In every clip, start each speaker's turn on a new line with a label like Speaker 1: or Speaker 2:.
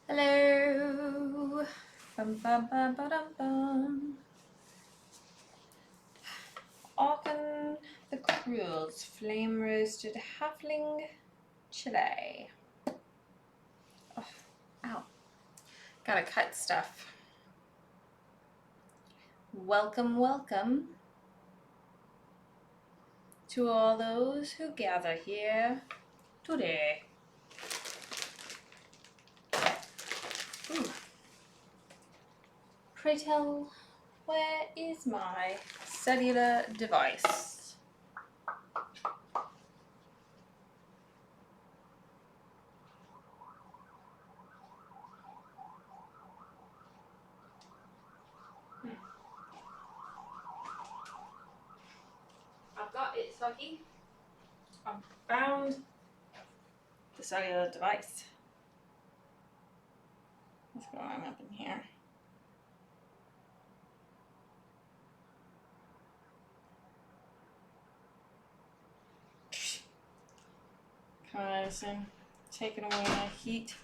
Speaker 1: Hello. Bum, bum, bum, ba, dum, bum. Arkhan the Cruel's flame roasted halfling chili. Oh, ow. Gotta cut stuff. Welcome, welcome to all those who gather here today. Ooh. Pray tell, where is my cellular device? I've got it, Sucky. I've found the cellular device. What's going on up in here? Listen, taking away my heat.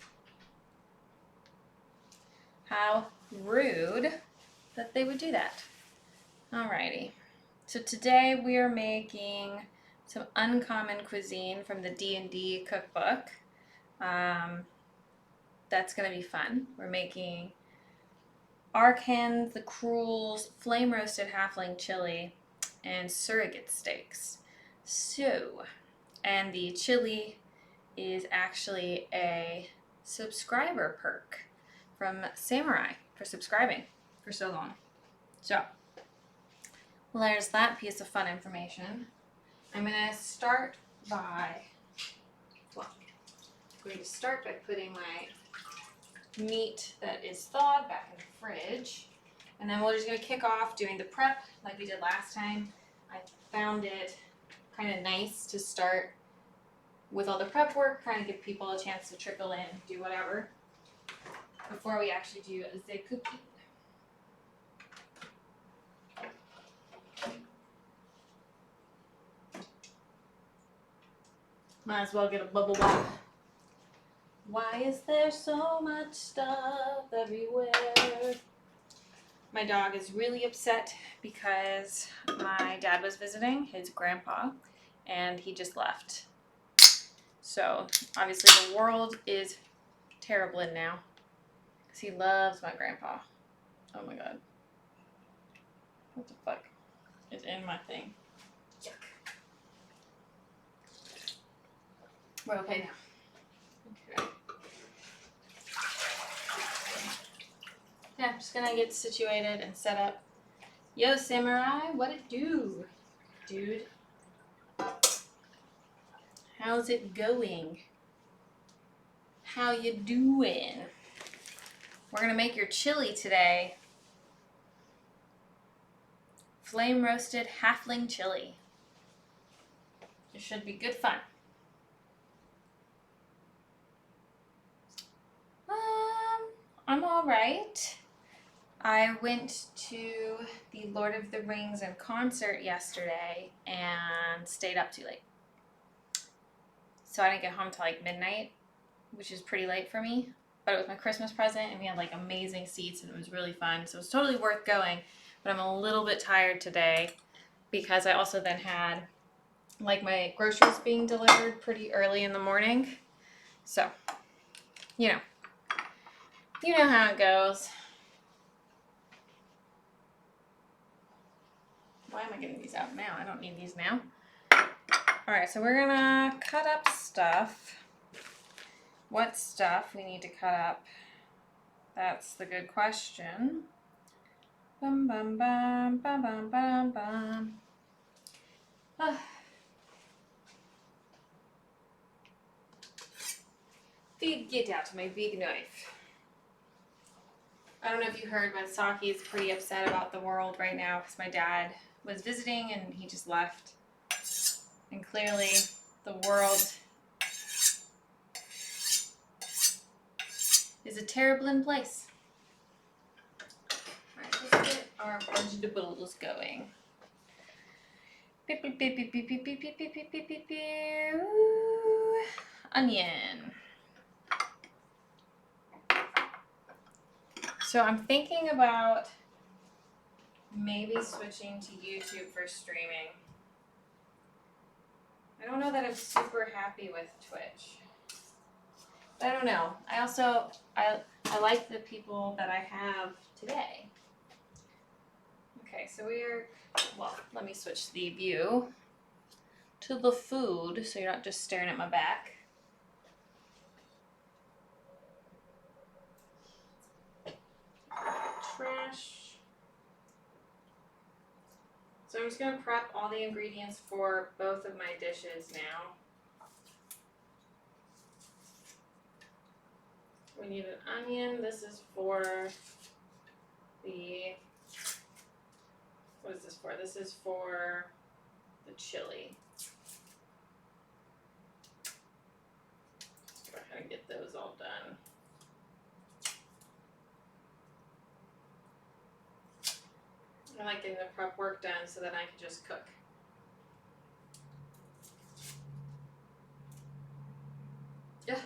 Speaker 1: How rude that they would do that. Alrighty. So today we are making some uncommon cuisine from the D&D cookbook. That's going to be fun. We're making Arkhan the Cruel's flame roasted halfling chili and surrogate steaks. So, and the chili is actually a subscriber perk from Samurai for subscribing for so long. So, there's that piece of fun information. I'm going to start by putting my meat that is thawed back in the fridge. And then we're just going to kick off doing the prep like we did last time. I found it kind of nice to start with all the prep work, kind of give people a chance to trickle in, do whatever, before we actually do the cooking. Might as well get a bubble bath. Why is there so much stuff everywhere? My dog is really upset because my dad was visiting his grandpa and he just left. So obviously the world is terrible in now because he loves my grandpa. Oh my god. What the fuck is in my thing? Yuck. We're okay now. Okay. Yeah, I'm just gonna get situated and set up. Yo, Samurai, what it do, dude? How's it going? How you doing? We're gonna make your chili today. Flame roasted halfling chili. It should be good fun. I'm all right. I went to the Lord of the Rings in concert yesterday and stayed up too late. So I didn't get home till like midnight, which is pretty late for me. But it was my Christmas present and we had like amazing seats and it was really fun. So it was totally worth going. But I'm a little bit tired today because I also then had like my groceries being delivered pretty early in the morning. So, you know how it goes. Why am I getting these out now? I don't need these now. Alright, so we're gonna cut up stuff. What stuff we need to cut up? That's the good question. Bum bum bum bum bum bum bum. Get out my big knife. I don't know if you heard, but Saki is pretty upset about the world right now because my dad was visiting and he just left. And clearly the world is a terrible place. Alright, let's get our vegetables going. Beep, beep, beep, beep, beep, beep, beep, beep, beep, beep, beep, beep, beep. Ooh. Onion. So I'm thinking about maybe switching to YouTube for streaming. I don't know that I'm super happy with Twitch. But I don't know. I like the people that I have today. Okay, so let me switch the view to the food so you're not just staring at my back. Trash. So I'm just gonna prep all the ingredients for both of my dishes now. We need an onion. This is for what is this for? This is for the chili. Let's go ahead and get those all done. I like getting the prep work done so that I can just cook. Yeah.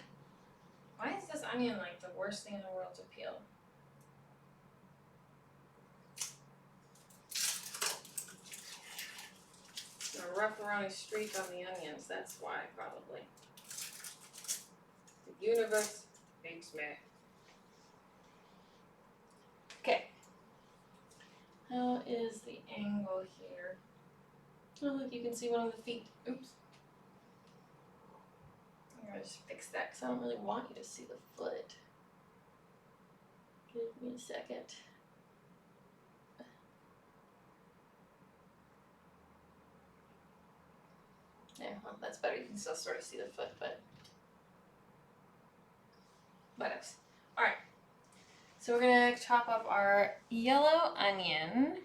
Speaker 1: Why is this onion like the worst thing in the world to peel? A rough-around streak on the onions, that's why, probably. The universe hates me. Okay. How is the angle here? Oh, look, you can see one of the feet. Oops. I'm gonna just fix that because I don't really want you to see the foot. Give me a second. Yeah, well, that's better. You can still sort of see the foot, but whatever. Alright. So we're gonna chop up our yellow onion,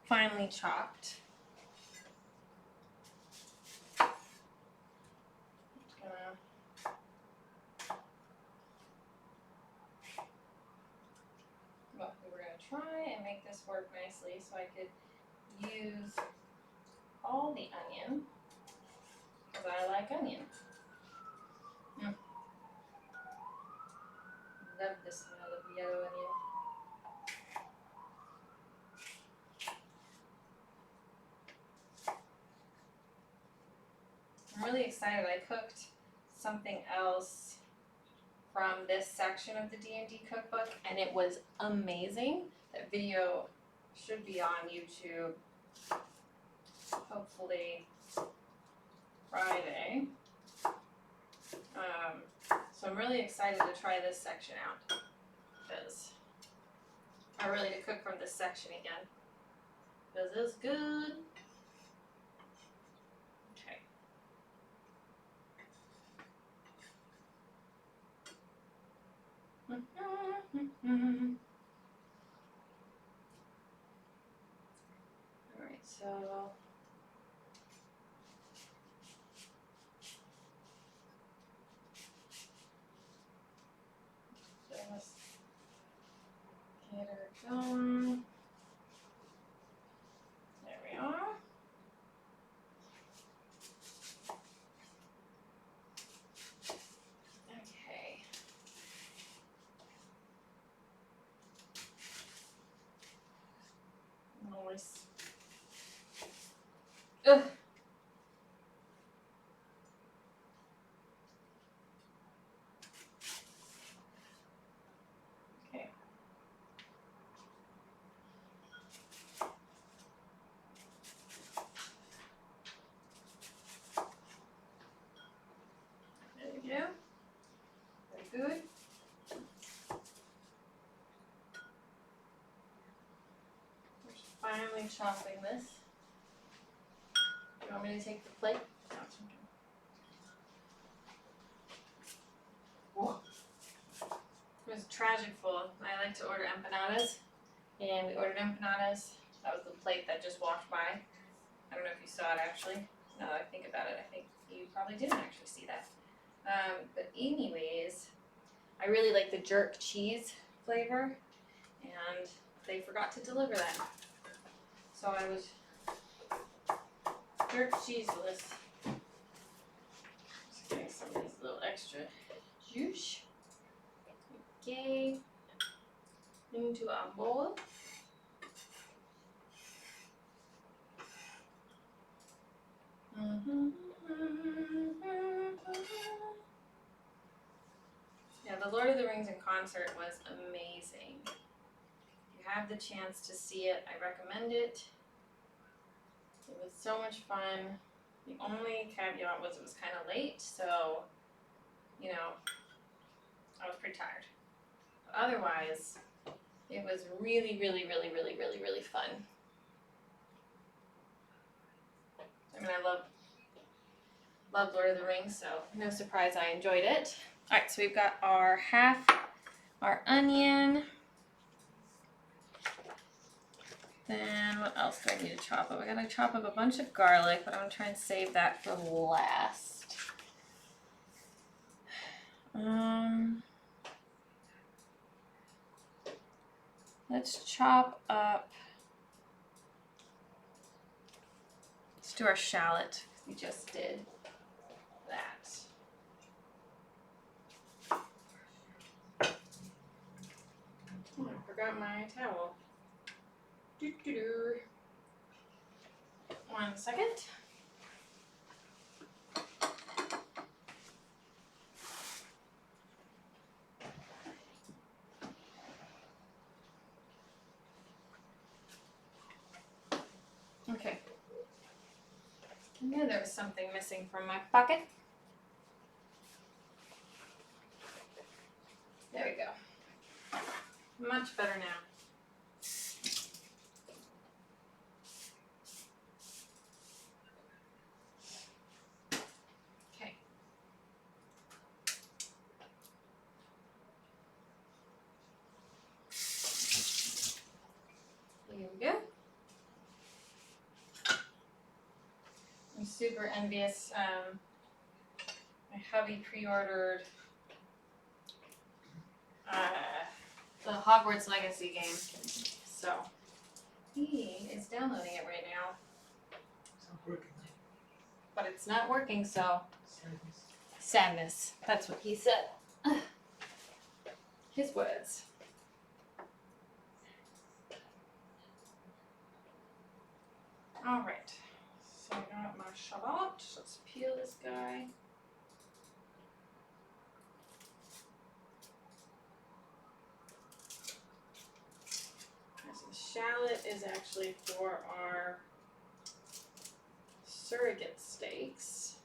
Speaker 1: finely chopped. Well, we were gonna try and make this work nicely so I could use all the onion because I like onion. Love the smell of yellow onion. I'm really excited. I cooked something else from this section of the D&D cookbook and it was amazing. That video should be on YouTube hopefully Friday. So I'm really excited to try this section out because I really to cook from this section again because it's good. Okay. Alright, so let's get her going. There we are. Okay. Nice. Ugh. Okay. There we go. Very good. We're just finally chopping this. You want me to take the plate? No, it's okay. Whoa. It was tragic full. I like to order empanadas, and we ordered empanadas. That was the plate that just walked by. I don't know if you saw it actually. Now that I think about it, I think you probably didn't actually see that. But anyways, I really like the jerk cheese flavor, and they forgot to deliver that. So I was jerk cheeseless. Just getting some of these little extra juice. Okay, into a bowl. Yeah, the Lord of the Rings in concert was amazing. If you have the chance to see it, I recommend it. It was so much fun. The only caveat was it was kind of late, so, you know, I was pretty tired. But otherwise, it was really, really, really, really, really, really fun. I mean, I love Lord of the Rings, so no surprise I enjoyed it. All right, so we've got our onion. Then what else do I need to chop up? I gotta chop up a bunch of garlic, but I'm gonna try and save that for last. Let's chop up. Let's do our shallot. We just did that. Oh, I forgot my towel. Doo-doo-doo. 1 second. Okay. I knew there was something missing from my pocket. There we go. Much better now. Okay. Here we go. I'm super envious. My hubby pre-ordered the Hogwarts Legacy game, so he is downloading it right now.
Speaker 2: It's not working.
Speaker 1: But it's not working, so
Speaker 2: Sadness.
Speaker 1: sadness. That's what he said. His words. All right. So I got my shallot. Let's peel this guy. So the shallot is actually for our surrogate steaks.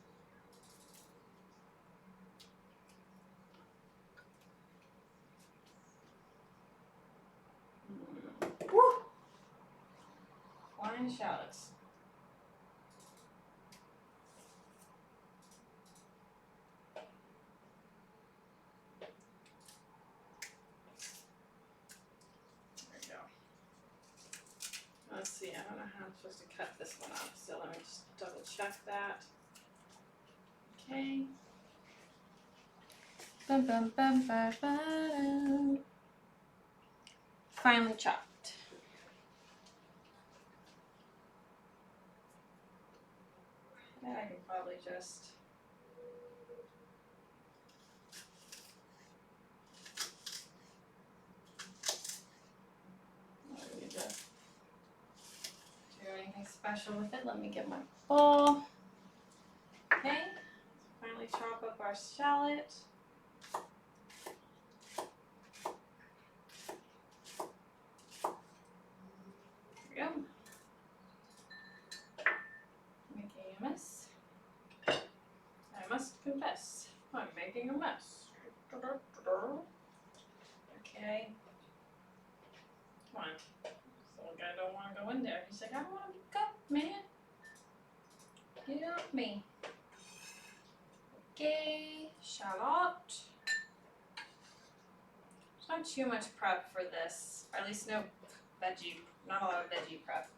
Speaker 1: Woo! Flying shallots. There we go. Let's see, I don't know how I'm supposed to cut this one up, so let me just double check that. Okay. Bum, bum, bum, ba, ba, da. Finely chopped. Yeah, I can probably just I don't need to do anything special with it. Let me get my bowl. Okay. Finally chop up our shallot. There we go. Making a mess. I must confess, I'm making a mess. Okay. Come on. This little guy don't want to go in there. He's like, I don't want to go, man. Get off me. Okay, shallot. There's not too much prep for this, or at least no veggie, not a lot of veggie prep.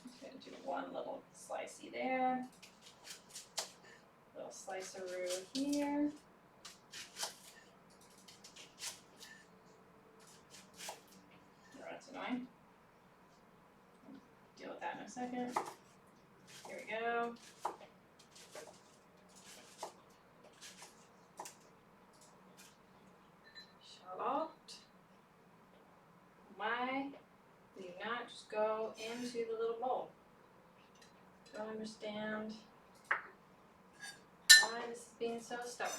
Speaker 1: I'm just gonna do one little slicey there. Little sliceroo here. Oh, that's annoying. Deal with that in a second. Here we go. Shallot. go into the little bowl. Don't understand why this is being so stubborn.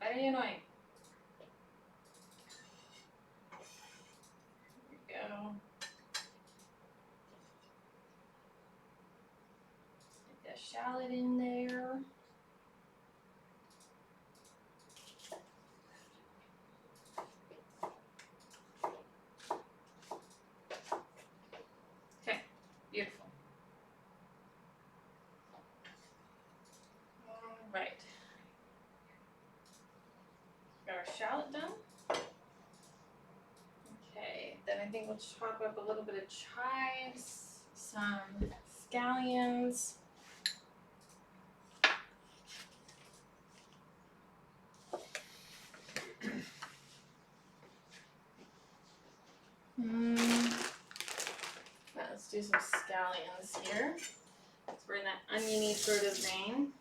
Speaker 1: Very annoying. There we go. Get the shallot in there. Okay, beautiful. All right. Got our shallot done. Okay, then I think we'll chop up a little bit of chives, some scallions. Now let's do some scallions here. So we're in that oniony sort of vein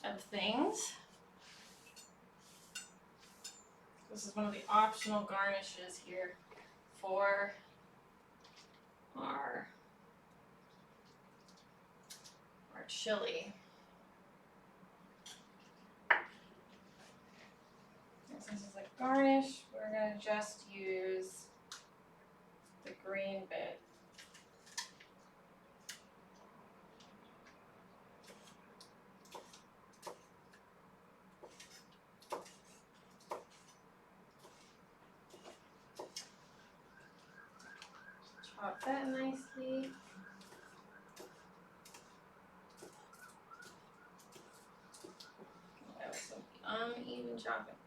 Speaker 1: of things. This is one of the optional garnishes here for our chili. And since it's a garnish, we're going to just use the green bit. Chop that nicely. That was some uneven chopping.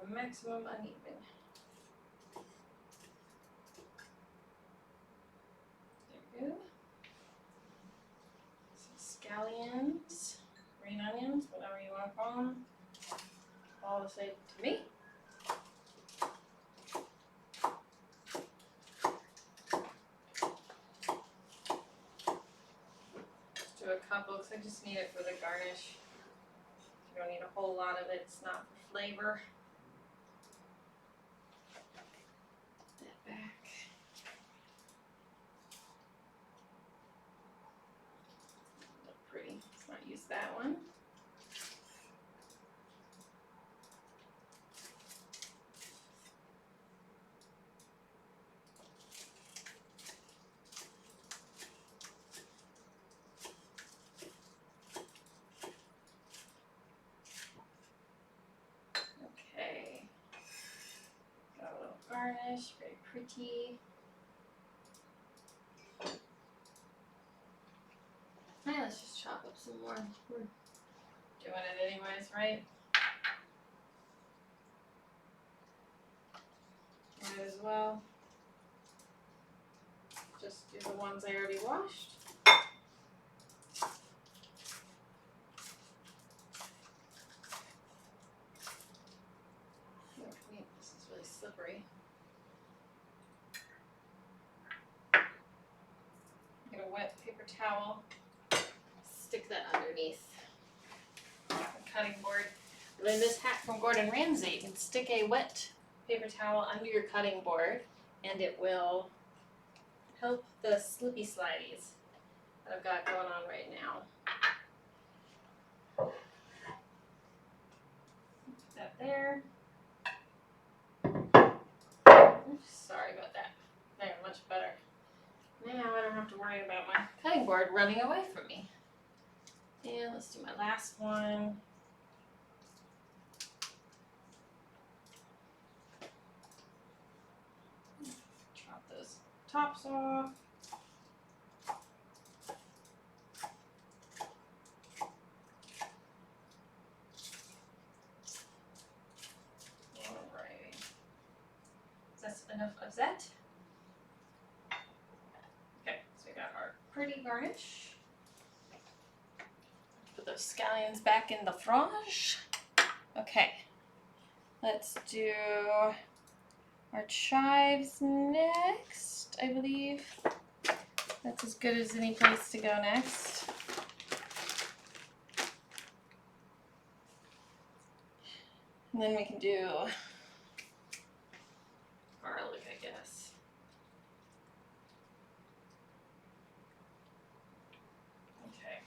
Speaker 1: Maximum uneven. There we go. Some scallions, green onions, whatever you want to call them. All the same to me. Just do a couple because I just need it for the garnish. You don't need a whole lot of it, it's not for flavor. Put that back. Look pretty. Let's not use that one. Okay. Got a little garnish, very pretty. Alright, let's just chop up some more. We're doing it anyways, right? Might as well. Just do the ones I already washed. Oh, wait, this is really slippery. Get a wet paper towel. Stick that underneath the cutting board. Learned this hack from Gordon Ramsay. You can stick a wet paper towel under your cutting board and it will help the slippy slidies that I've got going on right now. Put that there. Oops, sorry about that. There, much better. Now I don't have to worry about my cutting board running away from me. And let's do my last one. Chop those tops off. Alright. Is that enough of that? Okay, so we got our pretty garnish. Put those scallions back in the froge. Okay, let's do our chives next, I believe. That's as good as any place to go next. And then we can do garlic, I guess. Okay.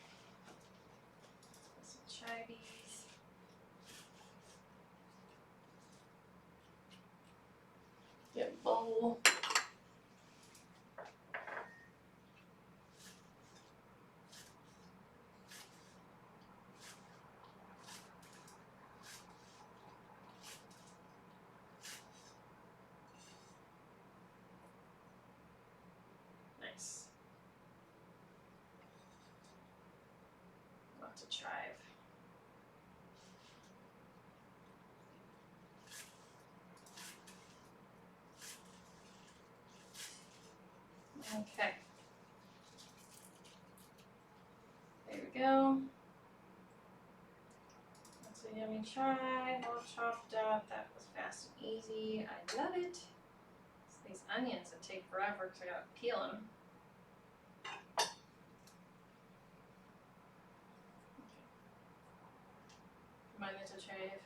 Speaker 1: Some chives. Get a bowl. Nice. Lots of chive. Okay. There we go. That's a yummy chive, all chopped up. That was fast and easy. I love it. So these onions that take forever because I gotta peel them. My little chive.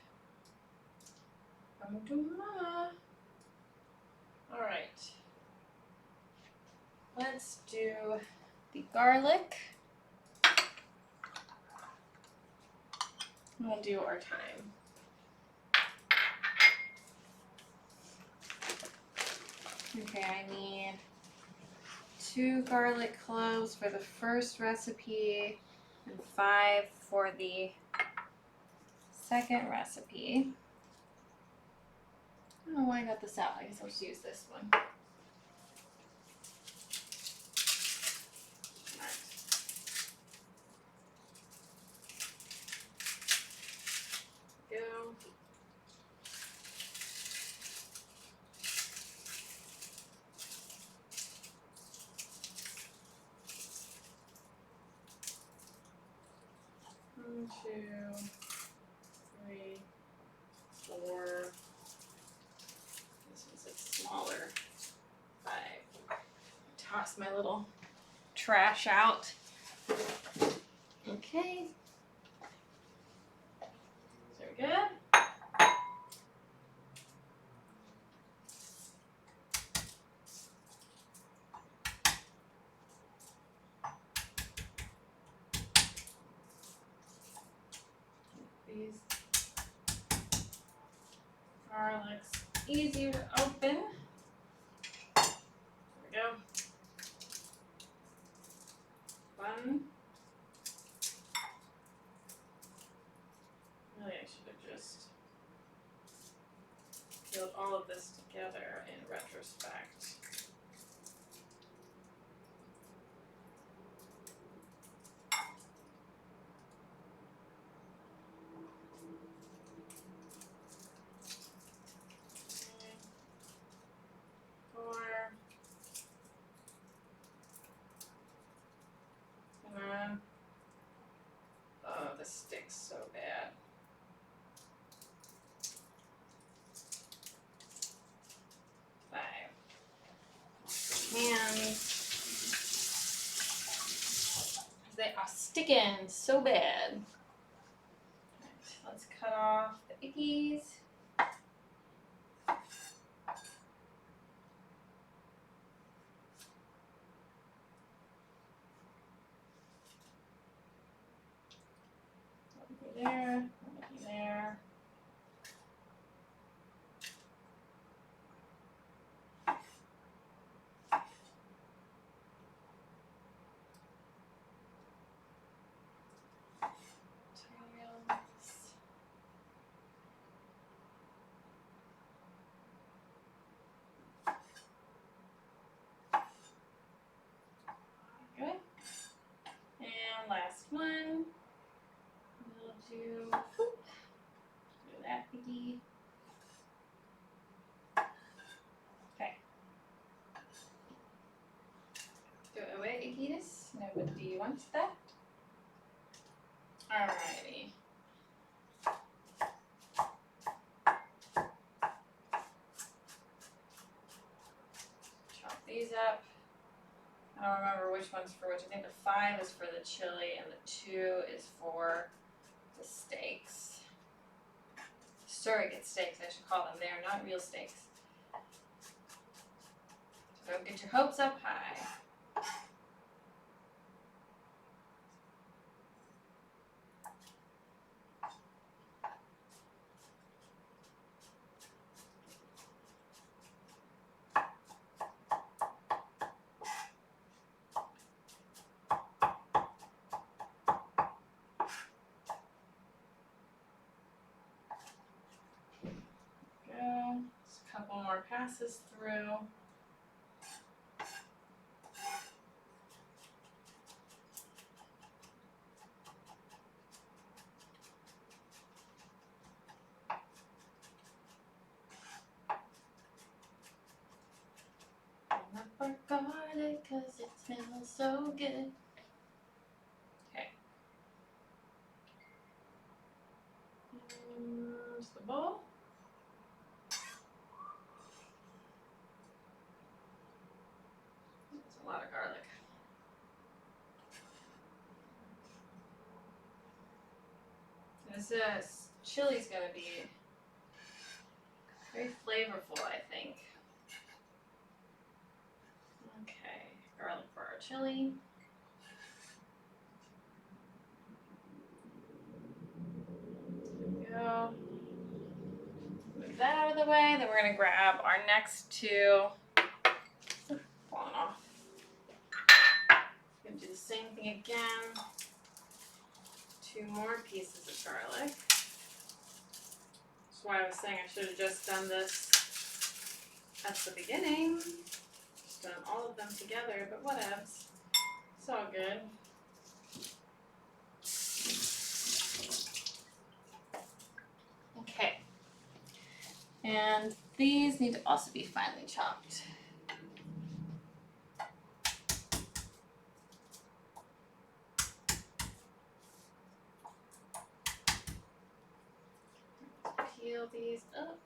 Speaker 1: Come to mama. Alright. Let's do the garlic. And we'll do our thyme. Okay, I need 2 garlic cloves for the first recipe and 5 for the second recipe. I don't know why I got this out. I guess I'll just use this one. Go. One, 2, 3, 4. This one's like smaller. 5. Toss my little trash out. Okay. So we're good. These garlics easier to open. There we go. One. Really, I should have just peeled all of this together in retrospect. Okay. 4. Come on. Oh, this sticks so bad. 5. Hands. They are sticking so bad. Right, let's cut off the ickies. There, there. Good. And last one. We'll do that piggy. Okay. Throw away Ikitas. Nobody wants that. Alrighty. Chop these up. I don't remember which one's for which. I think the 5 is for the chili and the 2 is for the steaks. Surrogate steaks, I should call them. They are not real steaks. Don't get your hopes up high. Go. Just a couple more passes through. Never garlic cause it smells so good. Okay. Here's the bowl. That's a lot of garlic. This chili's gonna be very flavorful, I think. Okay, garlic for our chili. Go. Move that out of the way. Then we're gonna grab our next two. Falling off. Gonna do the same thing again. 2 more pieces of garlic. That's why I was saying I should have just done this at the beginning. Just done all of them together, but whatevs. It's all good. Okay. And these need to also be finely chopped. Peel these up.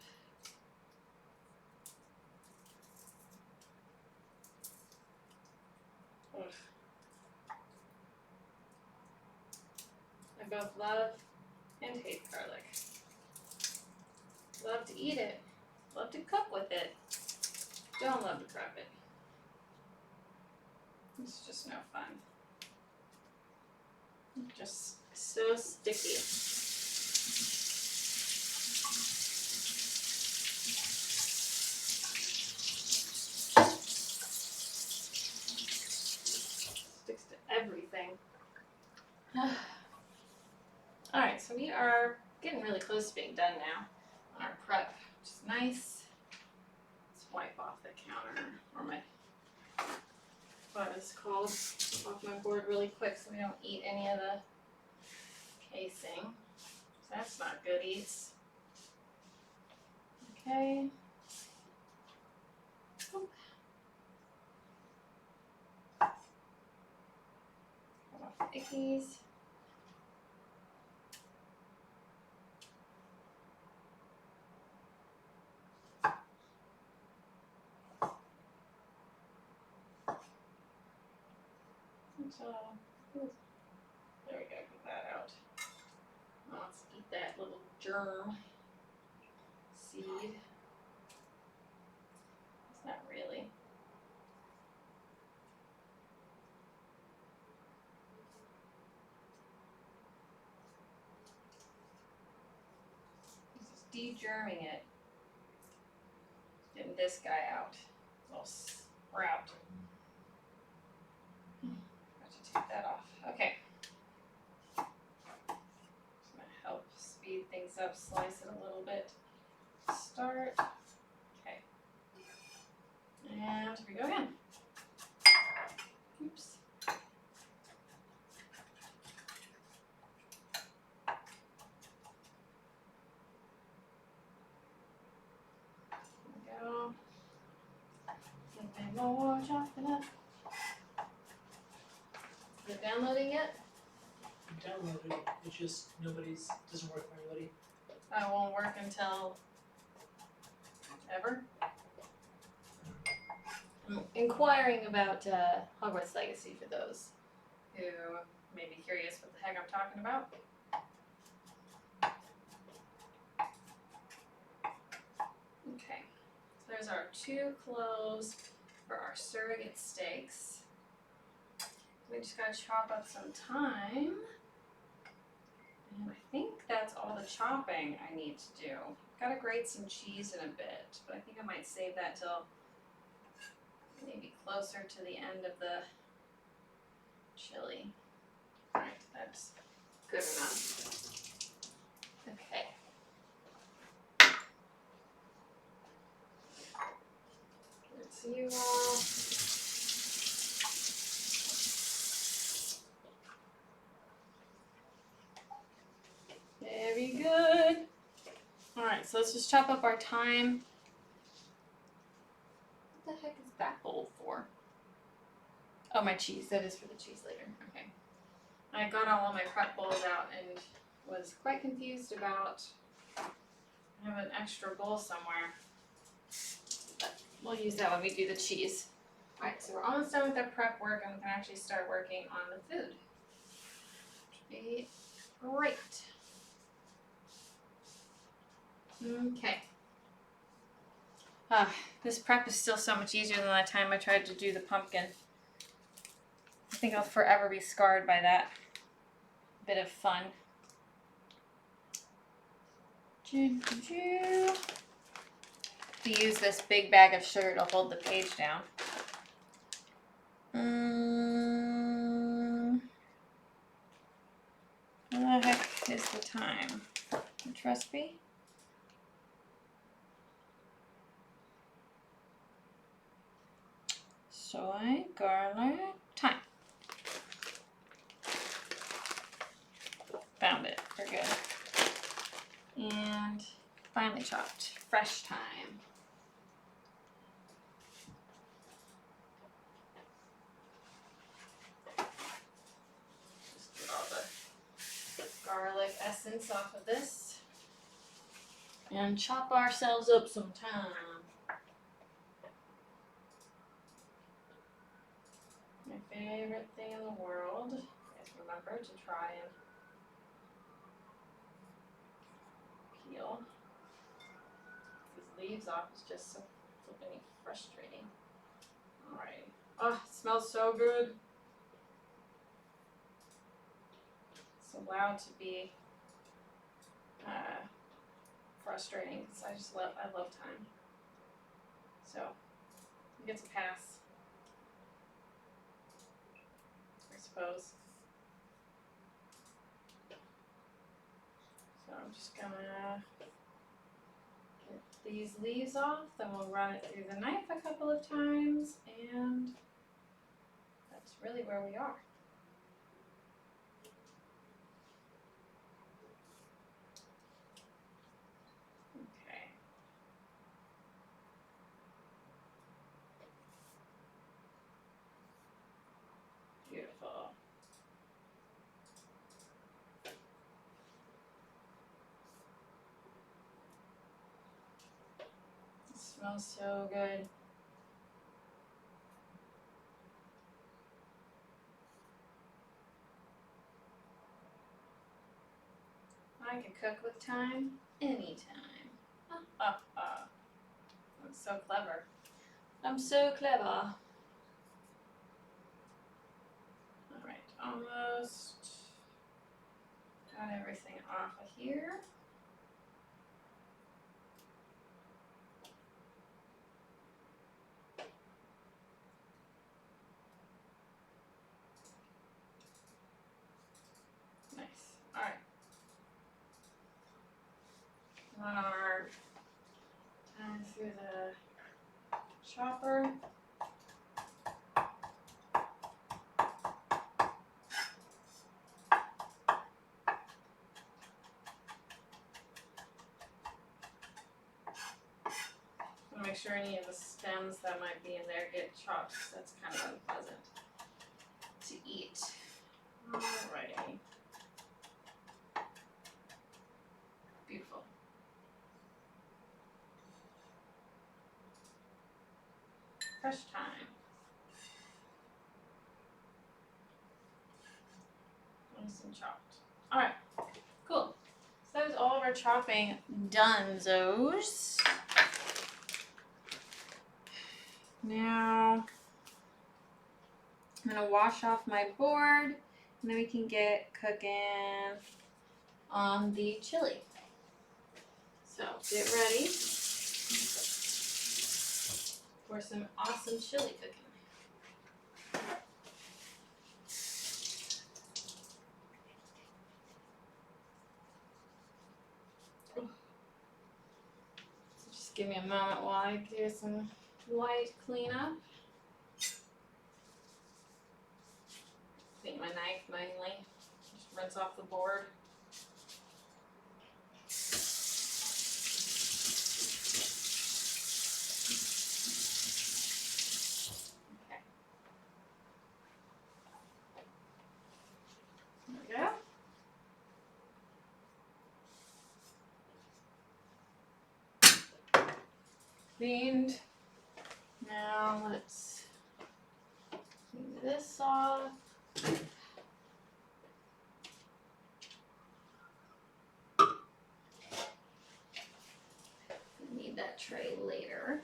Speaker 1: Ugh. I both love and hate garlic. Love to eat it. Love to cook with it. Don't love to prep it. It's just no fun. Just so sticky. Sticks to everything. Alright, so we are getting really close to being done now on our prep, which is nice. Let's wipe off the counter, or my, what is called, off my board really quick so we don't eat any of the casing. So that's not good eats. Okay. Oop. Cut off the ickies. So, there we go, get that out. Now let's eat that little germ seed. It's not really. Just de-germing it. Getting this guy out. Little sprout. Got to take that off. Okay. Just gonna help speed things up, slice it a little bit. Start. Okay. And here we go again. Oops. There we go. A little more chopping up. Is it downloading yet?
Speaker 2: Downloaded it. It's just doesn't work for everybody.
Speaker 1: It won't work until ever. I'm inquiring about Hogwarts Legacy for those who may be curious what the heck I'm talking about. Okay, so there's our 2 cloves for our surrogate steaks. We just gotta chop up some thyme. And I think that's all the chopping I need to do. Gotta grate some cheese in a bit, but I think I might save that till maybe closer to the end of the chili. Alright, that's good enough. Okay. Let's see you all. Very good. Alright, so let's just chop up our thyme. What the heck is that bowl for? Oh, my cheese. That is for the cheese later. Okay. I got all of my prep bowls out and was quite confused about I have an extra bowl somewhere. But we'll use that when we do the cheese. Alright, so we're almost done with the prep work and we can actually start working on the food. Which would be great. Okay. This prep is still so much easier than that time I tried to do the pumpkin. I think I'll forever be scarred by that bit of fun. We use this big bag of sugar to hold the page down. What the heck is the time? Which recipe? Soy, garlic, thyme. Found it. We're good. And finely chopped, fresh thyme. Just get all the garlic essence off of this. And chop ourselves up some thyme. My favorite thing in the world. Guys, remember to try and peel these leaves off. Is just so flipping frustrating. Alright. Oh, it smells so good. It's allowed to be frustrating because I love thyme. So it gets a pass, I suppose. So I'm just gonna get these leaves off, then we'll run it through the knife a couple of times, and that's really where we are. Okay. Beautiful. It smells so good. I can cook with thyme anytime. I'm so clever. I'm so clever. Alright, almost got everything off of here. Nice. Alright. Run our thyme through the chopper. Make sure any of the stems that might be in there get chopped. That's kind of unpleasant to eat. Alrighty. Beautiful. Fresh thyme. Nice and chopped. Alright, cool. So that was all of our chopping donezos. Now I'm gonna wash off my board and then we can get cooking on the chili. So get ready for some awesome chili cooking. So just give me a moment while I do some light cleanup. Clean my knife mainly. Just rinse off the board. Okay. There we go. Cleaned. Now let's clean this off. Need that tray later.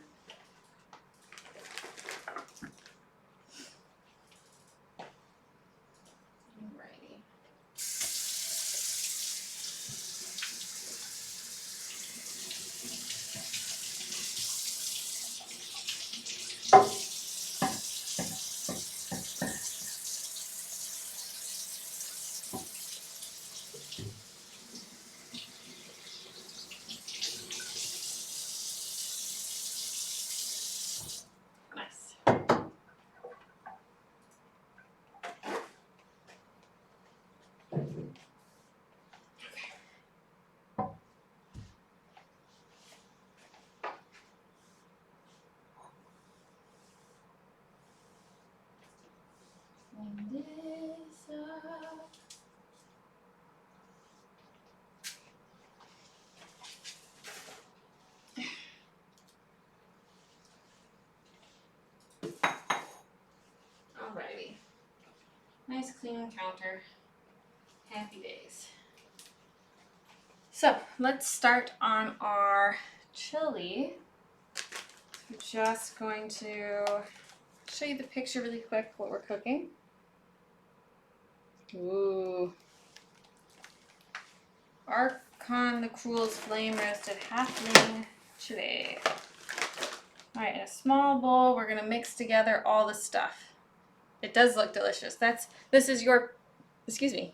Speaker 1: Alrighty. Nice. Clean this up. Alrighty. Nice clean counter. Happy days. So let's start on our chili. I'm just going to show you the picture really quick what we're cooking. Ooh. Arkhan the Cruel's flame roasted halfling chili. Alright, in a small bowl, we're gonna mix together all the stuff. It does look delicious. This is your, excuse me.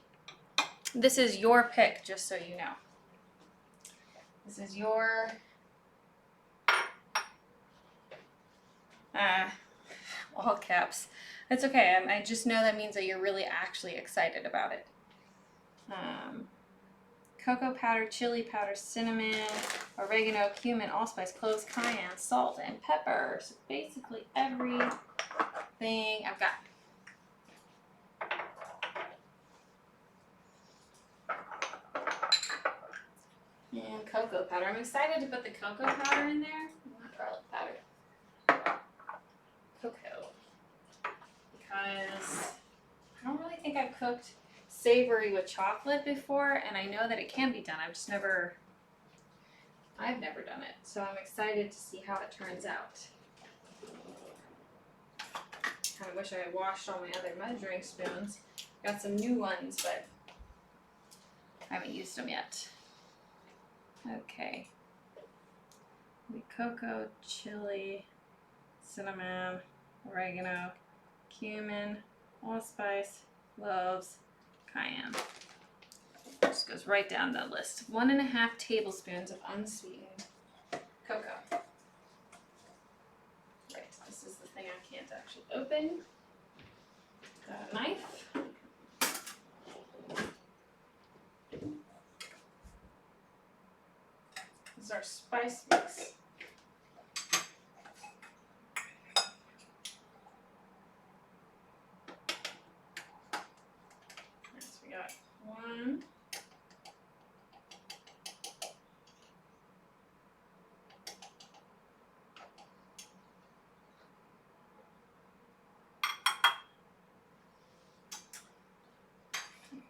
Speaker 1: This is your pick, just so you know. This is your all caps. It's okay. I just know that means that you're really actually excited about it. Cocoa powder, chili powder, cinnamon, oregano, cumin, allspice, cloves, cayenne, salt, and pepper. So basically everything I've got. And cocoa powder. I'm excited to put the cocoa powder in there. Not garlic powder. Cocoa. Because I don't really think I've cooked savory with chocolate before, and I know that it can be done. I've never done it. So I'm excited to see how it turns out. Kind of wish I had washed all my other measuring spoons. Got some new ones, but I haven't used them yet. Okay. The cocoa, chili, cinnamon, oregano, cumin, allspice, cloves, cayenne. Just goes right down the list. 1.5 tablespoons of unsweetened cocoa. Right, this is the thing I can't actually open. Got a knife. This is our spice mix. So we got 1.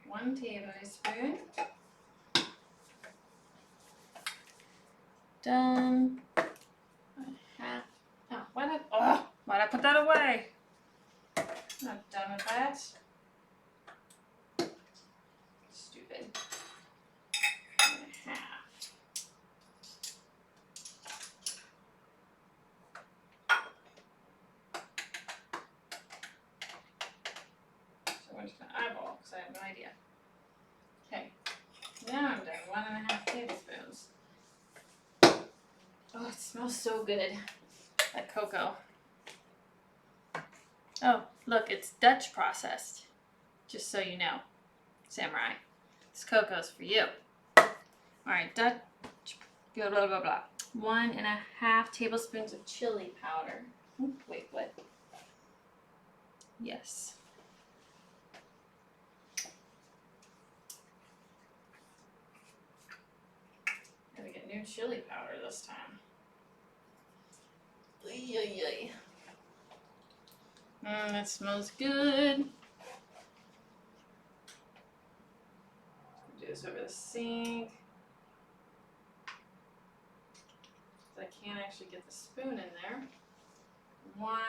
Speaker 1: One tablespoon. Done. Half. Oh, why good. 1.5. So I'm just gonna eyeball because I have no idea. Okay, now I'm done. 1.5 tablespoons. Oh, it smells so good. That cocoa. Oh, look, it's Dutch processed. Just so you know, Samurai. This cocoa's for you. Alright, Dutch, blah, blah, blah, blah. 1.5 tablespoons of chili powder. Wait, what? Yes. Gotta get new chili powder this time. That smells good. Do this over the sink. I can't actually get the spoon in there. 1.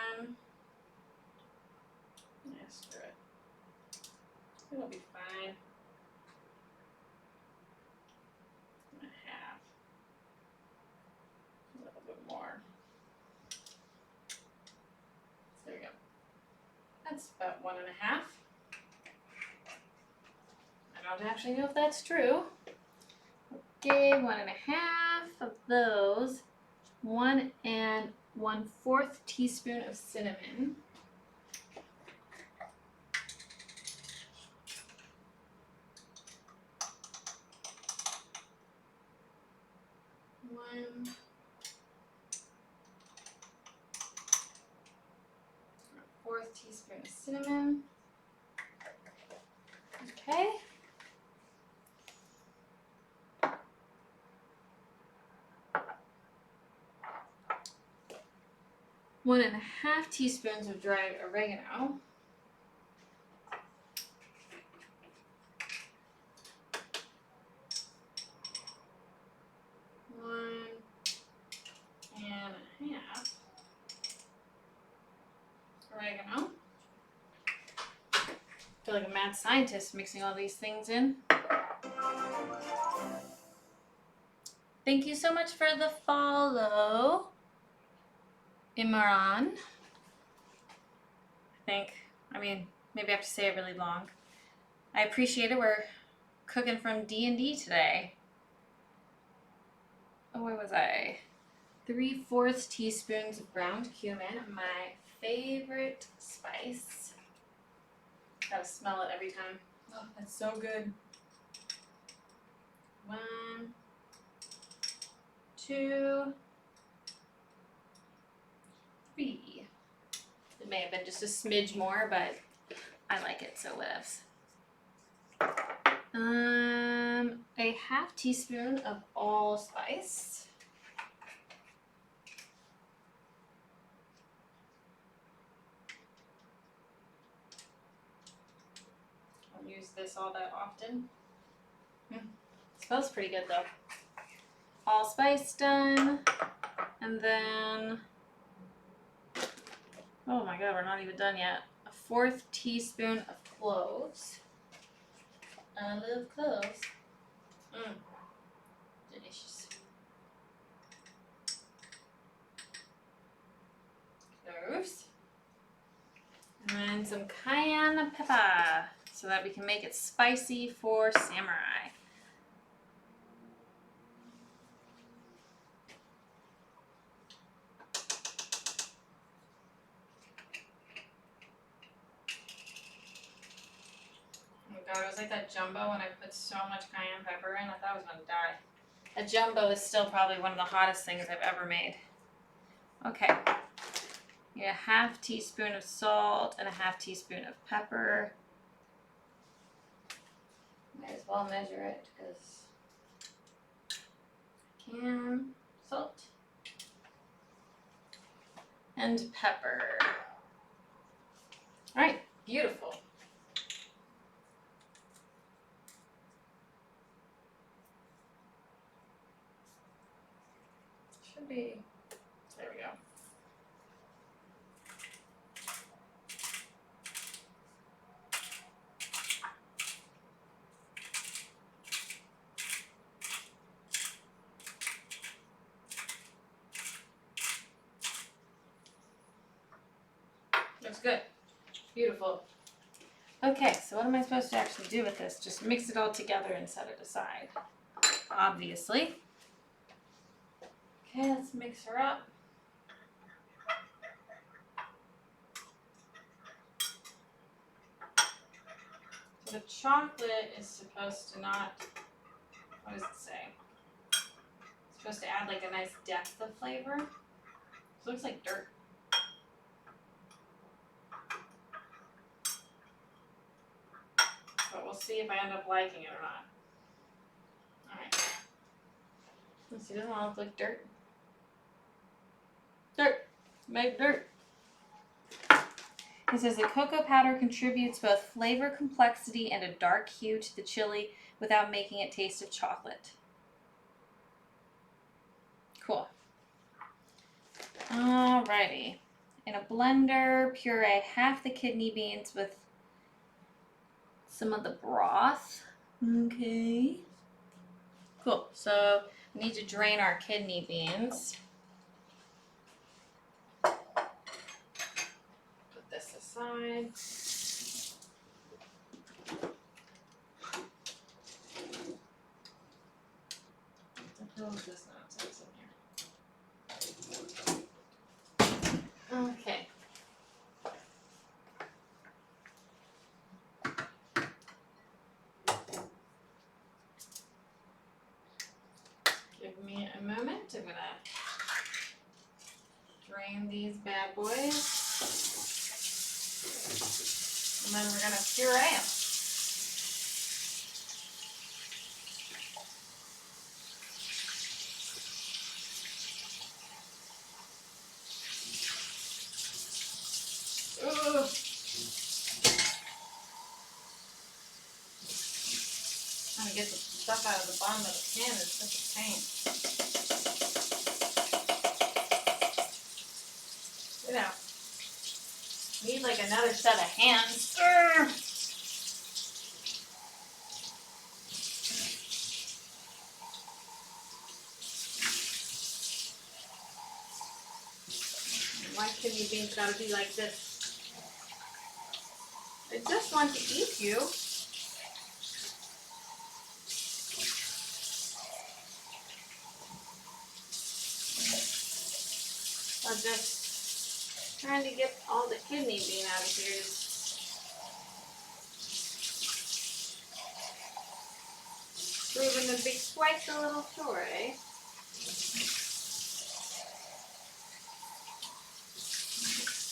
Speaker 1: Yeah, screw it. It'll be fine. 1.5. A little bit more. There we go. That's about 1.5. I don't actually know if that's true. Okay, 1.5 of those. 1 1/4 teaspoon of cinnamon. 1/4 teaspoon of cinnamon. Okay. One and a half teaspoons of dried oregano. 1.5 oregano. I feel like a mad scientist mixing all these things in. Thank you so much for the follow, Imran. Maybe I have to say it really long. I appreciate it. We're cooking from D&D today. Oh, where was I? 3/4 teaspoons of ground cumin, my favorite spice. Gotta smell it every time. Oh, that's so good. 1, 2, 3. It may have been just a smidge more, but I like it, so whatevs. A half teaspoon of allspice. I don't use this all that often. Smells pretty good though. Allspice done. And then, oh my god, we're not even done yet. 1/4 teaspoon of cloves. I love cloves. Delicious. Cloves. And then some cayenne pepper so that we can make it spicy for Samurai. Oh my god, it was like that jumbo when I put so much cayenne pepper in. I thought I was gonna die. A jumbo is still probably one of the hottest things I've ever made. Okay. Yeah, 1/2 teaspoon of salt and 1/2 teaspoon of pepper. Might as well measure it because I can. Salt and pepper. All right, beautiful. Should be. There we go. Beautiful. Okay, so what am I supposed to actually do with this? Just mix it all together and set it aside. Obviously. Okay, let's mix her up. So the chocolate is supposed to not, what does it say? It's supposed to add like a nice depth of flavor. This looks like dirt. But we'll see if I end up liking it or not. Alright. Let's see, doesn't it look like dirt? Dirt! Make dirt! It says the cocoa powder contributes both flavor complexity and a dark hue to the chili without making it taste of chocolate. Cool. Alrighty. In a blender, puree half the kidney beans with some of the broth. Okay. Cool. So we need to drain our kidney beans. Put this aside. What the hell is this nonsense in here? Okay. Give me a moment. I'm gonna drain these bad boys. And then we're gonna puree them. Ooh. Trying to get the stuff out of the bottom of the pan is such a pain. You know, need like another set of hands. Why kidney beans gotta be like this? I just want to eat you. I'm just trying to get all the kidney bean out of here. Proving to be quite a little chore, eh?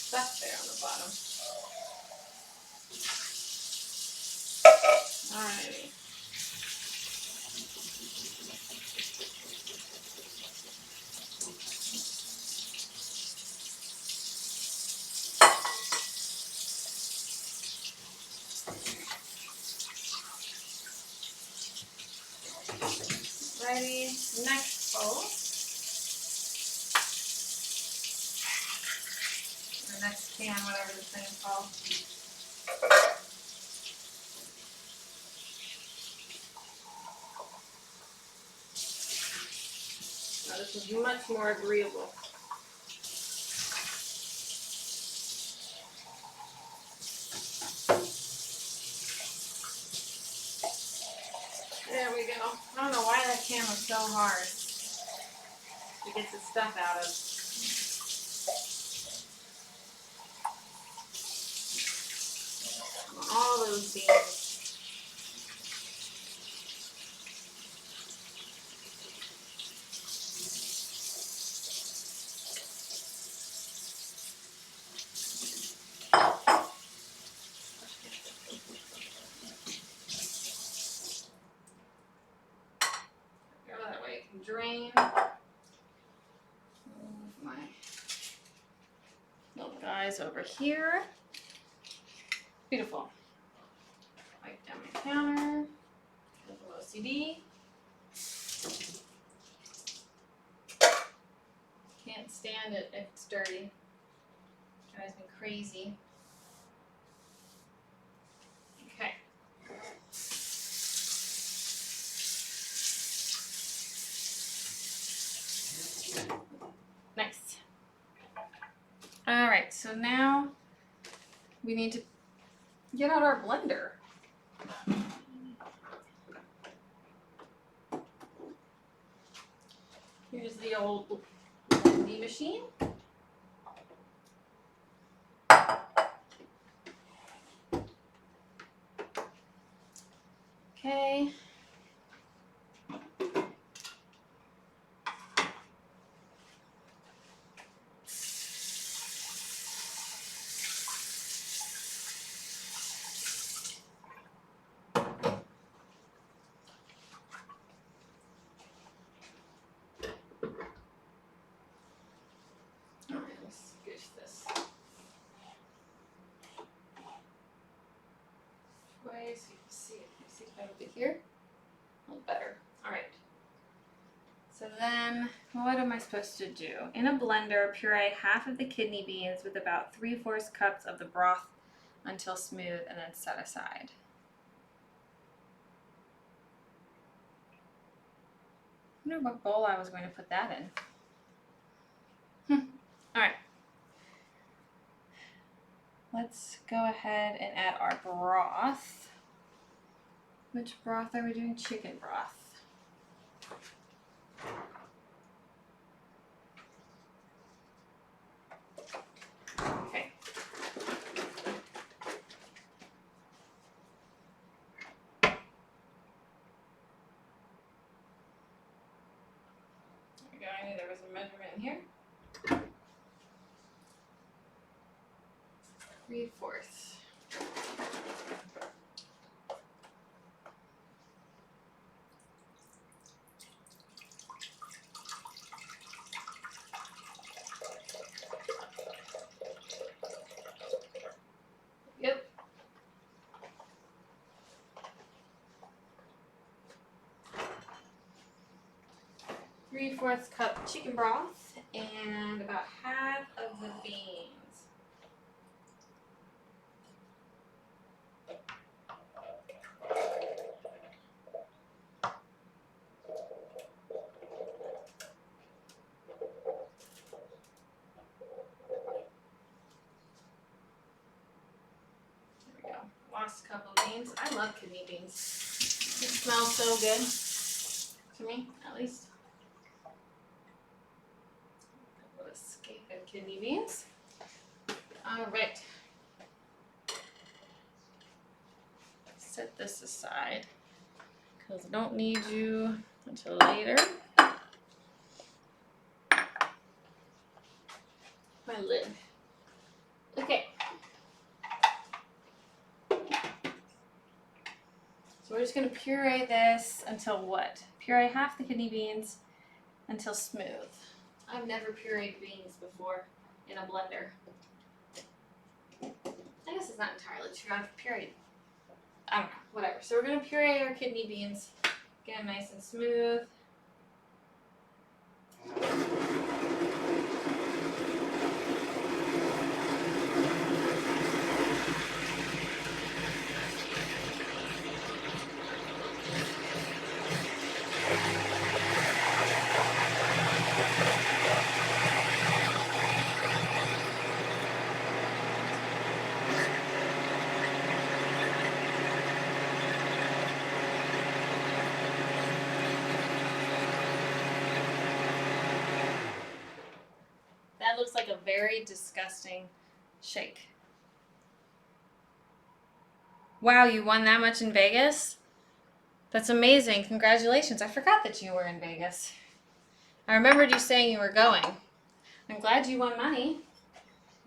Speaker 1: Stuff there on the bottom. Alrighty. Ready, next bowl. Or next can, whatever this thing is called. Now this is much more agreeable. There we go. I don't know why that can was so hard to get the stuff out of. All those beans. Go that way, it can drain. Move my little guys over here. Beautiful. Wipe down my counter. A little OCD. Can't stand it if it's dirty. Drives me crazy. Okay. Nice. All right, so now we need to get out our blender. Here's the old blendy machine. Okay. Alright, let's squish this. Way so you can see it. You see it over here? A little better. Alright. So then, what am I supposed to do? In a blender, puree half of the kidney beans with about 3/4 cups of the broth until smooth and then set aside. I wonder what bowl I was going to put that in. Alright. Let's go ahead and add our broth. Which broth are we doing? Chicken broth. Okay. There we go. I knew there was a measurement in here. 3/4. Yep. Three-fourths cup chicken broth and about half of the beans. Lost a couple of beans. I love kidney beans. It smells so good. To me, at least. A little escape of kidney beans. Alright. Set this aside because I don't need you until later. My lid. Okay. So we're just going to puree this until what? Puree half the kidney beans until smooth. I've never pureed beans before in a blender. I guess it's not entirely true. I've pureed, I don't know, whatever. So we're going to puree our kidney beans, get them nice and smooth. That looks like a very disgusting shake. Wow, you won that much in Vegas? That's amazing. Congratulations. I forgot that you were in Vegas. I remembered you saying you were going. I'm glad you won money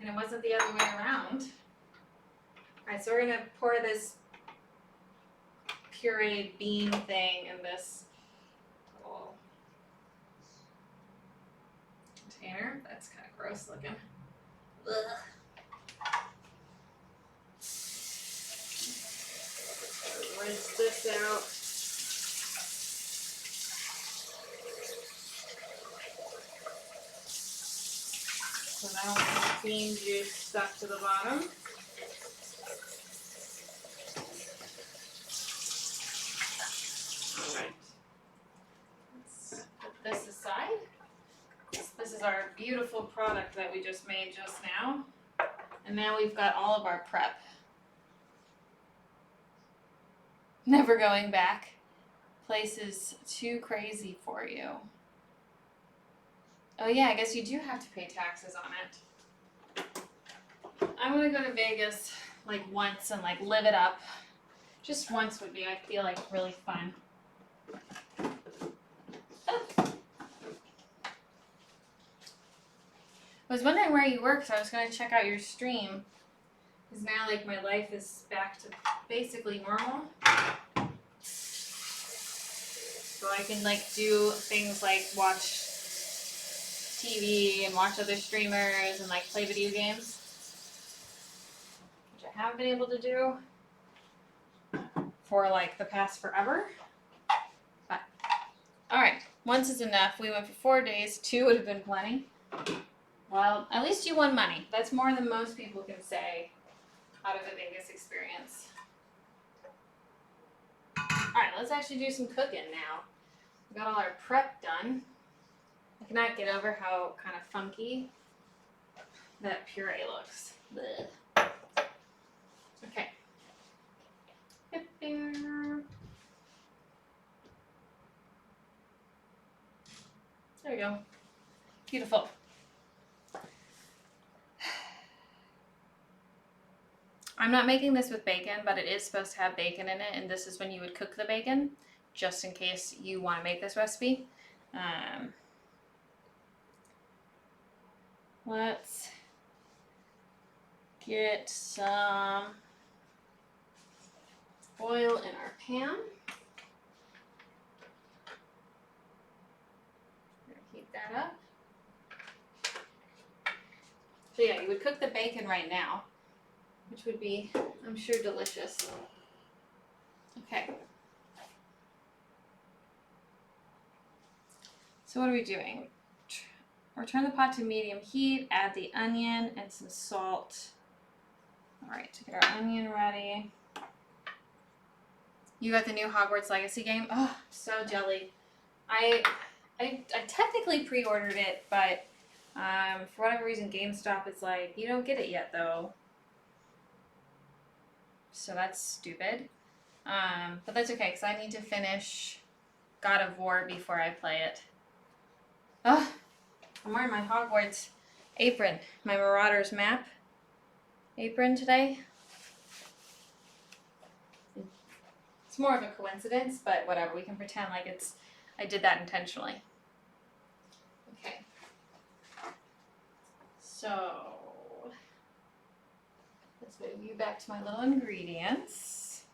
Speaker 1: and it wasn't the other way around. Alright, so we're going to pour this pureed bean thing in this little container. That's kind of gross looking. Ugh. Rinse this out. So now the bean juice stuck to the bottom. Alright. Let's put this aside. This is our beautiful product that we just made just now. And now we've got all of our prep. Never going back. Place is too crazy for you. Oh yeah, I guess you do have to pay taxes on it. I want to go to Vegas like once and like live it up. Just once would be, I feel like, really fun. I was wondering where you were because I was going to check out your stream. Because now, like, my life is back to basically normal. So I can, like, do things like watch TV and watch other streamers and, like, play video games. Which I haven't been able to do for, like, the past forever. But, alright. Once is enough. We went for 4 days. 2 would have been plenty. Well, at least you won money. That's more than most people can say out of a Vegas experience. Alright, let's actually do some cooking now. We got all our prep done. I cannot get over how kind of funky that puree looks. Blech. Okay. There we go. Beautiful. I'm not making this with bacon, but it is supposed to have bacon in it, and this is when you would cook the bacon, just in case you want to make this recipe. Let's get some oil in our pan. Heat that up. So yeah, you would cook the bacon right now, which would be, I'm sure, delicious. Okay. So what are we doing? Return the pot to medium heat, add the onion and some salt. Alright, to get our onion ready. You got the new Hogwarts Legacy game? Oh, so jelly. I technically pre-ordered it, but for whatever reason GameStop is like, you don't get it yet though. So that's stupid. But that's okay, because I need to finish God of War before I play it. Oh, I'm wearing my Hogwarts apron, my Marauders map apron today. It's more of a coincidence, but whatever, we can pretend like I did that intentionally. Okay. So, let's move you back to my little ingredients.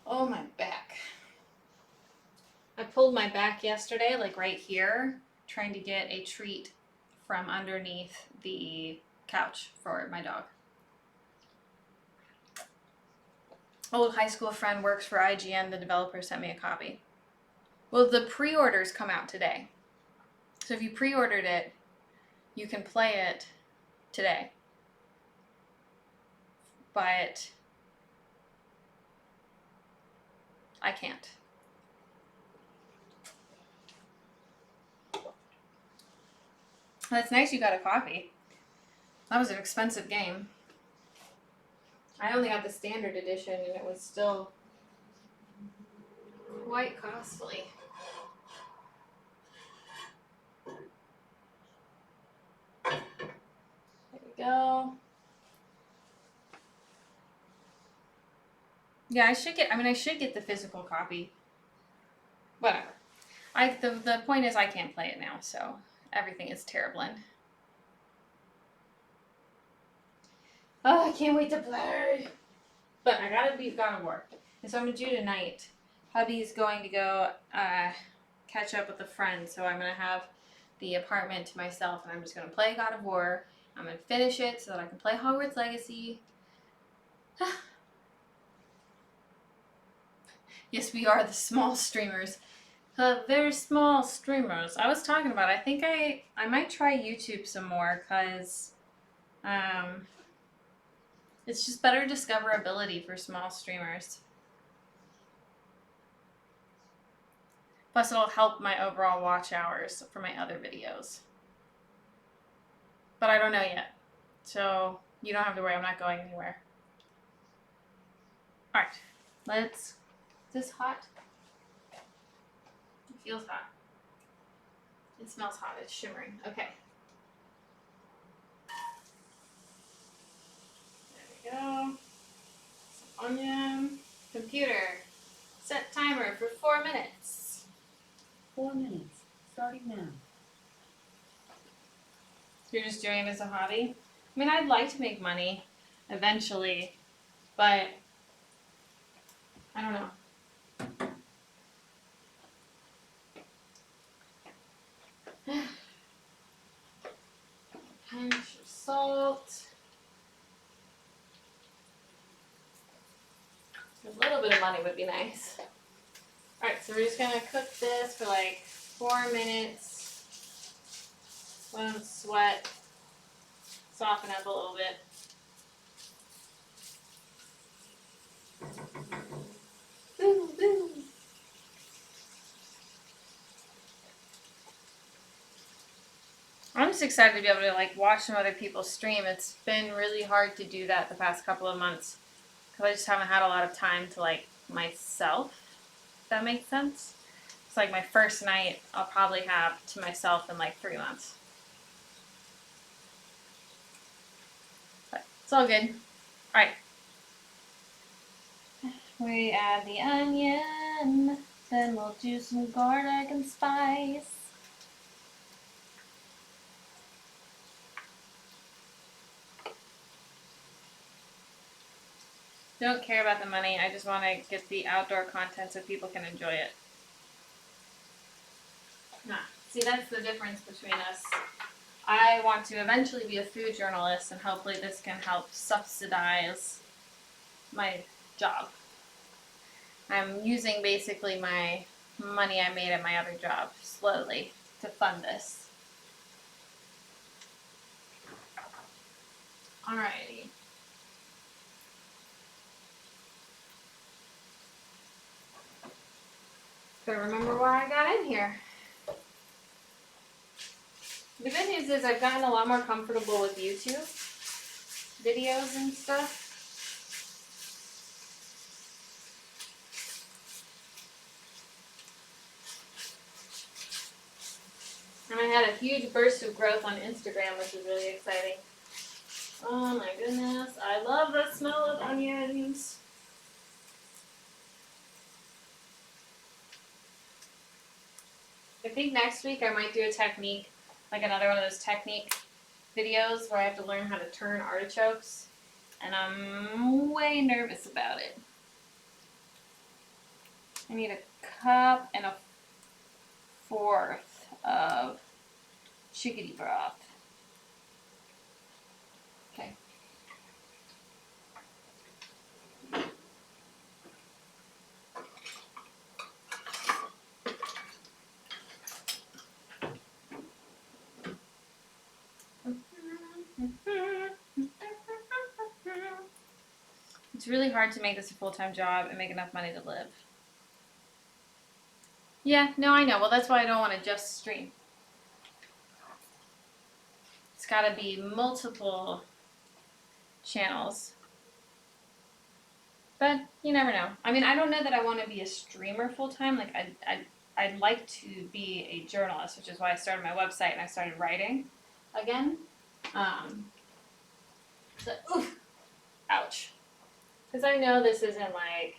Speaker 1: Oh, my back. I pulled my back yesterday, like right here, trying to get a treat from underneath the couch for my dog. Old high school friend works for IGN. The developer sent me a copy. Well, the pre-orders come out today. So if you pre-ordered it, you can play it today. But I can't. That's nice you got a copy. That was an expensive game. I only got the standard edition and it was still quite costly. There we go. Yeah, I should get the physical copy. Whatever. The point is I can't play it now, so everything is terrible. Oh, I can't wait to play. But I gotta beat God of War. And so I'm gonna do tonight. Hubby's going to go catch up with a friend, so I'm gonna have the apartment to myself and I'm just gonna play God of War. I'm gonna finish it so that I can play Hogwarts Legacy. Yes, we are the small streamers. Very small streamers. I was talking about, I think I might try YouTube some more, because it's just better discoverability for small streamers. Plus it'll help my overall watch hours for my other videos. But I don't know yet. So you don't have to worry, I'm not going anywhere. Alright, is this hot? It feels hot. It smells hot, it's shimmering. Okay. There we go. Some onion. Computer. Set timer for 4 minutes.
Speaker 3: 4 minutes, starting now.
Speaker 1: You're just doing it as a hobby? I mean, I'd like to make money eventually, but I don't know. Pinch of salt. A little bit of money would be nice. Alright, so we're just gonna cook this for like 4 minutes. Let them sweat. Soften up a little bit. Boo, boo. I'm just excited to be able to like watch some other people stream. It's been really hard to do that the past couple of months because I just haven't had a lot of time to like myself, if that makes sense. It's like my first night I'll probably have to myself in like 3 months. But it's all good. Alright. We add the onion, then we'll do some garlic and spice. Don't care about the money, I just want to get the outdoor content so people can enjoy it. See, that's the difference between us. I want to eventually be a food journalist, and hopefully this can help subsidize my job. I'm using basically my money I made at my other job slowly to fund this. Alrighty. Gotta remember why I got in here. The good news is I've gotten a lot more comfortable with YouTube videos and stuff. And I had a huge burst of growth on Instagram, which is really exciting. Oh my goodness, I love the smell of onions. I think next week I might do a technique, like another one of those technique videos where I have to learn how to turn artichokes. And I'm way nervous about it. I need a cup and a fourth of chickadee broth. Okay. It's really hard to make this a full-time job and make enough money to live. Yeah, no, I know. Well, that's why I don't want to just stream. It's got to be multiple channels. But you never know. I mean, I don't know that I want to be a streamer full-time. Like, I'd like to be a journalist, which is why I started my website and I started writing again. So, oof, ouch. Because I know this isn't like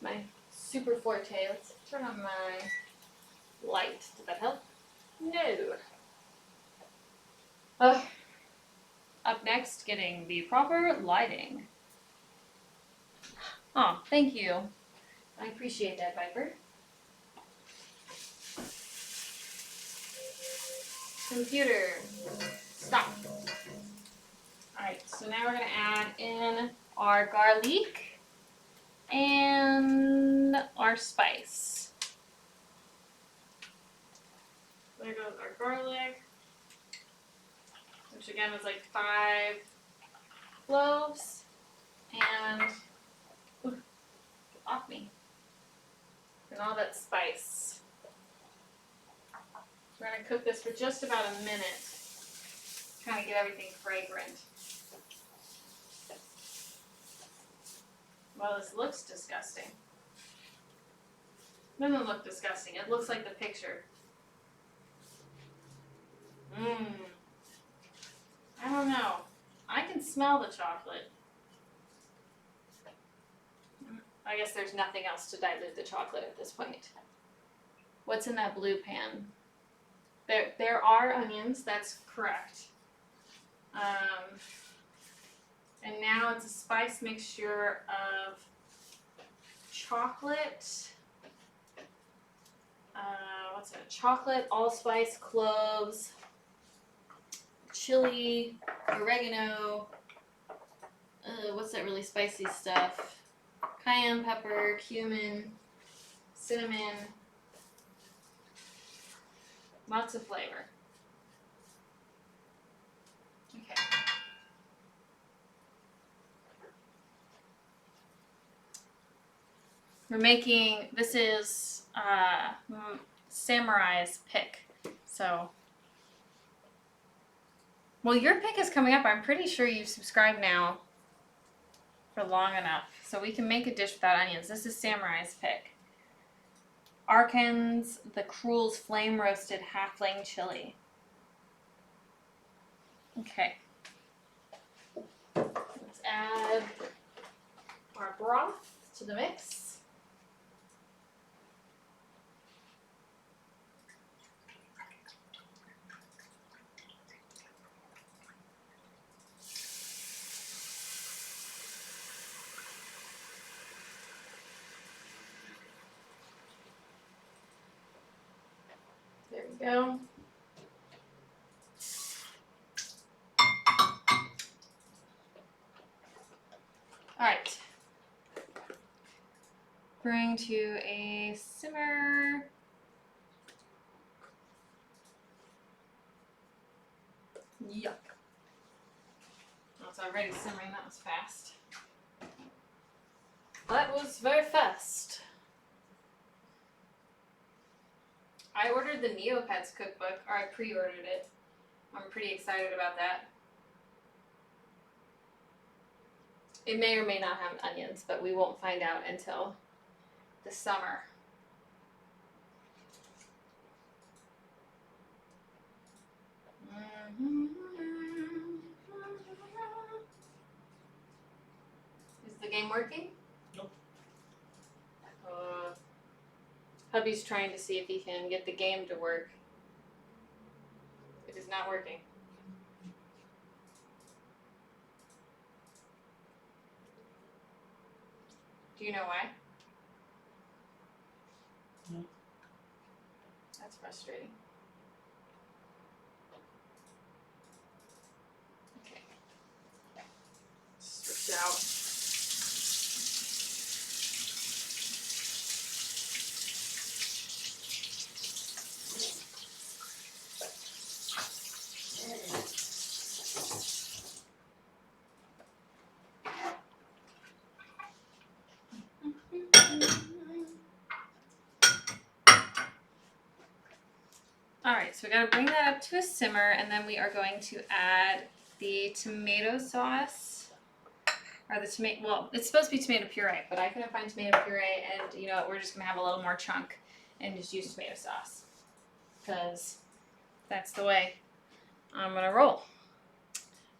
Speaker 1: my super forte. Let's turn on my light. Did that help? No. Up next, getting the proper lighting. Oh, thank you. I appreciate that, Viper. Computer, stop. Alright, so now we're going to add in our garlic and our spice. There goes our garlic, which again was like 5 cloves, and ooh, get off me, and all that spice. We're going to cook this for just about a minute, kind of get everything fragrant. Well, this looks disgusting. It doesn't look disgusting. It looks like the picture. Mmm. I don't know. I can smell the chocolate. I guess there's nothing else to dilute the chocolate at this point. What's in that blue pan? There are onions, that's correct. And now it's a spice mixture of chocolate, what's it? Chocolate, allspice, cloves, chili, oregano, what's that really spicy stuff? Cayenne pepper, cumin, cinnamon, lots of flavor. Okay. We're making, this is Samurai's pick. So, well, your pick is coming up. I'm pretty sure you've subscribed now for long enough. So we can make a dish without onions. This is Samurai's pick. Arkhan's The Cruel's Flame Roasted Halfling Chili. Okay. Let's add our broth to the mix. There we go. Alright. Bring to a simmer. Yuck. Oh, it's already simmering. That was fast. That was very fast. I ordered the Neopets cookbook, or I pre-ordered it. I'm pretty excited about that. It may or may not have onions, but we won't find out until the summer. Is the game working?
Speaker 2: Nope.
Speaker 1: Hubby's trying to see if he can get the game to work. It is not working. Do you know why?
Speaker 2: No.
Speaker 1: That's frustrating. Okay. Switch out. Alright, so we gotta bring that up to a simmer, and then we are going to add the tomato sauce. Or the tomato, well, it's supposed to be tomato puree, but I couldn't find tomato puree, and you know what, we're just gonna have a little more chunk and just use tomato sauce. Because that's the way I'm gonna roll.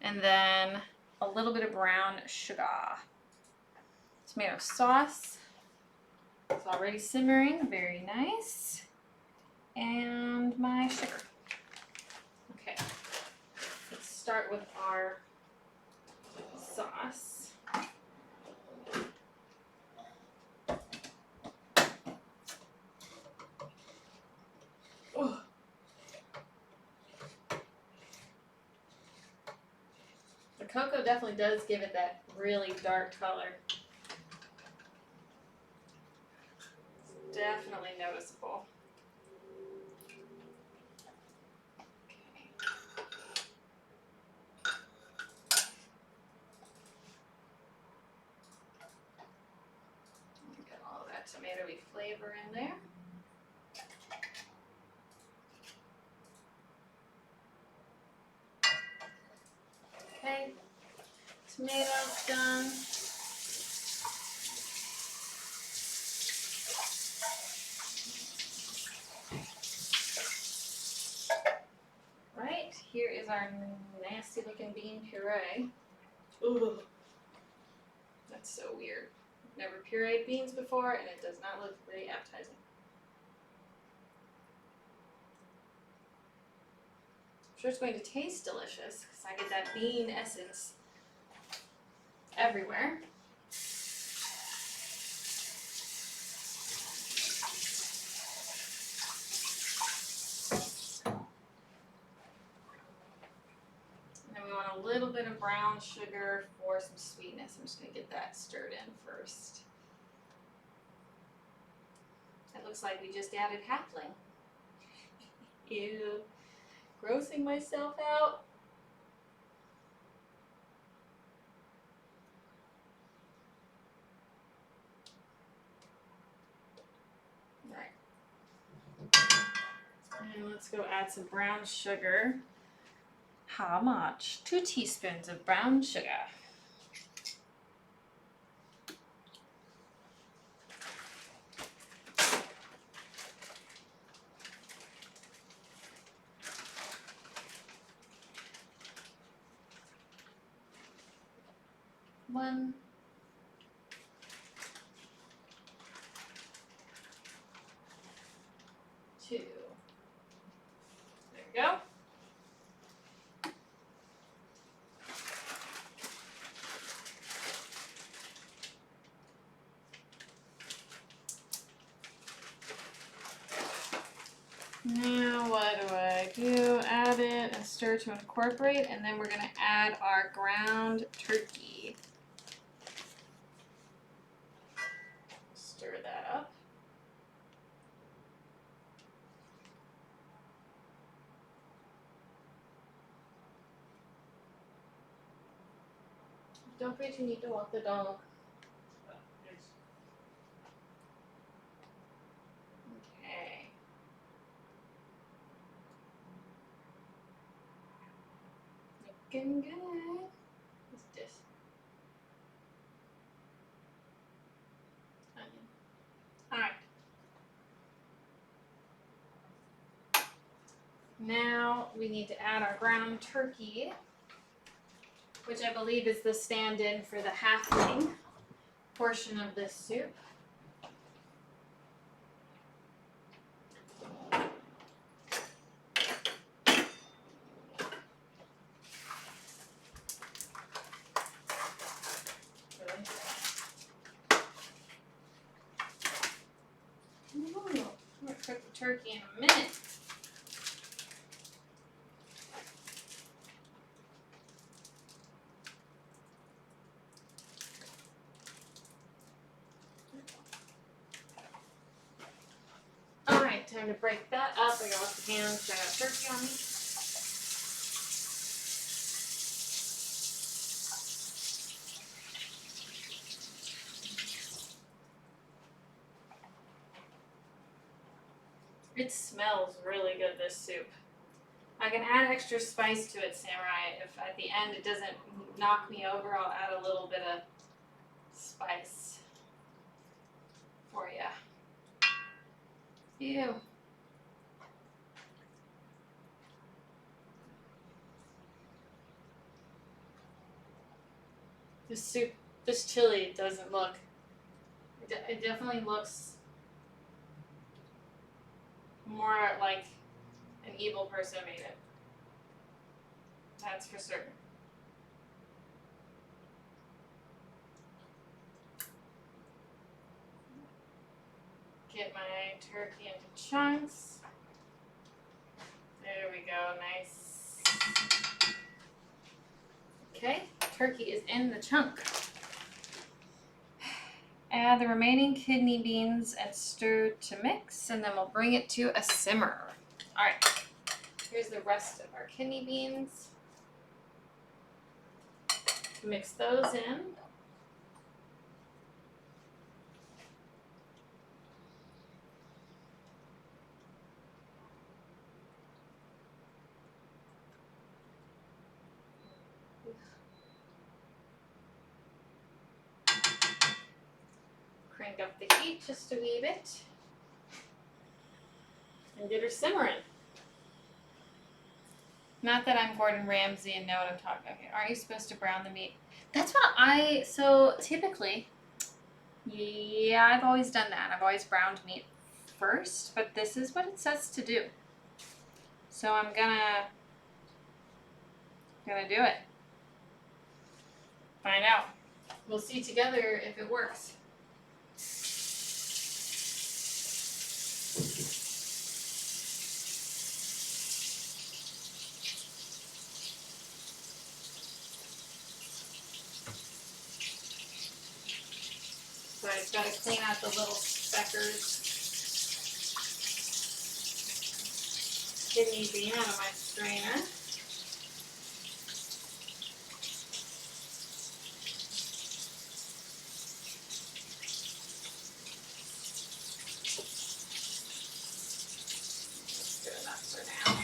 Speaker 1: And then a little bit of brown sugar. Tomato sauce. It's already simmering, very nice. And my sugar. Okay, let's start with our sauce. Oh. The cocoa definitely does give it that really dark color. It's definitely noticeable. Get all that tomatoey flavor in there. Okay, tomatoes done. our nasty looking bean puree.
Speaker 2: Ooh.
Speaker 1: That's so weird. I've never pureed beans before and it does not look very appetizing. I'm sure it's going to taste delicious because I get that bean essence everywhere. And then we want a little bit of brown sugar for some sweetness. I'm just going to get that stirred in first. It looks like we just added halfling. Ew. Grossing myself out. Alright. And let's go add some brown sugar. How much? 2 teaspoons of brown sugar. One. 2. There we go. Now what do? Add it and stir to incorporate, and then we're going to add our ground turkey. Stir that up. Don't forget you need to walk the dog.
Speaker 2: Yes.
Speaker 1: Okay. Looking good. What's this? Onion. Alright. Now we need to add our ground turkey, which I believe is the stand-in for the halfling portion of this soup. Ooh, I'm gonna cook the turkey in a minute. Alright, time to break that up. I got lots of hands, I got turkey on me. It smells really good, this soup. I can add extra spice to it, Samurai. If at the end it doesn't knock me over, I'll add a little bit of spice for you. Ew. This soup, this chili doesn't look, it definitely looks more like an evil person made it. That's for certain. Get my turkey into chunks. There we go, nice. Okay, turkey is in the chunk. Add the remaining kidney beans and stir to mix, and then we'll bring it to a simmer. All right, here's the rest of our kidney beans. Mix those in. Crank up the heat just a wee bit. And get her simmering. Not that I'm Gordon Ramsay and know what I'm talking about. Okay, aren't you supposed to brown the meat? That's what so typically, yeah, I've always done that. I've always browned meat first, but this is what it says to do. So I'm gonna do it. Find out. We'll see together if it works. So I just gotta clean out the little speckers. Kidney bean out of my strainer. That's good enough for now.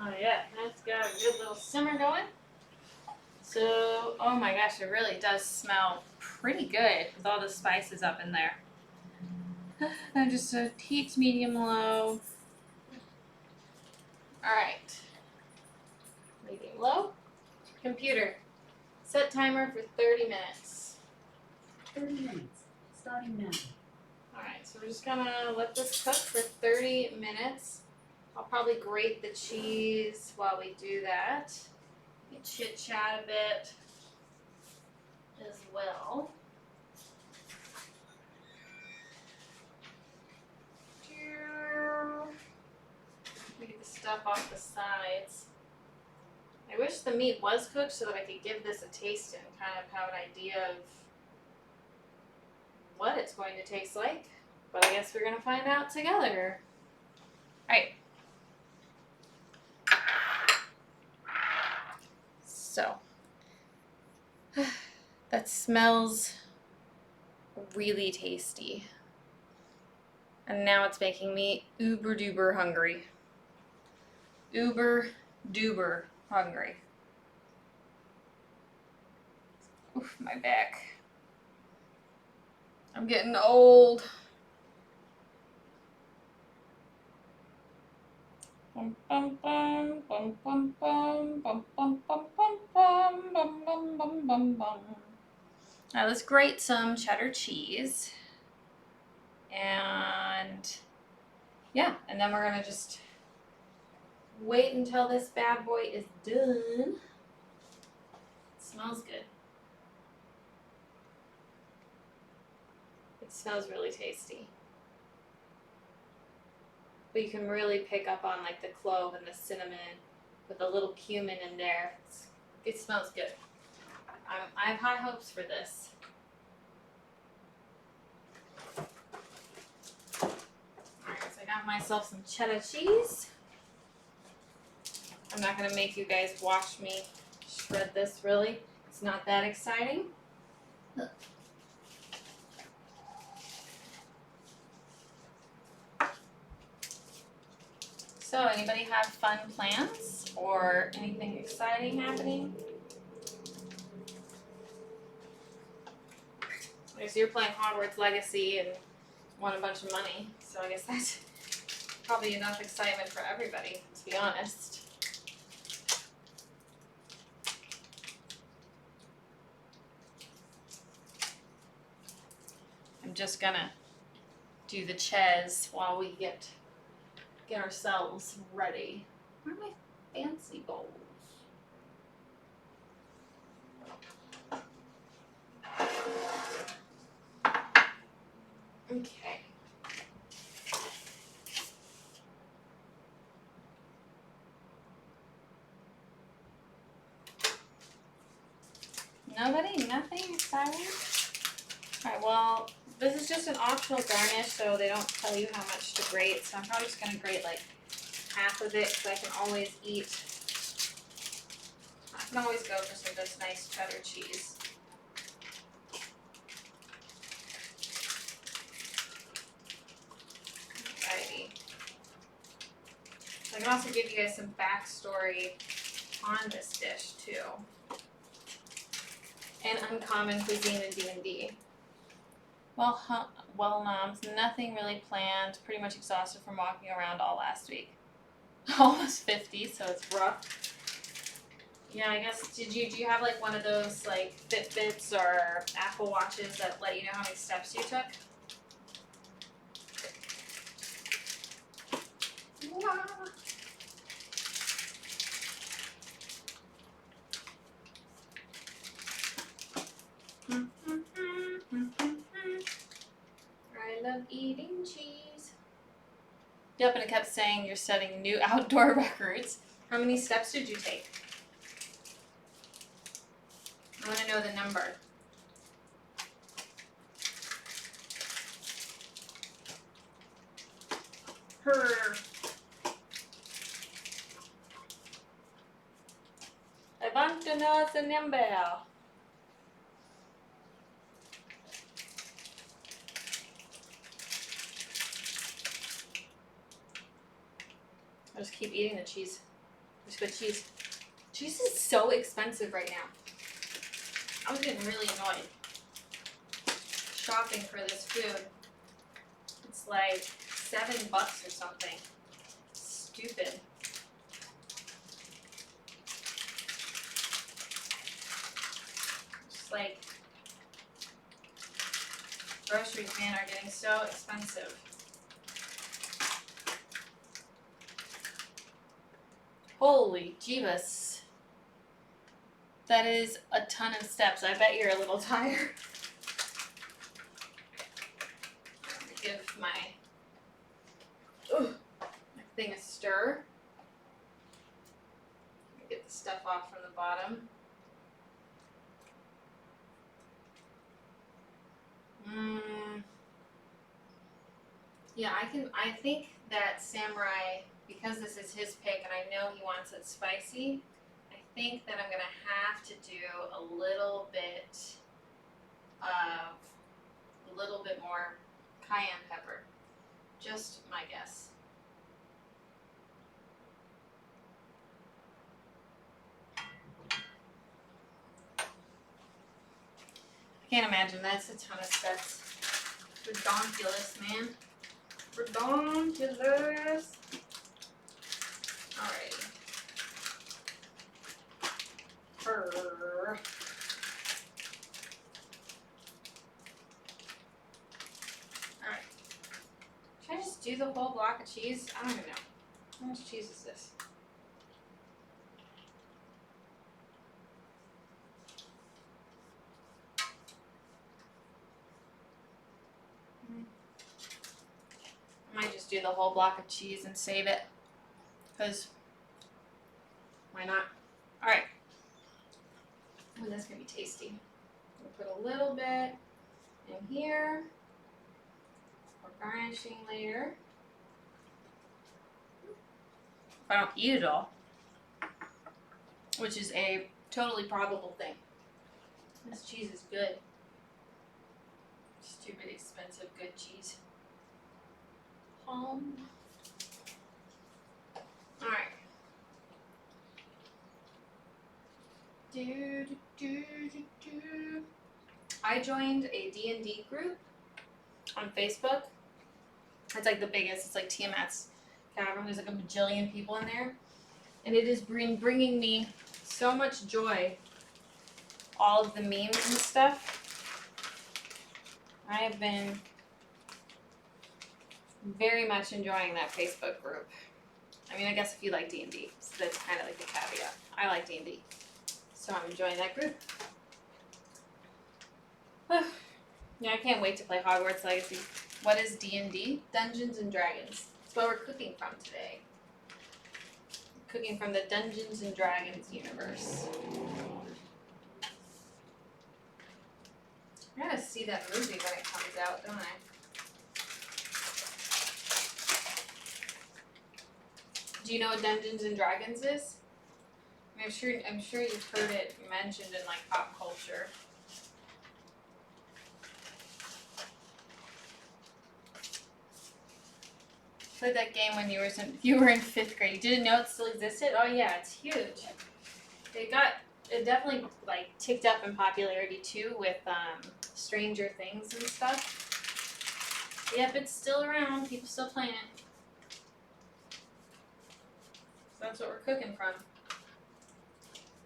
Speaker 1: Oh yeah, that's got a good little simmer going. So, oh my gosh, it really does smell pretty good with all the spices up in there. Now just heat's medium low. Alright. Medium low. Computer, set timer for 30 minutes.
Speaker 3: 30 minutes, starting now.
Speaker 1: Alright, so we're just gonna let this cook for 30 minutes. I'll probably grate the cheese while we do that. We can chit chat a bit as well. Get the stuff off the sides. I wish the meat was cooked so that I could give this a taste and kind of have an idea of what it's going to taste like. But I guess we're gonna find out together. Alright. So that smells really tasty. And now it's making me uber duper hungry. Uber duper hungry. Oof, my back. I'm getting old. Bum bum bum bum bum bum bum bum bum bum bum bum bum bum bum bum. Now let's grate some cheddar cheese. And yeah, and then we're gonna just wait until this bad boy is done. It smells good. It smells really tasty. But you can really pick up on like the clove and the cinnamon with a little cumin in there. It smells good. I have high hopes for this. Alright, so I got myself some cheddar cheese. I'm not gonna make you guys watch me shred this really. It's not that exciting. So, anybody have fun plans or anything exciting happening? I guess you're playing Hogwarts Legacy and won a bunch of money, so I guess that's probably enough excitement for everybody, to be honest. I'm just gonna do the ches while we get ourselves ready. Where are my fancy bowls? Okay. Nobody? Nothing exciting? Alright, well, this is just an optional garnish, so they don't tell you how much to grate, so I'm probably just going to grate like half of it, because I can always go for some of this nice cheddar cheese. Alrighty. I can also give you guys some backstory on this dish too. An uncommon cuisine in D&D. Well, nothing really planned. Pretty much exhausted from walking around all last week. Almost 50, so it's rough. Yeah, I guess, do you have like one of those like Fitbits or Apple Watches that let you know how many steps you took? Wow. I love eating cheese. Yep, and it kept saying you're setting new outdoor records. How many steps did you take? I want to know the number. I want to know the number. I'll just keep eating the cheese. There's good cheese. Cheese is so expensive right now. I was getting really annoyed shopping for this food. It's like $7 or something. Stupid. Just like groceries, man, are getting so expensive. Holy Jeebus. That is a ton of steps. I bet you're a little tired. I'm gonna give my thing a stir. Get the stuff off from the bottom. Yeah, I think that Samurai, because this is his pick and I know he wants it spicy, I think that I'm gonna have to do a little bit more cayenne pepper. Just my guess. I can't imagine that's a ton of steps. Redonkulous, man. Redonkulous. Alrighty. Alright. Should I just do the whole block of cheese? I don't even know. How much cheese is this? I might just do the whole block of cheese and save it. Because why not? Alright. Oh, that's gonna be tasty. I'm gonna put a little bit in here for garnishing later. If I don't eat it all, which is a totally probable thing. This cheese is good. Stupid expensive good cheese. Alright. I joined a D&D group on Facebook. It's like the biggest. It's like TMS Cavern. There's like a bajillion people in there. And it is bringing me so much joy. All of the memes and stuff. I have been very much enjoying that Facebook group. I mean, I guess if you like D&D, so that's kind of like the caveat. I like D&D, so I'm enjoying that group. Yeah, I can't wait to play Hogwarts Legacy. What is D&D? Dungeons and Dragons. That's what we're cooking from today. Cooking from the Dungeons and Dragons universe. I gotta see that movie when it comes out, don't I? Do you know what Dungeons and Dragons is? I mean, I'm sure you've heard it mentioned in like pop culture. Played that game when you were in 5th grade. You didn't know it still existed? Oh yeah, it's huge. It definitely like ticked up in popularity too with Stranger Things and stuff. Yep, it's still around. People still playing it. So that's what we're cooking from.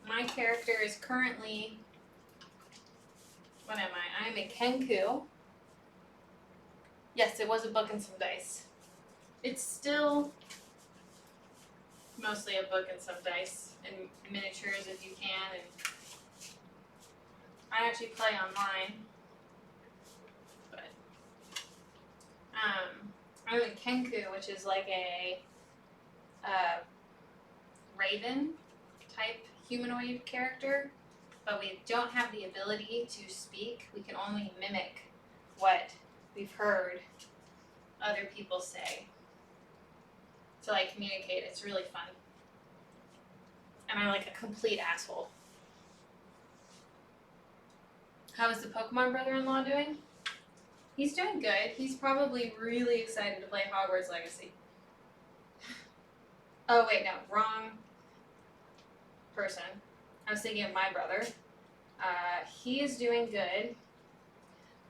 Speaker 1: My character is currently, what am I? I'm a Kenku. Yes, it was a book and some dice. It's still mostly a book and some dice and miniatures if you can. And I actually play online, but I'm a Kenku, which is like a raven type humanoid character, but we don't have the ability to speak. We can only mimic what we've heard other people say to like communicate. It's really fun. And I'm like a complete asshole. How is the Pokemon brother-in-law doing? He's doing good. He's probably really excited to play Hogwarts Legacy. Oh wait, no, wrong person. I was thinking of my brother. He is doing good.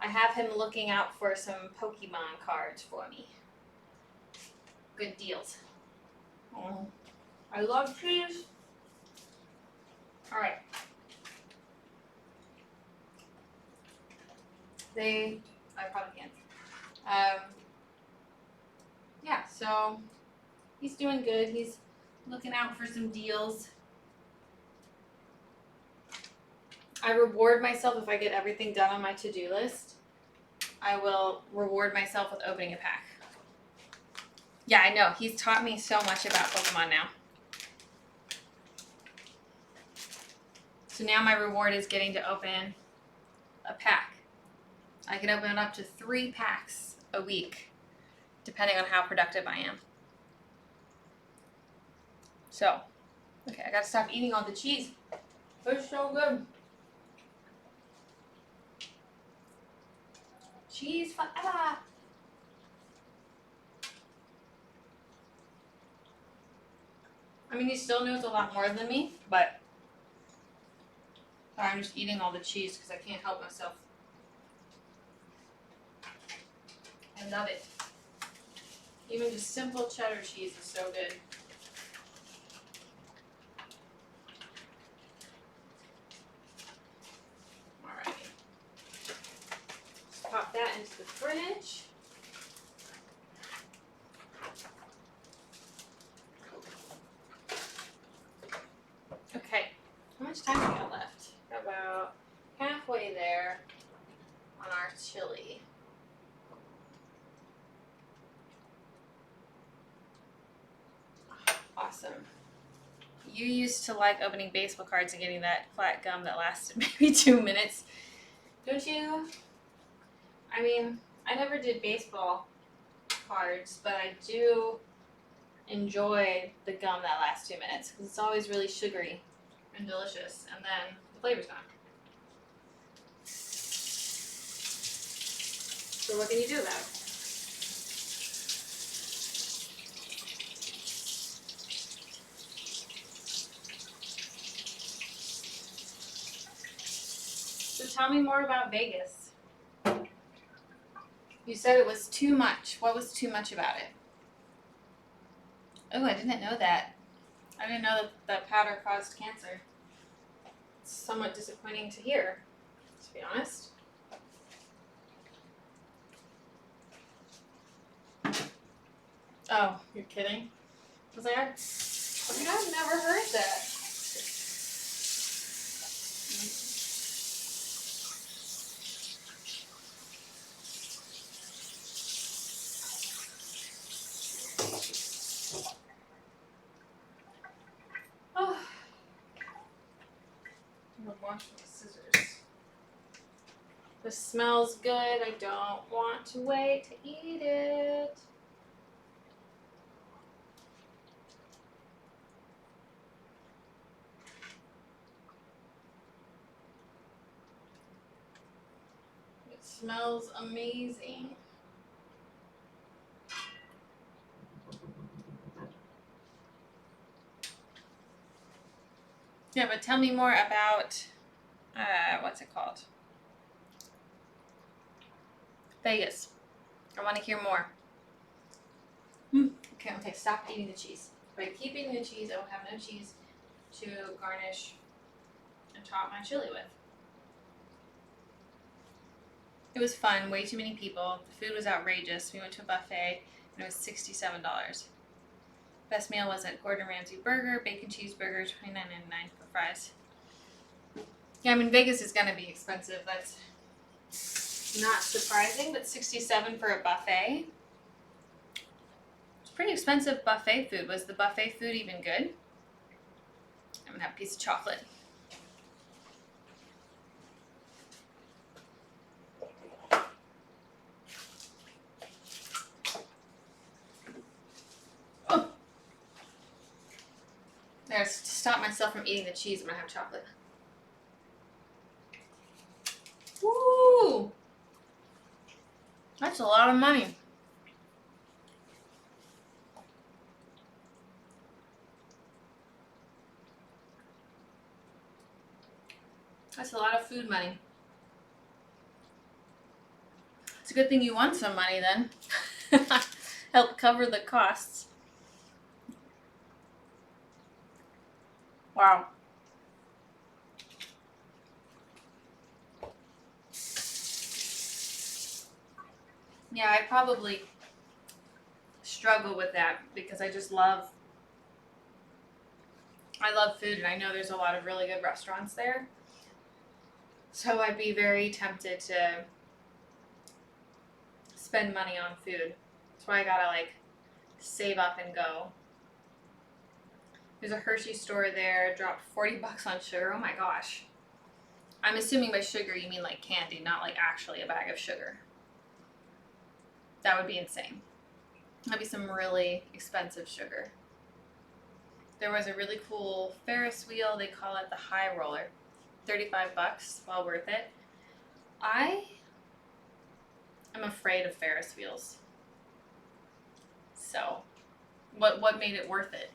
Speaker 1: I have him looking out for some Pokemon cards for me. Good deals. Oh, I love cheese. Alright. I probably can't. Yeah, so he's doing good. He's looking out for some deals. I reward myself if I get everything done on my to-do list. I will reward myself with opening a pack. Yeah, I know. He's taught me so much about Pokemon now. So now my reward is getting to open a pack. I can open up to 3 packs a week, depending on how productive I am. So, okay, I gotta stop eating all the cheese. It's so good. Cheese forever. I mean, he still knows a lot more than me, but I'm just eating all the cheese because I can't help myself. I love it. Even just simple cheddar cheese is so good. Alright. Just pop that into the fridge. Okay, how much time we got left? About halfway there on our chili. Awesome. You used to like opening baseball cards and getting that flat gum that lasted maybe 2 minutes. Don't you? I mean, I never did baseball cards, but I do enjoy the gum that lasts 2 minutes because it's always really sugary and delicious, and then the flavor's gone. So what can you do about it? So tell me more about Vegas. You said it was too much. What was too much about it? Oh, I didn't know that. I didn't know that powder caused cancer. It's somewhat disappointing to hear, to be honest. Oh, you're kidding? I was like, I've never heard that. Oh. I'm gonna wash my scissors. This smells good. I don't want to wait to eat it. It smells amazing. Yeah, but tell me more about, what's it called? Vegas. I want to hear more. Okay, stop eating the cheese. If I keep eating the cheese, I will have no cheese to garnish and top my chili with. It was fun, way too many people. The food was outrageous. We went to a buffet and it was $67. Best meal was at Gordon Ramsay Burger, bacon cheeseburger, $29.99 for fries. Yeah, I mean Vegas is gonna be expensive. That's not surprising, but $67 for a buffet. It's pretty expensive buffet food. Was the buffet food even good? I'm gonna have a piece of chocolate. Oh. There, to stop myself from eating the cheese, I'm gonna have chocolate. Woo! That's a lot of money. That's a lot of food money. It's a good thing you won some money then. Help cover the costs. Wow. Yeah, I probably struggle with that because I love food and I know there's a lot of really good restaurants there. So I'd be very tempted to spend money on food. That's why I gotta save up and go. There's a Hershey store there, dropped $40 on sugar. Oh my gosh. I'm assuming by sugar you mean like candy, not like actually a bag of sugar. That would be insane. That'd be some really expensive sugar. There was a really cool Ferris wheel. They call it the High Roller. $35, well worth it. I am afraid of Ferris wheels. So, what made it worth it?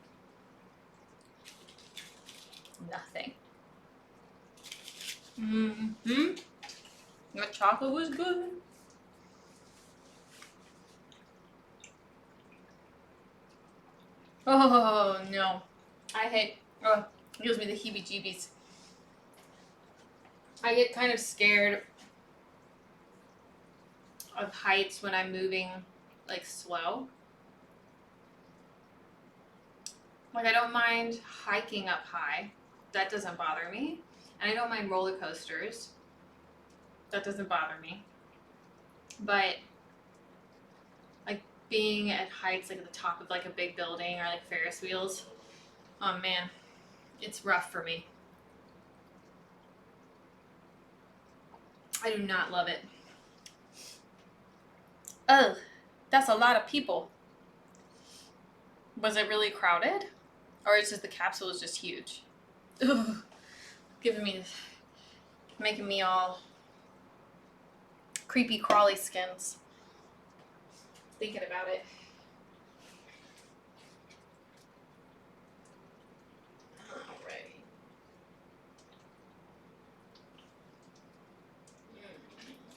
Speaker 1: Nothing. Mm-hmm. The chocolate was good. Oh no. It gives me the heebie-jeebies. I get kind of scared of heights when I'm moving slow. I don't mind hiking up high. That doesn't bother me. And I don't mind roller coasters. That doesn't bother me. But being at heights at the top of a big building or Ferris wheels, oh man, it's rough for me. I do not love it. Ugh, that's a lot of people. Was it really crowded? Or it's just the capsule is just huge? Ugh, making me all creepy crawly skins. Thinking about it. Alrighty.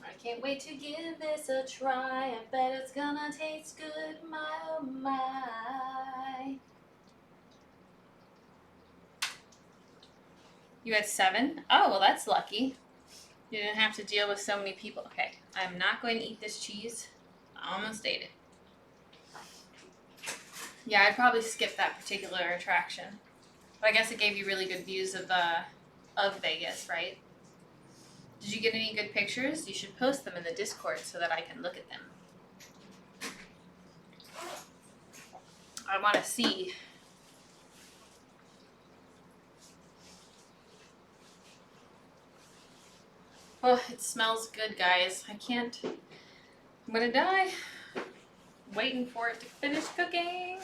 Speaker 1: I can't wait to give this a try. I bet it's gonna taste good, my oh my. You had 7? Oh, well that's lucky. You didn't have to deal with so many people. Okay, I'm not going to eat this cheese. I almost ate it. Yeah, I'd probably skip that particular attraction. But I guess it gave you really good views of Vegas, right? Did you get any good pictures? You should post them in the Discord so that I can look at them. I want to see. Oh, it smells good, guys. I'm gonna die. Waiting for it to finish cooking.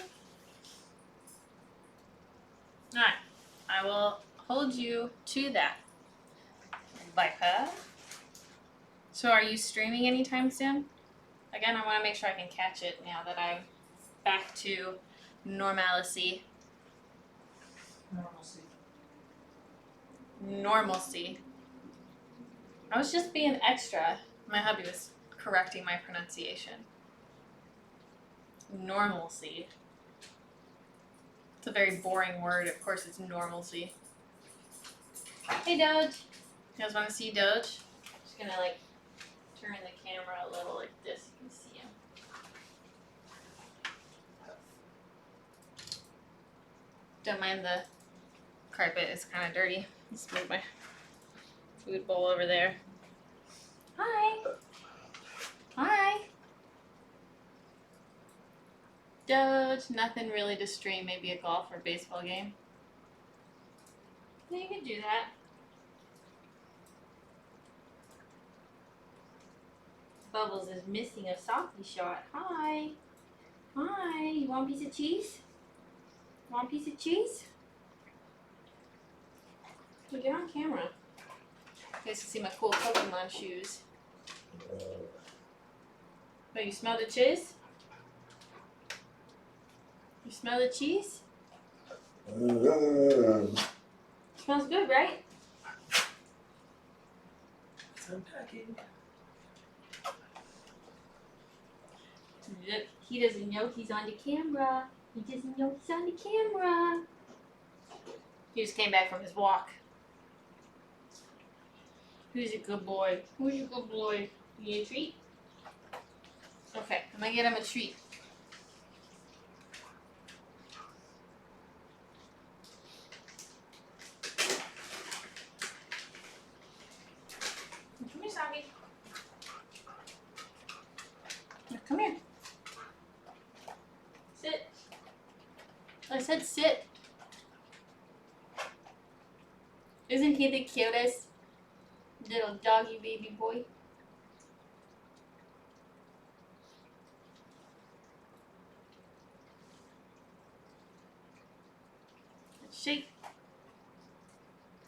Speaker 1: Alright, I will hold you to that, Viper. So are you streaming anytime soon? Again, I want to make sure I can catch it now that I'm back to normalcy.
Speaker 2: Normalcy.
Speaker 1: Normalcy. I was just being extra. My hubby was correcting my pronunciation. Normalcy. It's a very boring word. Of course, it's normalcy. Hey, Doge. You guys want to see Doge? Just gonna like turn the camera a little like this. You can see him. Don't mind the carpet. It's kind of dirty. Just move my food bowl over there. Hi. Hi. Doge, nothing really to stream. Maybe a golf or baseball game. Yeah, you can do that. Bubbles is missing a softie shot. Hi. Hi. You want a piece of cheese? Want a piece of cheese? Well, get on camera. You guys can see my cool Pokemon shoes. Oh, you smell the cheese? You smell the cheese? Smells good, right?
Speaker 2: It's unpacking.
Speaker 1: Look, he doesn't know he's on the camera. He doesn't know he's on the camera. He just came back from his walk. Who's a good boy? Who's a good boy? You need a treat? Okay, I'm gonna get him a treat. Come here, Soggy. Come here. Sit. I said sit. Isn't he the cutest little doggy baby boy? Shake.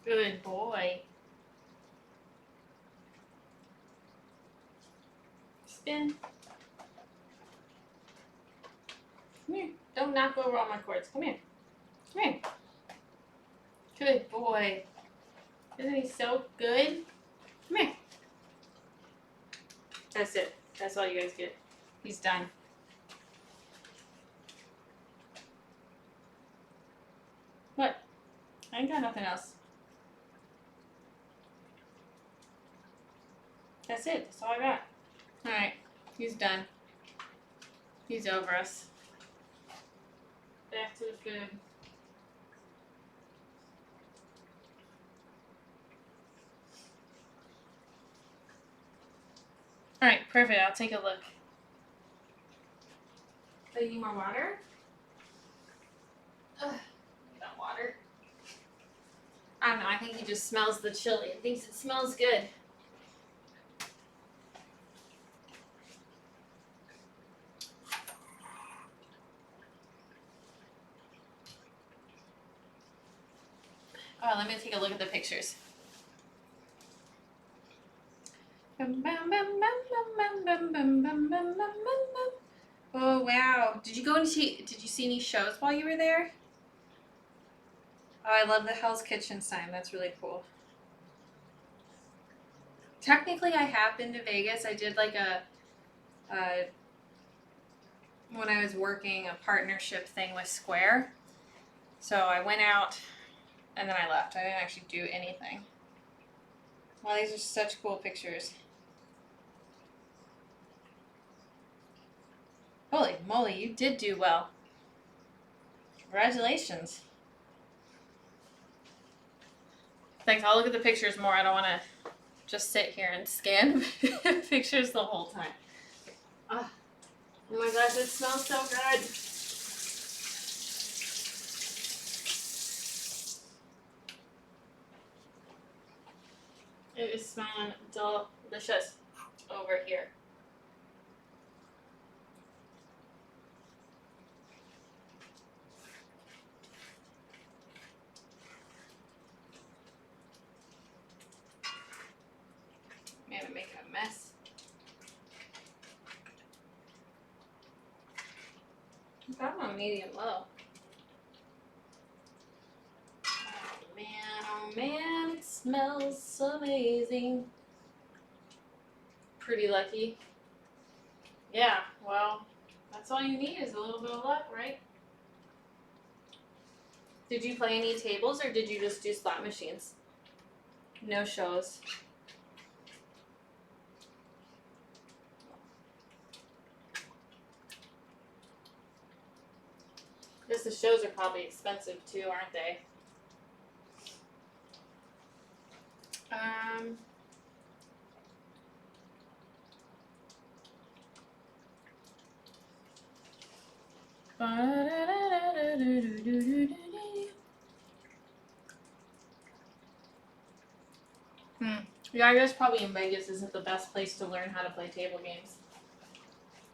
Speaker 1: Good boy. Spin. Come here. Don't knock over all my cords. Come here. Come here. Good boy. Isn't he so good? Come here. That's it. That's all you guys get. He's done. What? I ain't got nothing else. That's it. That's all I got. Alright. He's done. He's over us. Back to the food. Alright, perfect. I'll take a look. Do you need more water? Ugh, got water. I don't know. I think he just smells the chili. He thinks it smells good. Oh, let me take a look at the pictures. Oh wow! Did you see any shows while you were there? Oh, I love the Hell's Kitchen sign. That's really cool. Technically, I have been to Vegas. I did like when I was working a partnership thing with Square. So I went out and then I left. I didn't actually do anything. Wow, these are such cool pictures. Holy moly, you did do well. Congratulations. Thanks, I'll look at the pictures more. I don't want to just sit here and scan pictures the whole time. Oh my gosh, it smells so good. It is smelling delicious over here. Man, I'm making a mess. I got them on medium low. Oh man, it's smells amazing. Pretty lucky. Yeah, well, that's all you need is a little bit of luck, right? Did you play any tables or did you just do slot machines? No shows. Guess the shows are probably expensive too, aren't they? Yeah, I guess probably in Vegas isn't the best place to learn how to play table games.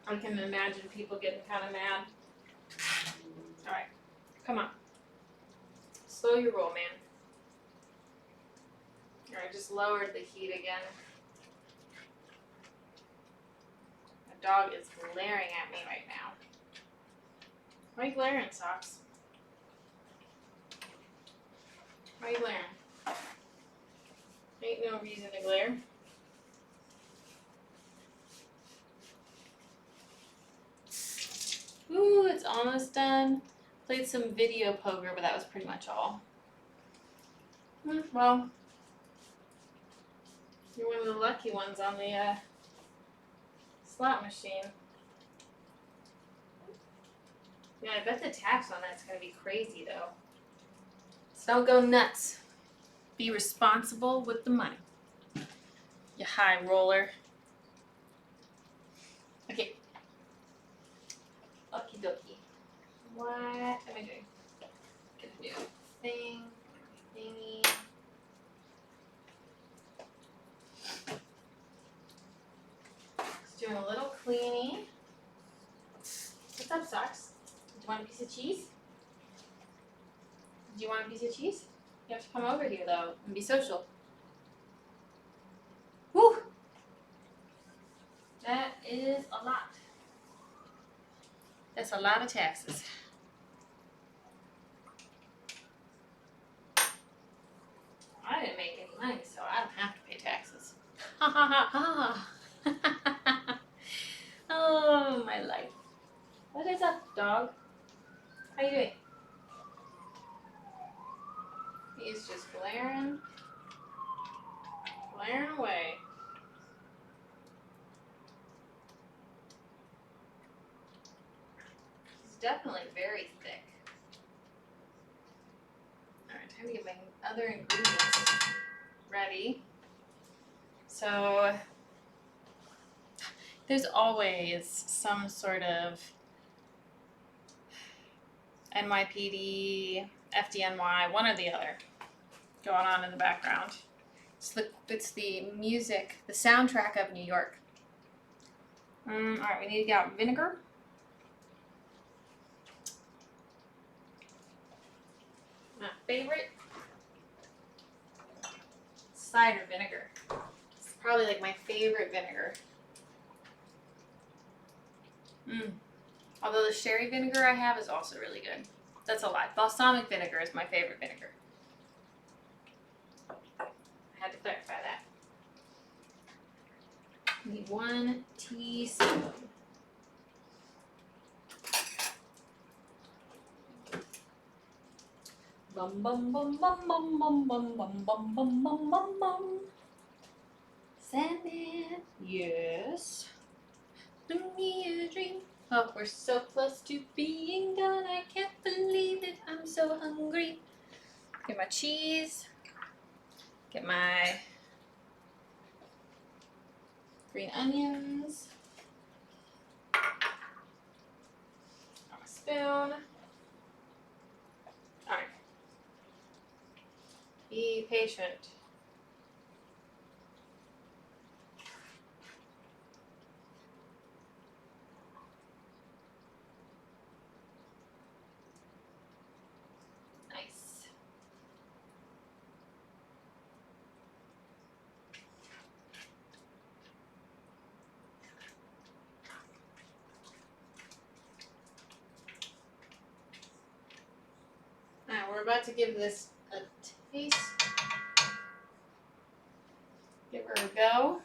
Speaker 1: I can imagine people getting kind of mad. Alright, come on. Slow your roll, man. Alright, just lowered the heat again. My dog is glaring at me right now. Why are you glaring, Socks? Why are you glaring? Ain't no reason to glare. Ooh, it's almost done. Played some video poker, but that was pretty much all. Well, you're one of the lucky ones on the slot machine. Yeah, I bet the tax on that's gonna be crazy though. So don't go nuts. Be responsible with the money. You high roller. Okay. Okie dokie. What am I doing? Gonna do thing, thingy. Just doing a little cleaning. What's up, Socks? Do you want a piece of cheese? Do you want a piece of cheese? You have to come over here though and be social. Woo! That is a lot. That's a lot of taxes. I didn't make any money, so I don't have to pay taxes. Ha ha ha ha. Oh, my life. What is up, dog? How you doing? He's just glaring away. He's definitely very thick. Alright, time to get my other ingredients ready. So, there's always some sort of NYPD, FDNY, one or the other going on in the background. It's the music, the soundtrack of New York. Alright, we need to get out vinegar. My favorite, cider vinegar. It's probably like my favorite vinegar. Although the sherry vinegar I have is also really good. That's a lie. Balsamic vinegar is my favorite vinegar. I had to clarify that. We need 1 teaspoon. Bum bum bum bum bum bum bum bum bum bum bum bum bum. Sandman, yes. Bring me a dream. Oh, we're so close to being done. I can't believe it. I'm so hungry. Get my cheese. Get my green onions. On a spoon. Alright. Be patient. Nice. Alright, we're about to give this a taste. Give her a go.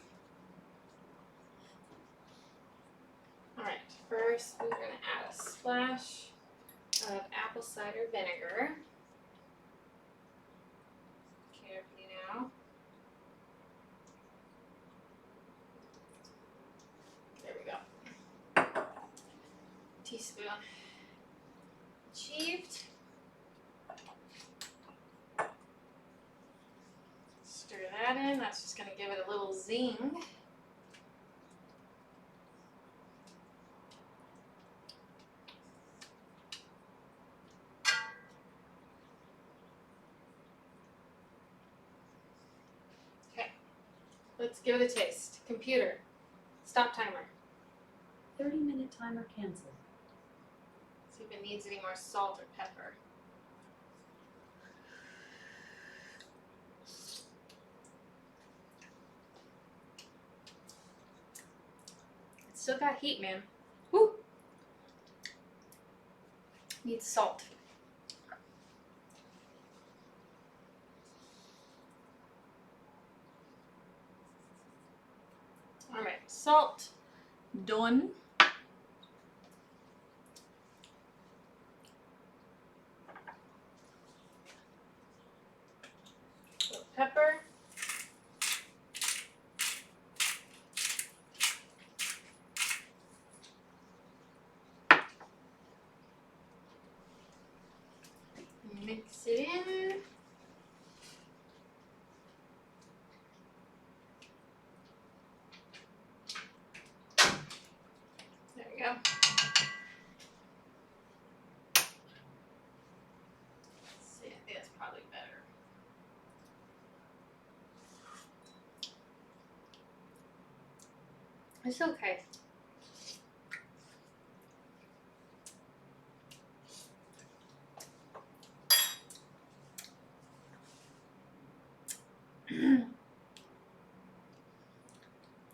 Speaker 1: Alright, first we're going to add a splash of apple cider vinegar. Carefully now. There we go. Teaspoon. Achieved. Stir that in. That's just going to give it a little zing. Okay. Let's give it a taste. Computer, stop timer.
Speaker 3: 30-minute timer canceled.
Speaker 1: See if it needs any more salt or pepper. It's still got heat, man. Woo! Needs salt. Alright, salt. Done. Pepper. Mix it in. There we go. Let's see, I think that's probably better. It's okay.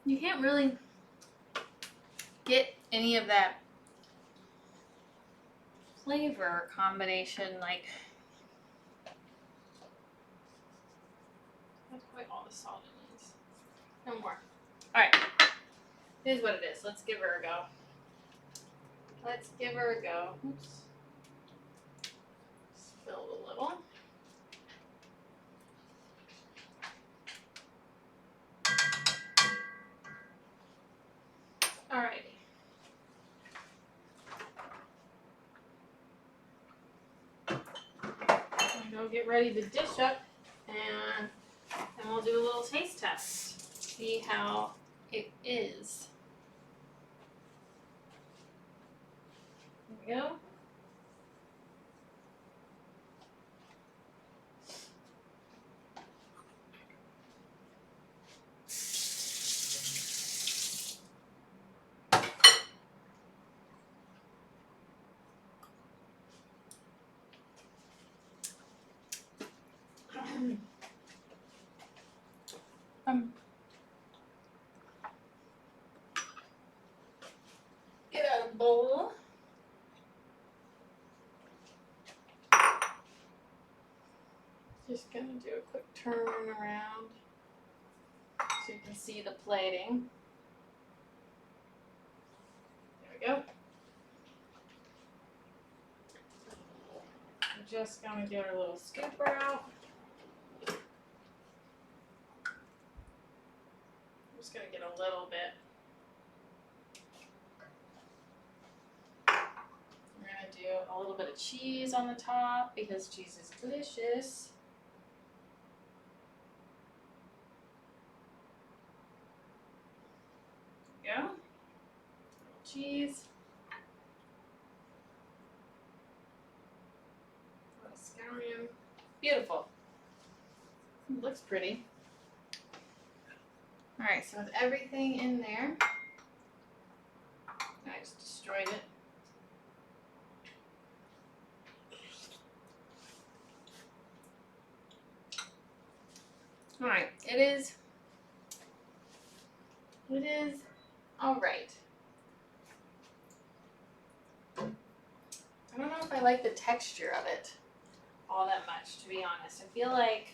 Speaker 1: You can't really get any of that flavor combination, like that's quite all the salt it needs. No more. Alright. Here's what it is. Let's give her a go. Let's give her a go. Oops. Spilled a little. Alrighty. I'm gonna go get ready to dish up, and then we'll do a little taste test. See how it is. There we go. Get out a bowl. Just gonna do a quick turn around so you can see the plating. There we go. I'm just gonna get our little scooper out. I'm just gonna get a little bit. We're gonna do a little bit of cheese on the top because cheese is delicious. There we go. Little cheese. A little scallion. Beautiful. It looks pretty. Alright, so with everything in there, I just destroyed it. Alright, it is alright. I don't know if I like the texture of it all that much, to be honest. I feel like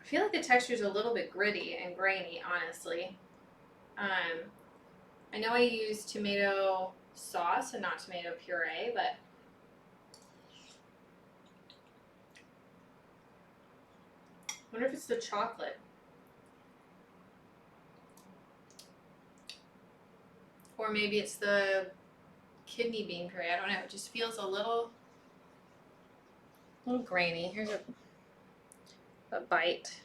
Speaker 1: I feel like the texture is a little bit gritty and grainy, honestly. I know I use tomato sauce and not tomato puree, but I wonder if it's the chocolate. Or maybe it's the kidney bean puree. I don't know. It just feels a little grainy. Here's a bite.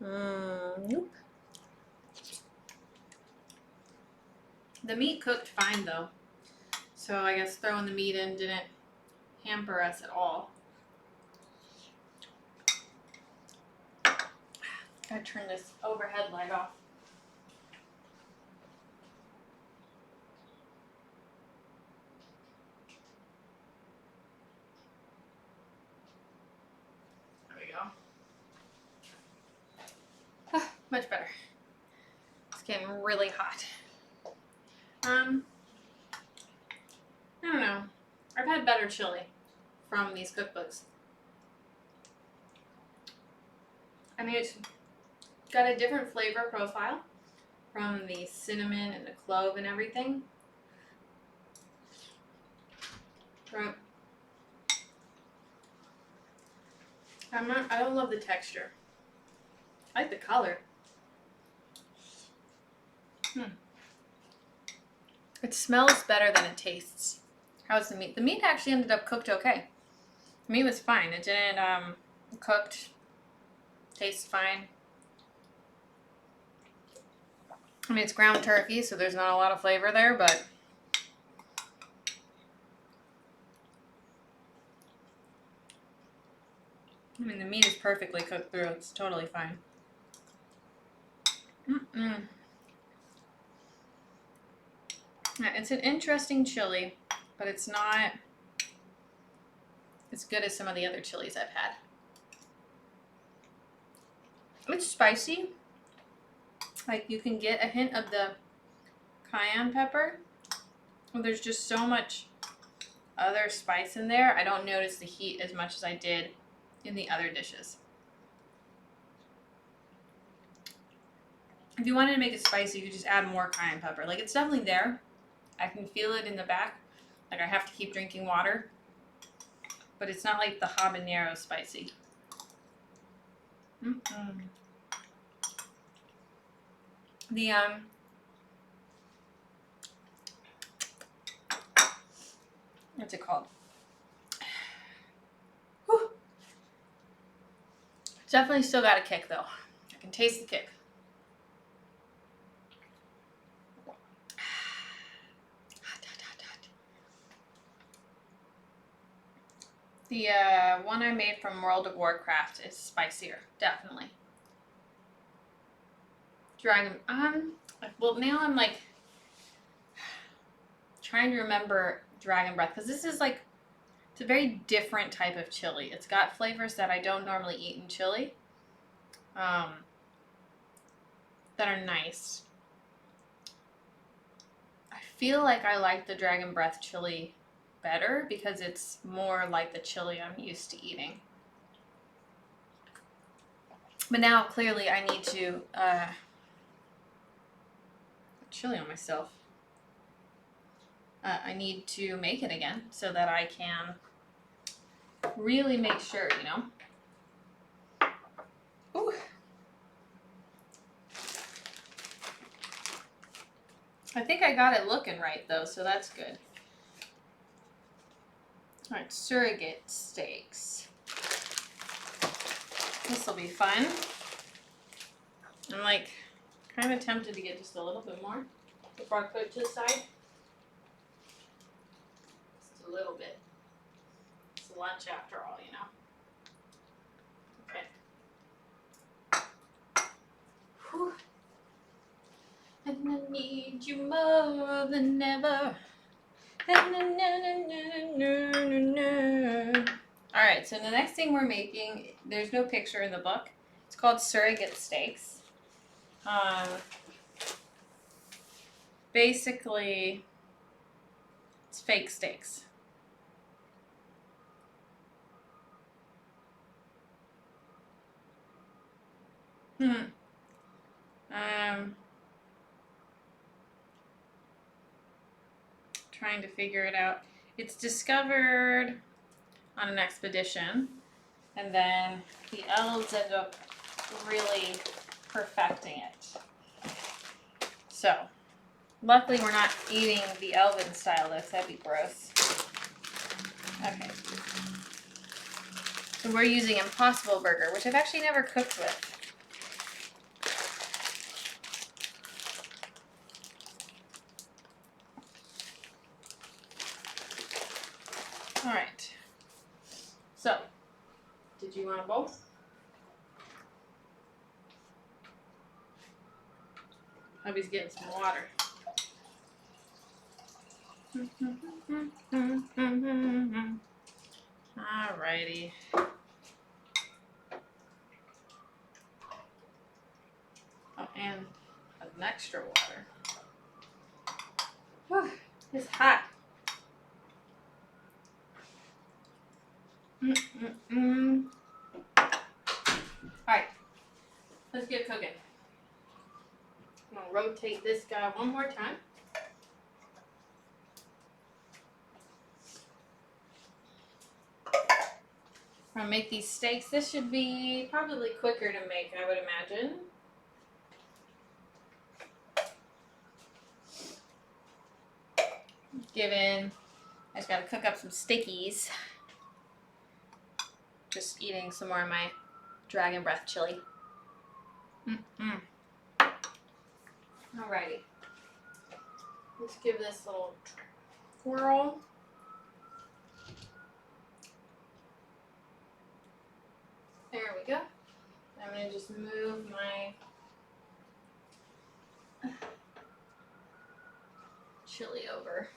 Speaker 1: Nope. The meat cooked fine though, so I guess throwing the meat in didn't hamper us at all. Gotta turn this overhead light off. There we go. Much better. It's getting really hot. I don't know. I've had better chili from these cookbooks. I mean, it's got a different flavor profile from the cinnamon and the clove and everything. But I don't love the texture. I like the color. It smells better than it tastes. How's the meat? The meat actually ended up cooked okay. The meat was fine. It didn't cooked. Tastes fine. I mean, it's ground turkey, so there's not a lot of flavor there, but I mean, the meat is perfectly cooked through. It's totally fine. Yeah, it's an interesting chili, but it's not as good as some of the other chilies I've had. It's spicy. Like, you can get a hint of the cayenne pepper. There's just so much other spice in there. I don't notice the heat as much as I did in the other dishes. If you wanted to make it spicy, you could just add more cayenne pepper. Like, it's definitely there. I can feel it in the back. Like, I have to keep drinking water. But it's not like the habanero spicy. The, what's it called? Whew. Definitely still got a kick, though. I can taste the kick. The one I made from World of Warcraft is spicier, definitely. Well, now I'm like trying to remember dragon breath, because this is like, it's a very different type of chili. It's got flavors that I don't normally eat in chili, that are nice. I feel like I like the dragon breath chili better because it's more like the chili I'm used to eating. But now clearly I need to chili on myself. I need to make it again so that I can really make sure, you know. Ooh. I think I got it looking right though, so that's good. All right, surrogate steaks. This will be fun. I'm like kind of tempted to get just a little bit more before I put it to the side. Just a little bit. It's lunch after all, you know. Okay. Whew. And I need you more than ever. Alright, so the next thing we're making, there's no picture in the book. It's called surrogate steaks. Basically, it's fake steaks. Trying to figure it out. It's discovered on an expedition, and then the elves end up really perfecting it. So, luckily we're not eating the elven style though, 'cause that'd be gross. Okay. So we're using Impossible Burger, which I've actually never cooked with. Alright. So, did you want both? Hubby's getting some water. Alrighty. Oh, and an extra water. Whew, it's hot. Alright, let's get cooking. I'm gonna rotate this guy one more time. I'm gonna make these steaks. This should be probably quicker to make, I would imagine. Given I just gotta cook up some steakies. Just eating some more of my dragon breath chili. Alrighty. Let's give this a little twirl. There we go. I'm gonna just move my chili over.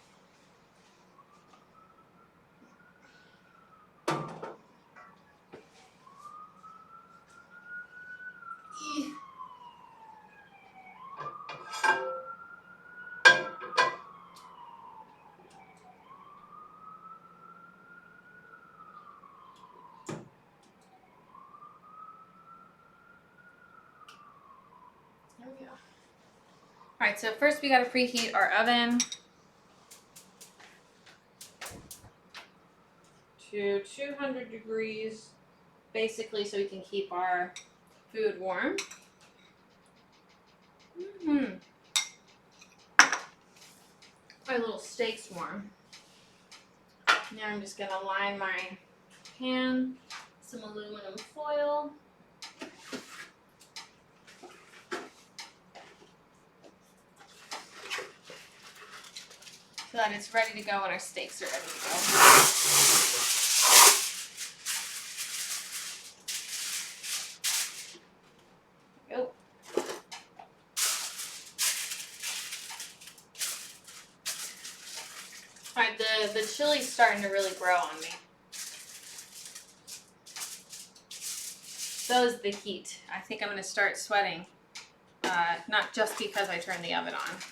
Speaker 1: There we go. Alright, so first we gotta preheat our oven to 200 degrees, basically so we can keep our food warm. My little steak's warm. Now I'm just gonna line my pan with some aluminum foil. So that it's ready to go when our steaks are ready to go. Go. Alright, the chili's starting to really grow on me. So is the heat. I think I'm going to start sweating. Not just because I turned the oven on.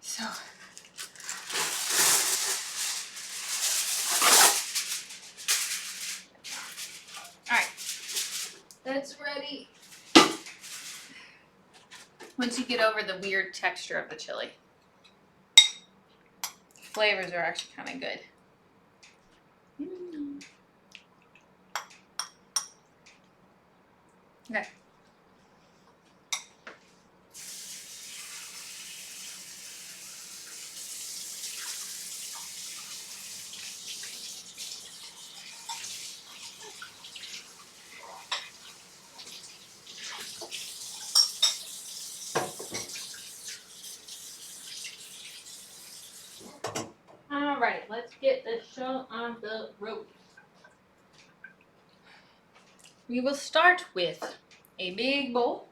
Speaker 1: So. Alright. That's ready. Once you get over the weird texture of the chili. Flavors are actually kind of good. Okay. Alright, let's get the show on the road. We will start with a big bowl.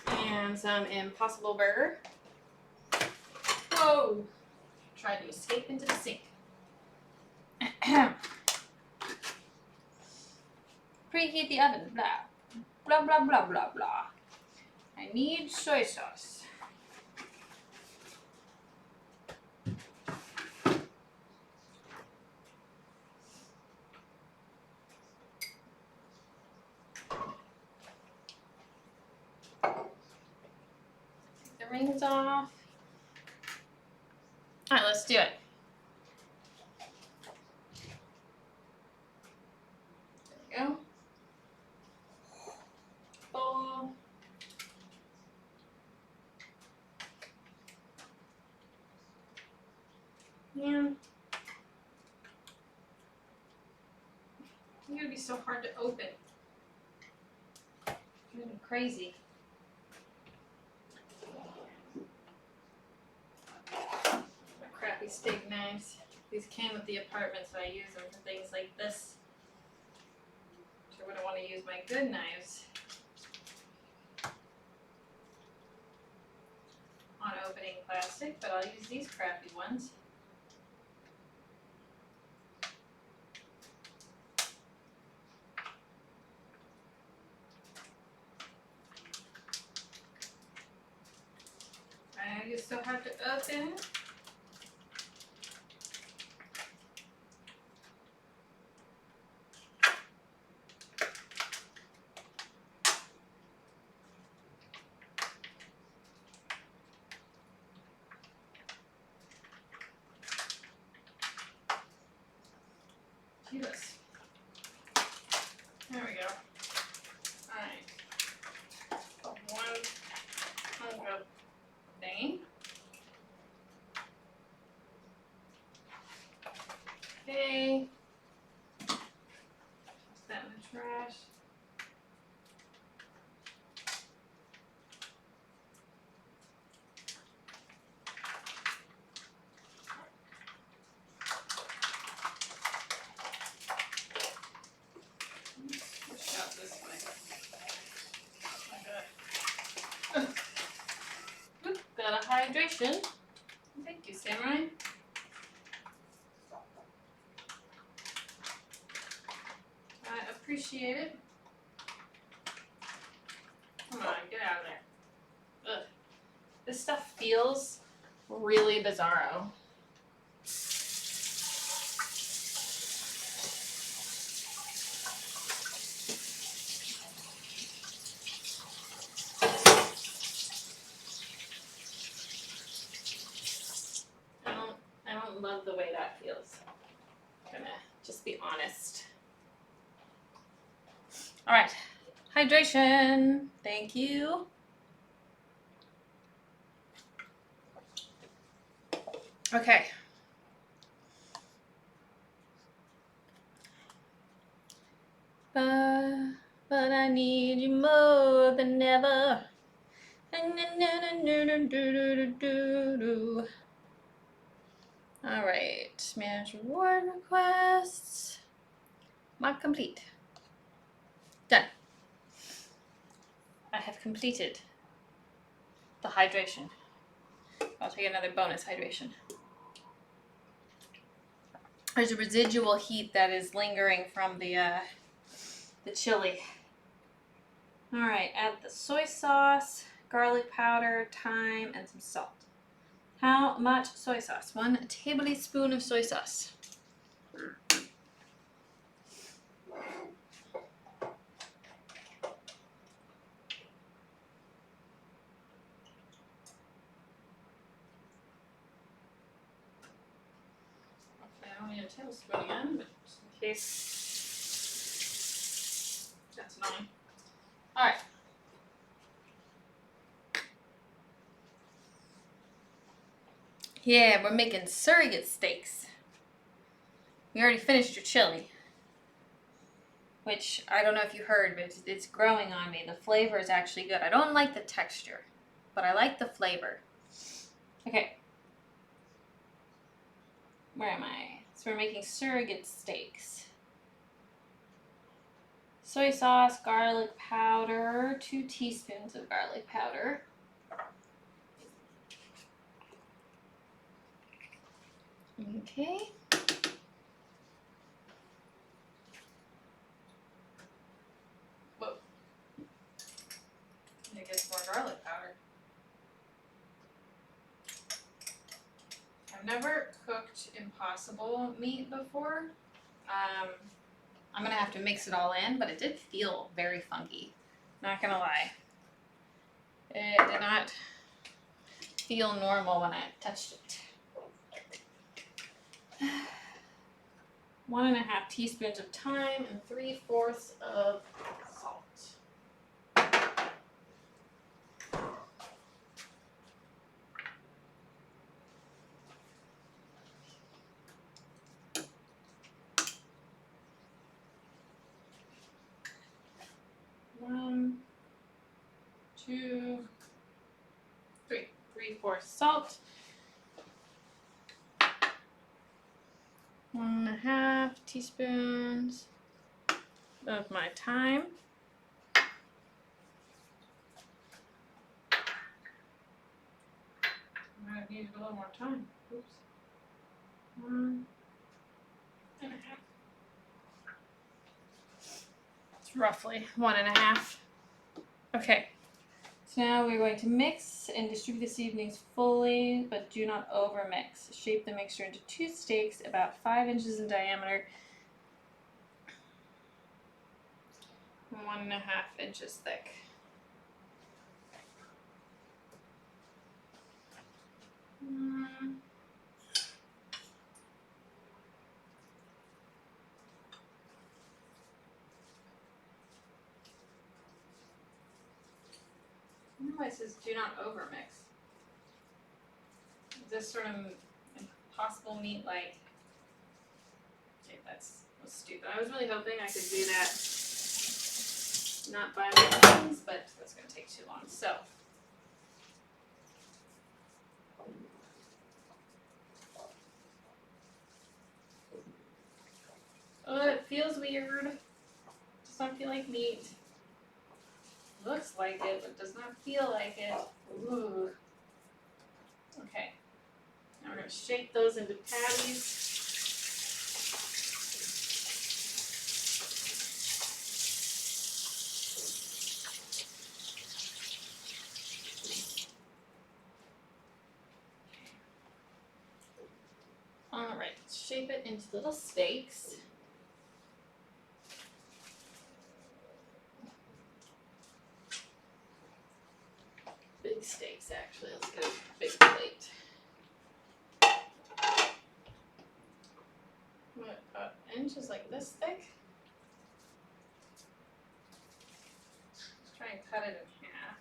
Speaker 1: And some Impossible Burger. Whoa! Tried to escape into the sink. Preheat the oven. Blah. Blah, blah, blah, blah, blah. I need soy sauce. the rings off. Alright, let's do it. There we go. Bowl. Yeah. It's gonna be so hard to open. It's gonna be crazy. My crappy steak knives. These came with the apartment, so I use them for things like this. Which I wouldn't want to use my good knives on opening plastic, but I'll use these crappy ones. I just so hard to open. Jesus. There we go. Alright. One hunk of thingy. Okay. Toss that in the trash. Push out this way. Okay. Oop, got a hydration. Thank you, Samurai. I appreciate it. Come on, get out of there. Ugh. This stuff feels really bizarro. I don't love the way that feels. I'm gonna just be honest. All right, hydration. Thank you. Okay. But I need you more than ever. All right, manage reward requests. Mark complete. Done. I have completed the hydration. I'll take another bonus hydration. There's a residual heat that is lingering from the chili. All right, add the soy sauce, garlic powder, thyme, and some salt. How much soy sauce? 1 tablespoon of soy sauce. Okay, I don't need a tablespoon again, but just in case. That's annoying. All right. Yeah, we're making surrogate steaks. We already finished your chili. Which, I don't know if you heard, but it's growing on me. The flavor is actually good. I don't like the texture, but I like the flavor. Okay. Where am I? So we're making surrogate steaks. Soy sauce, garlic powder, 2 teaspoons of garlic powder. Okay. Whoa. I guess more garlic powder. I've never cooked Impossible meat before. I'm gonna have to mix it all in, but it did feel very funky. Not gonna lie. It did not feel normal when I touched it. 1.5 teaspoons of thyme and 3/4 of salt. One, two, three. 3/4 salt. 1.5 teaspoons of my thyme. I might have needed a little more time. Oops. 1.5. It's roughly 1.5. Okay. So now we're going to mix and distribute the seasonings fully, but do not overmix. Shape the mixture into 2 steaks about 5 inches in diameter, 1.5 inches thick. I don't know why it says do not overmix. Is this sort of impossible meat like? Okay, was stupid. I was really hoping I could do that not by my hands, but that's gonna take too long. So oh, it feels weird. Does not feel like meat. Looks like it, but does not feel like it. Ooh. Okay. Now we're gonna shape those into patties. Alright, let's shape it into little steaks. Big steaks, actually. Let's get a big plate. What, about inches like this thick? Let's try and cut it in half.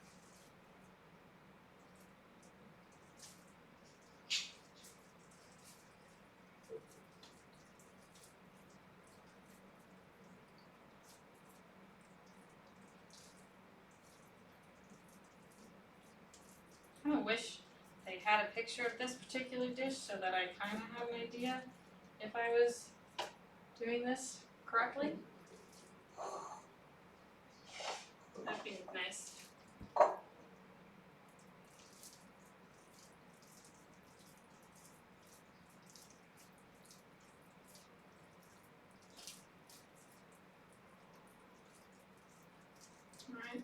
Speaker 1: I kind of wish they had a picture of this particular dish so that I kind of have an idea if I was doing this correctly. That'd be nice. Alright.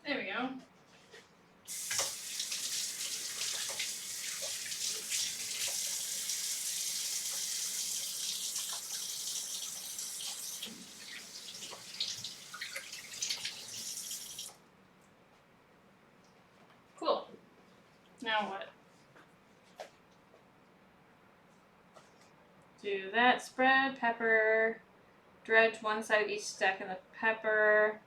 Speaker 1: There we go. Cool. Now what? Do that, spread pepper, dredge one side of each stack in the pepper.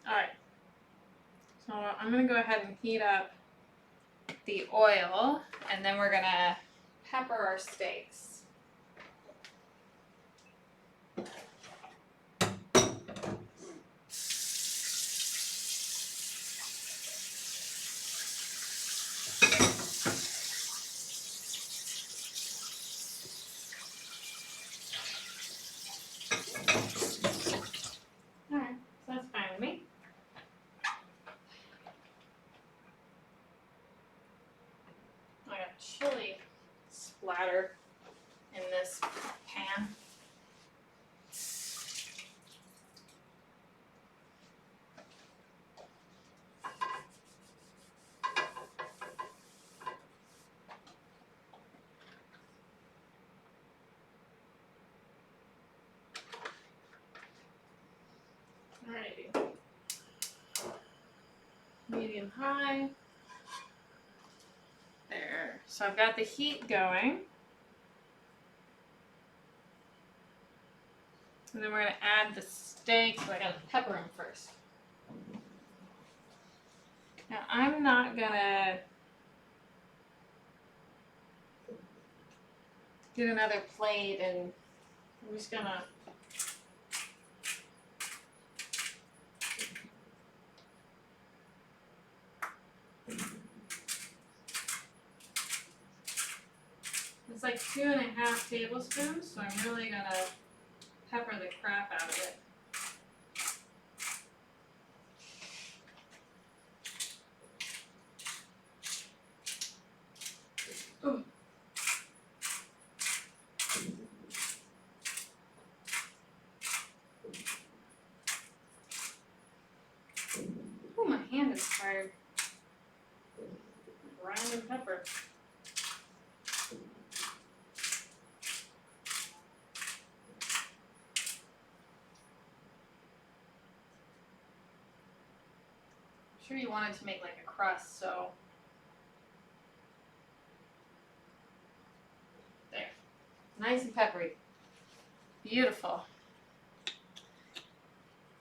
Speaker 1: Alright. So I'm going to go ahead and heat up the oil, and then we're going to pepper our steaks. Alright, so that's fine with me. I got chili splatter in this pan. medium high. There. So I've got the heat going. And then we're going to add the steak. So I got to pepper them first. Now I'm not going to get another plate, and I'm just going to it's like 2.5 tablespoons, so I'm really going to pepper the crap out of it. Ooh. Ooh, my hand is tired. Grinding pepper. I'm sure you wanted to make like a crust, so there. Nice and peppery. Beautiful.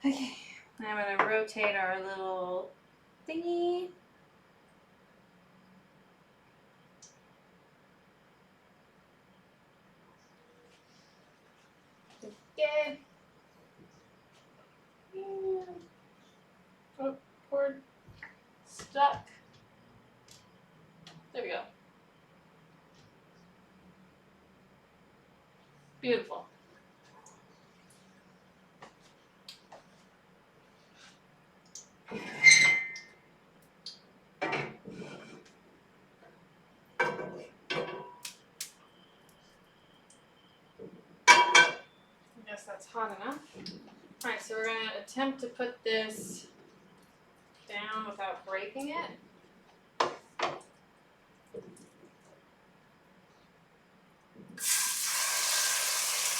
Speaker 1: Okay, now I'm gonna rotate our little thingy. Okay. Oh, cord stuck. There we go. Beautiful. I guess that's hot enough. Alright, so we're going to attempt to put this down without breaking it.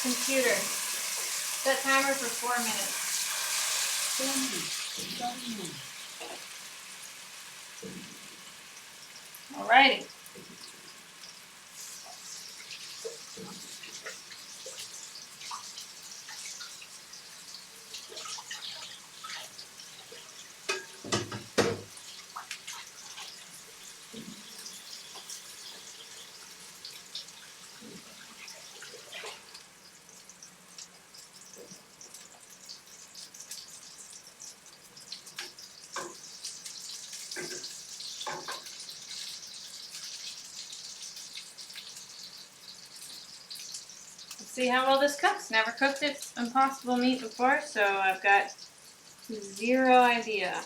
Speaker 1: Computer, set timer for 4 minutes. Alrighty. See how well this cooks. Never cooked it Impossible meat before, so I've got zero idea.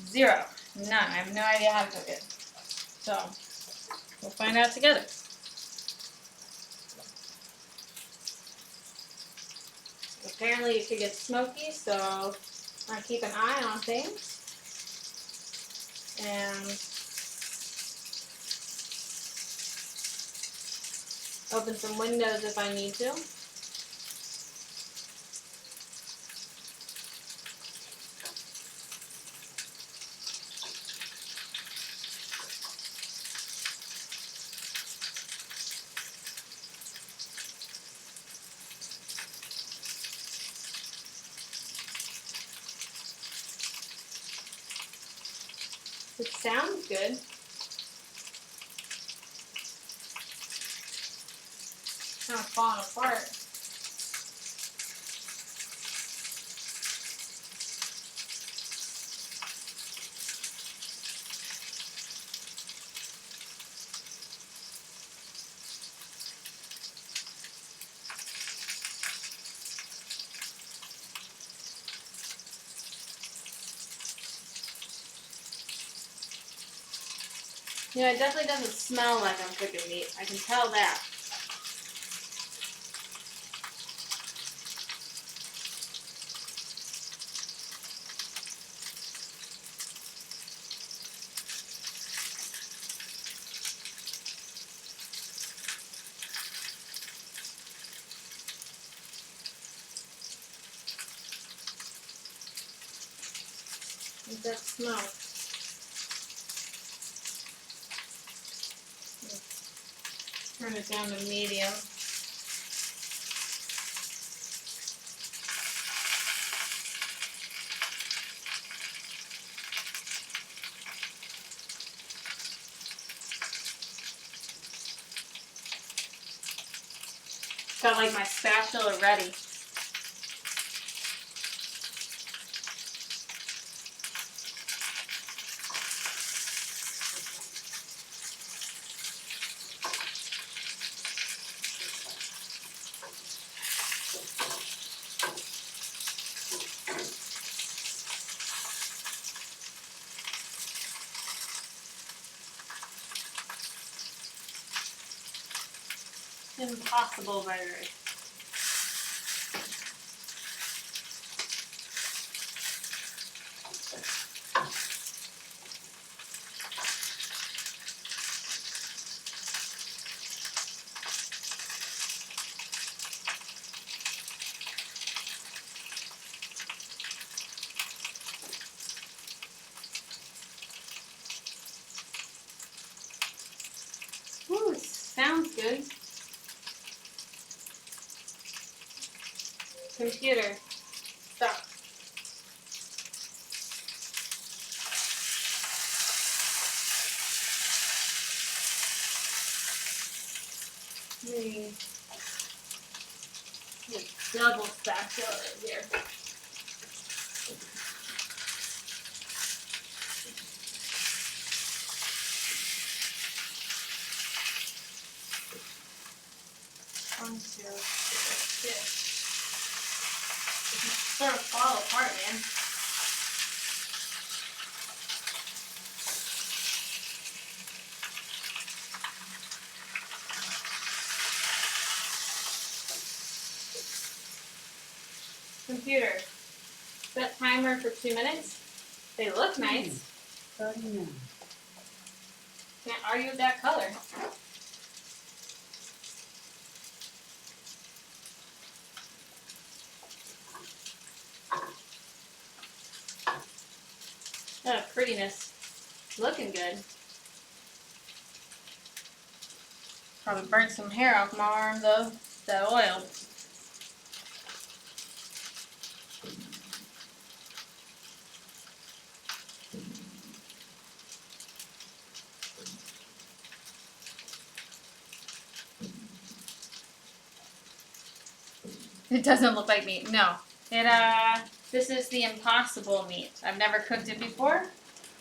Speaker 1: Zero. None. I have no idea how to cook it. So, we'll find out together. Apparently it could get smoky, so I keep an eye on things. And open some windows if I need to. It sounds good. Kind of falling apart. Yeah, it definitely doesn't smell like I'm cooking meat. I can tell that. Is that smoke? Turn it down to medium. Got like my spatula ready. Impossible burger. Ooh, sounds good. Computer, stop. Maybe double spatula right here. One, two, six. It's sort of fall apart, man. Computer, set timer for 2 minutes. They look nice.
Speaker 3: 39.
Speaker 1: Can't argue with that color. Oh, prettiness. Looking good. Probably burnt some hair off my arm though. That oil. It doesn't look like meat. No. This is the impossible meat. I've never cooked it before.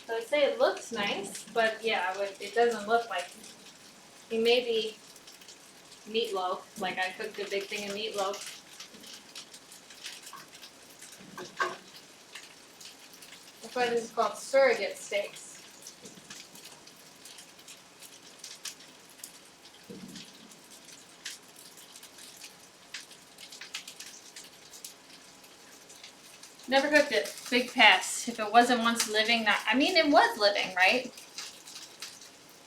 Speaker 1: So I'd say it looks nice, but yeah, it doesn't look like it may be meatloaf. Like I cooked a big thing of meatloaf. That's why this is called surrogate steaks. Never cooked it. Big pass. If it wasn't once living, it was living, right?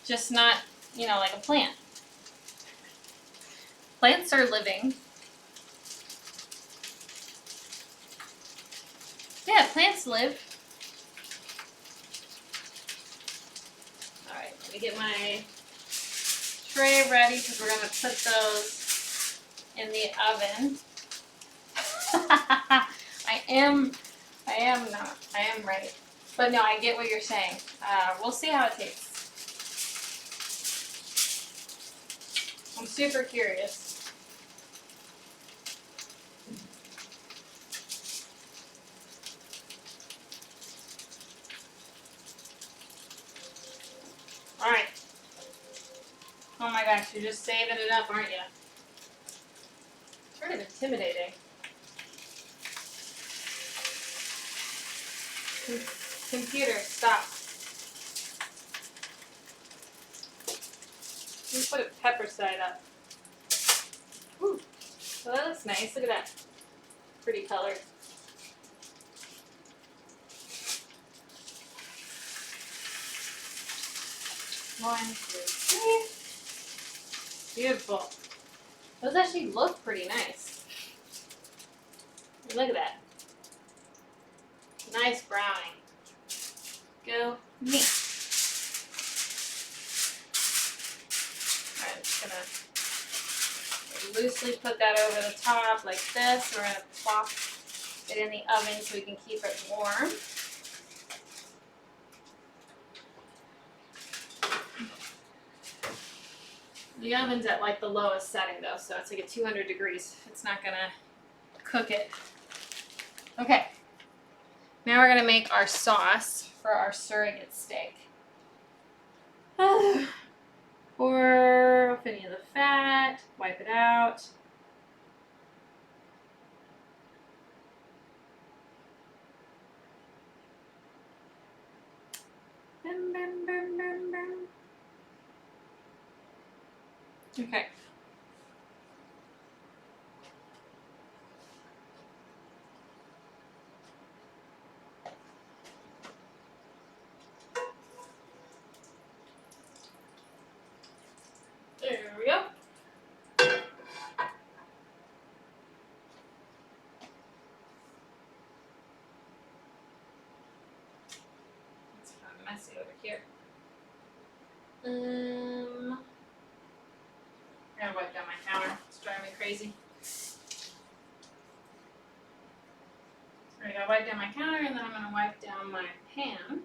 Speaker 1: Just not, like a plant. Plants are living. Yeah, plants live. Alright, let me get my tray ready because we're going to put those in the oven. I am right. But no, I get what you're saying. We'll see how it tastes. I'm super curious. Alright. Oh my gosh, you're just saving it up, aren't you? Sort of intimidating. Computer, stop. Let me put a pepper side up. Ooh, well, that looks nice. Look at that. Pretty color. One, two, three. Beautiful. Those actually look pretty nice. Look at that. Nice browning. Go me. Alright, I'm just gonna loosely put that over the top like this. We're gonna plop it in the oven so we can keep it warm. The oven's at like the lowest setting though, so it's like at 200 degrees. It's not gonna cook it. Okay. Now we're gonna make our sauce for our surrogate steak. Pour off any of the fat, wipe it out. Bam, bam, bam, bam, bam. Okay. There we go. It's kind of messy over here. I'm gonna wipe down my counter. It's driving me crazy. I gotta wipe down my counter and then I'm gonna wipe down my pan.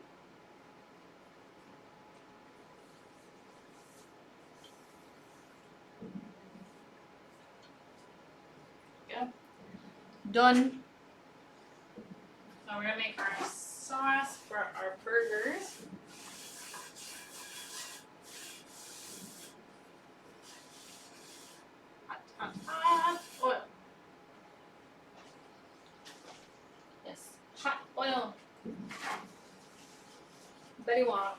Speaker 1: Go. Done. So we're gonna make our sauce for our burgers. Hot, hot, hot oil. Yes, hot oil. Betty Wong.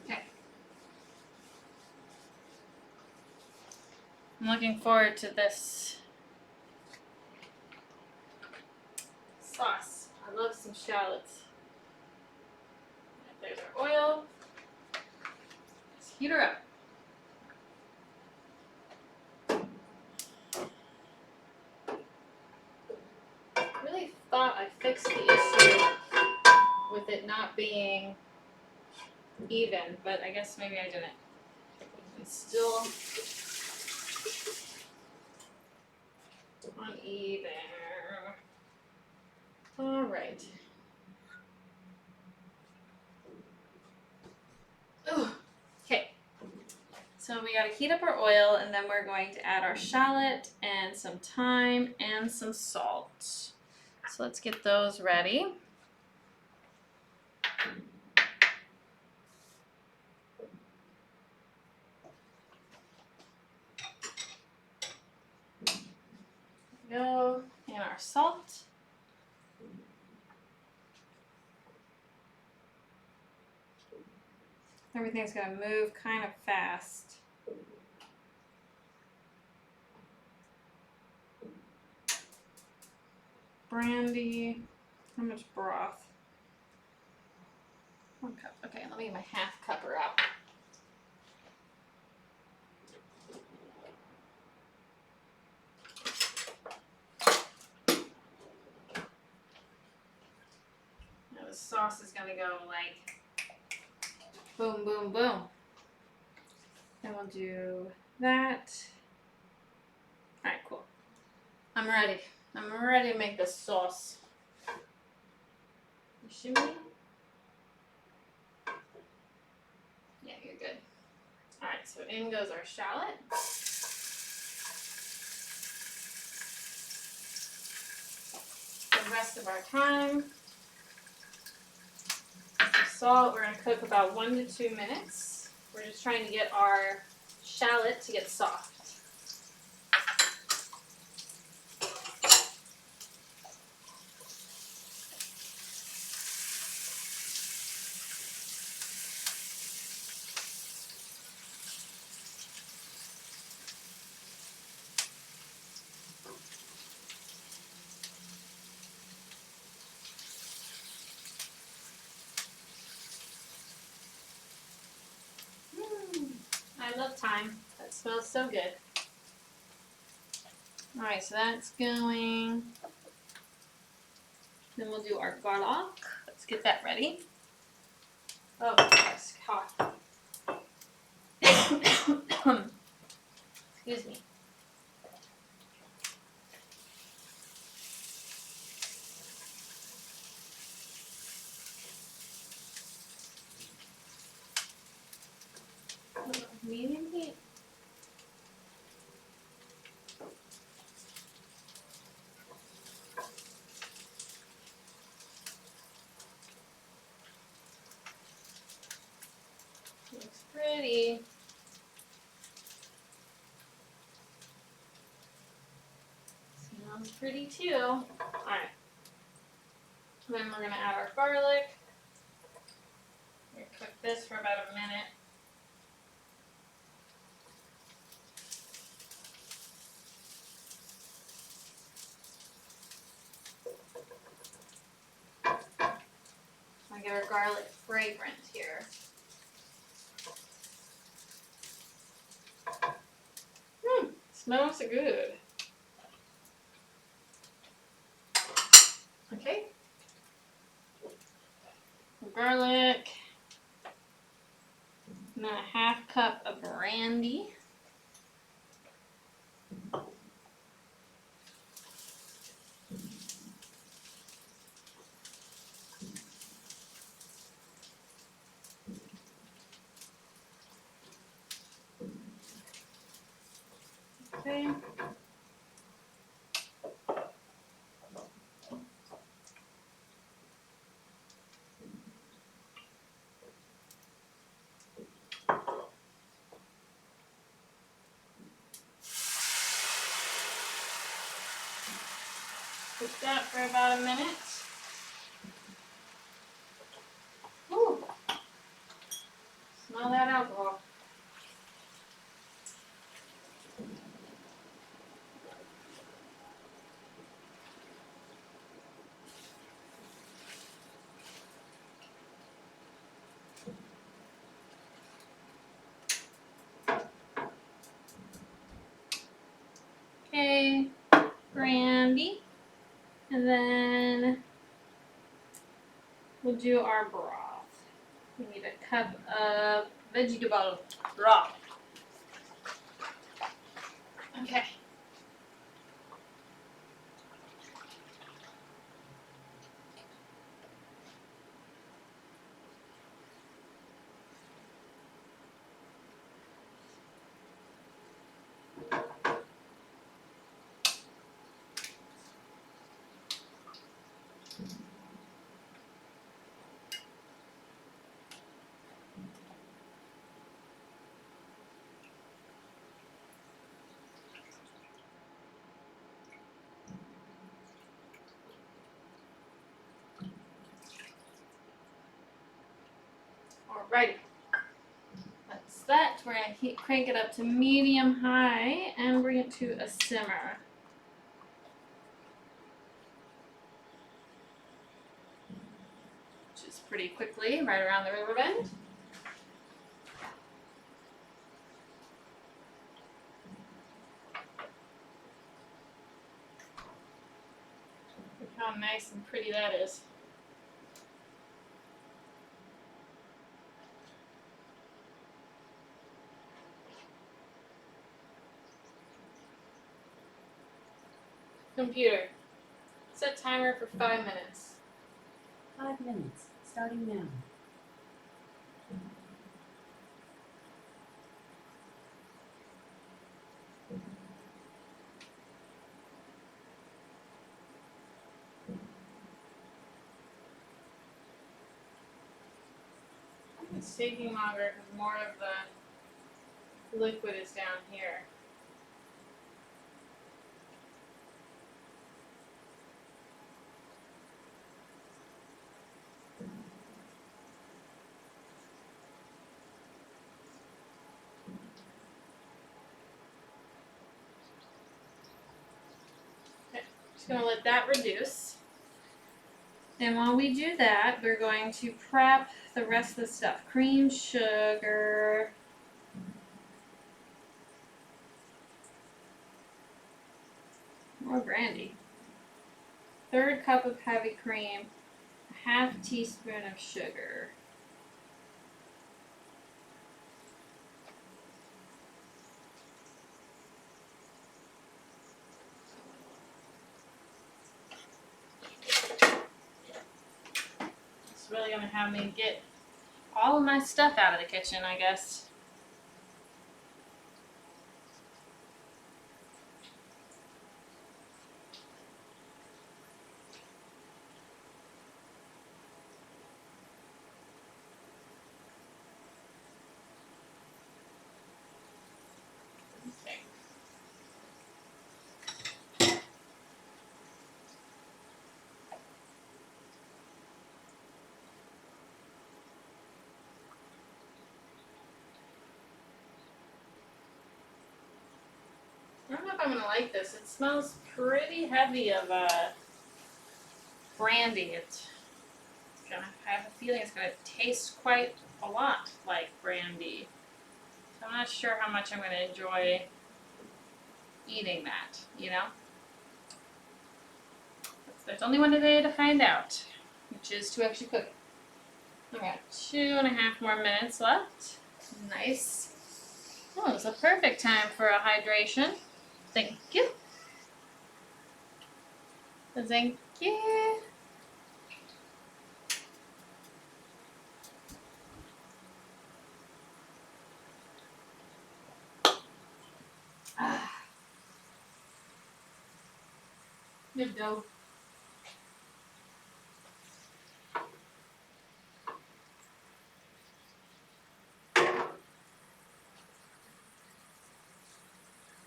Speaker 1: Okay. I'm looking forward to this sauce. I love some shallots. There's our oil. Let's heat her up. I really thought I fixed the issue with it not being even, but I guess maybe I didn't. It's still uneven. All right. Ooh. Okay. So we gotta heat up our oil, and then we're going to add our shallot and some thyme and some salt. So let's get those ready. Go, and our salt. Everything's gonna move kind of fast. Brandy. How much broth? 1 cup. Okay, let me get my half cupper out. Now the sauce is gonna go like boom, boom, boom. Then we'll do that. Alright, cool. I'm ready. I'm ready to make this sauce. You shimmy? Yeah, you're good. Alright, so in goes our shallot. The rest of our time. Salt, we're going to cook about 1 to 2 minutes. We're just trying to get our shallot to get soft. I love thyme. That smells so good. Alright, so that's going. Then we'll do our garlic. Let's get that ready. Oh, yes, cough. Excuse me. Medium heat. Looks pretty. Smells pretty too. Alright. Then we're going to add our garlic. We're going to cook this for about a minute. I get our garlic fragrant here. Smells good. Okay. Garlic. And then a half cup of brandy. Okay. Cook that for about a minute. Ooh. Smell that alcohol. Okay, brandy. And then we'll do our broth. We need a cup of vegetable broth. Okay. Alrighty. That's that. We're going to crank it up to medium high and bring it to a simmer. Which is pretty quickly, right around the river bend. Look how nice and pretty that is. Computer, set timer for 5 minutes.
Speaker 3: 5 minutes, starting now.
Speaker 1: It's taking longer because more of the liquid is down here. Okay, just going to let that reduce. And while we do that, we're going to prep the rest of the stuff. Cream, sugar, More brandy. Third cup of heavy cream. A half teaspoon of sugar. It's really gonna have me get all of my stuff out of the kitchen, I guess. Okay. I don't know if I'm gonna like this. It smells pretty heavy of brandy. It's gonna I have a feeling it's gonna taste quite a lot like brandy. So I'm not sure how much I'm gonna enjoy eating that, you know? There's only one day to find out, which is to actually cook it. I got 2.5 more minutes left. Nice. Oh, it's a perfect time for a hydration. Thank you. Thank you. Good dough.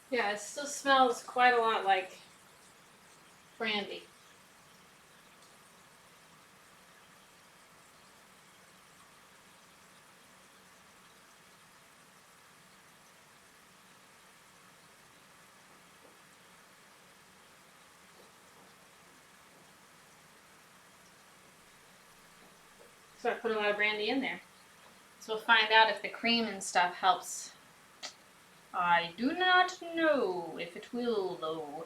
Speaker 1: Yeah, it still smells quite a lot like brandy. So I put a lot of brandy in there. So we'll find out if the cream and stuff helps. I do not know if it will, though.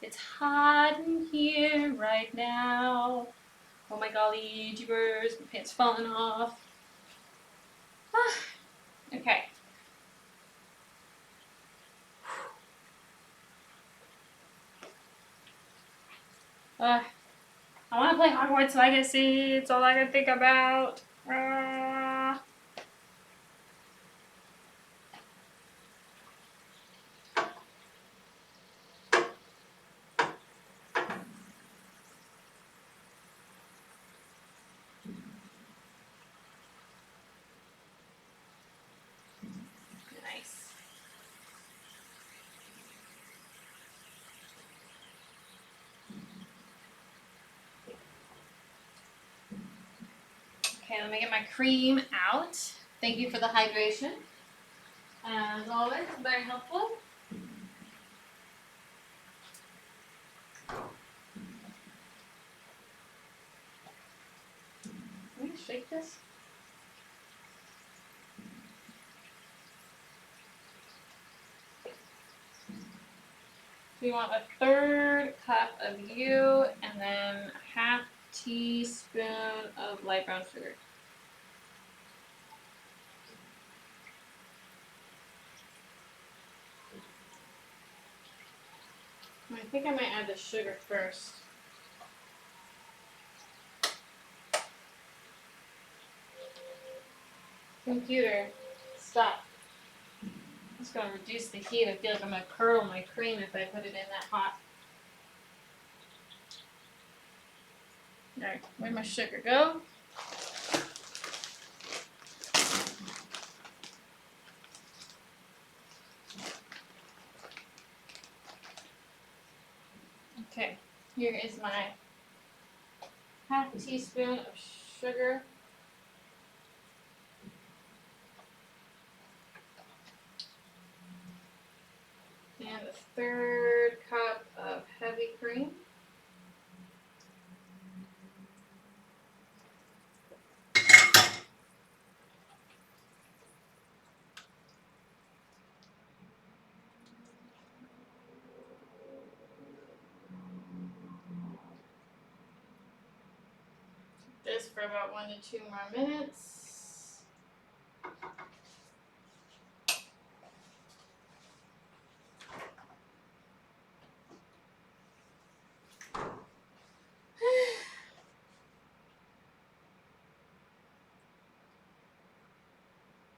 Speaker 1: It's hot in here right now. Oh my golly, jeepers, my pants falling off. Okay. I want to play Hogwarts Legacy. It's all I can think about. Nice. Okay, let me get my cream out. Thank you for the hydration. As always, very helpful. Let me shake this. So you want a 1/3 cup of you and then a half teaspoon of light brown sugar. I think I might add the sugar first. Computer, stop. It's going to reduce the heat. I feel like I'm going to curdle my cream if I put it in that hot. Alright, where'd my sugar go? Okay, here is my half teaspoon of sugar. And a 1/3 cup of heavy cream. for about 1 to 2 more minutes.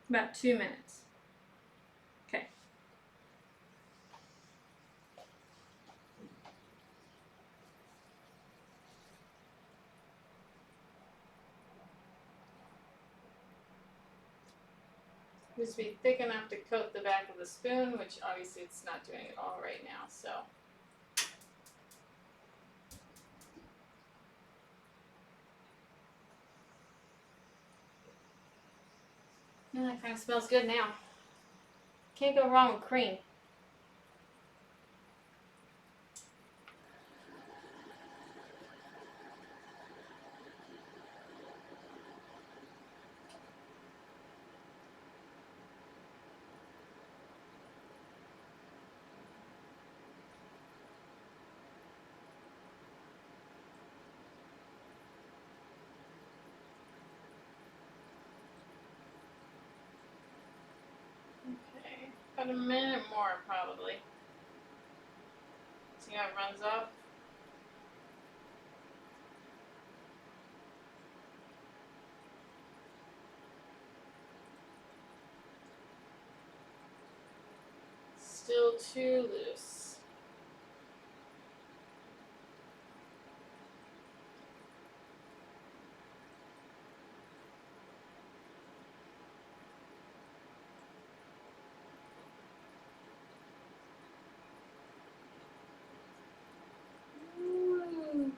Speaker 1: About 2 minutes. Okay. Needs to be thick enough to coat the back of the spoon, which obviously it's not doing at all right now, so. Yeah, that kind of smells good now. Can't go wrong with cream. Okay, about a minute more probably. See how it runs off? Still too loose. Ooh.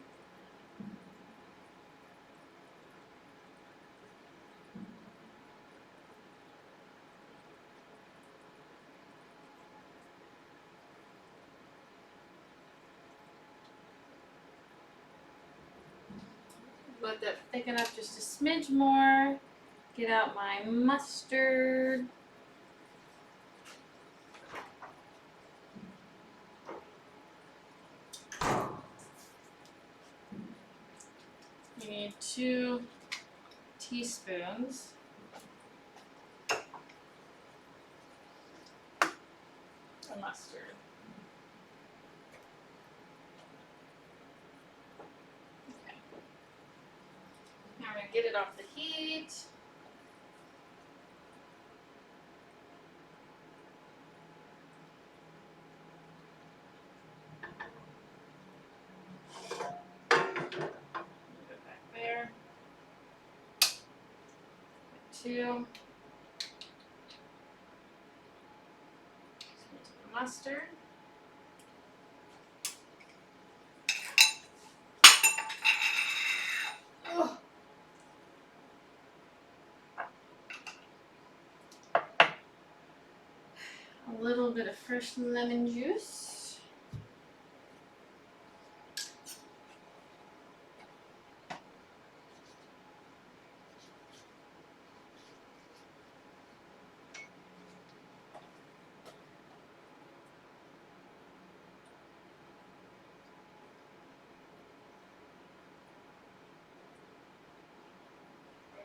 Speaker 1: Let that thicken up just a smidge more. Get out my mustard. You need 2 teaspoons of mustard. Okay. Now we're going to get it off the heat. Put it back there. 2. Mustard. Ugh. A little bit of fresh lemon juice.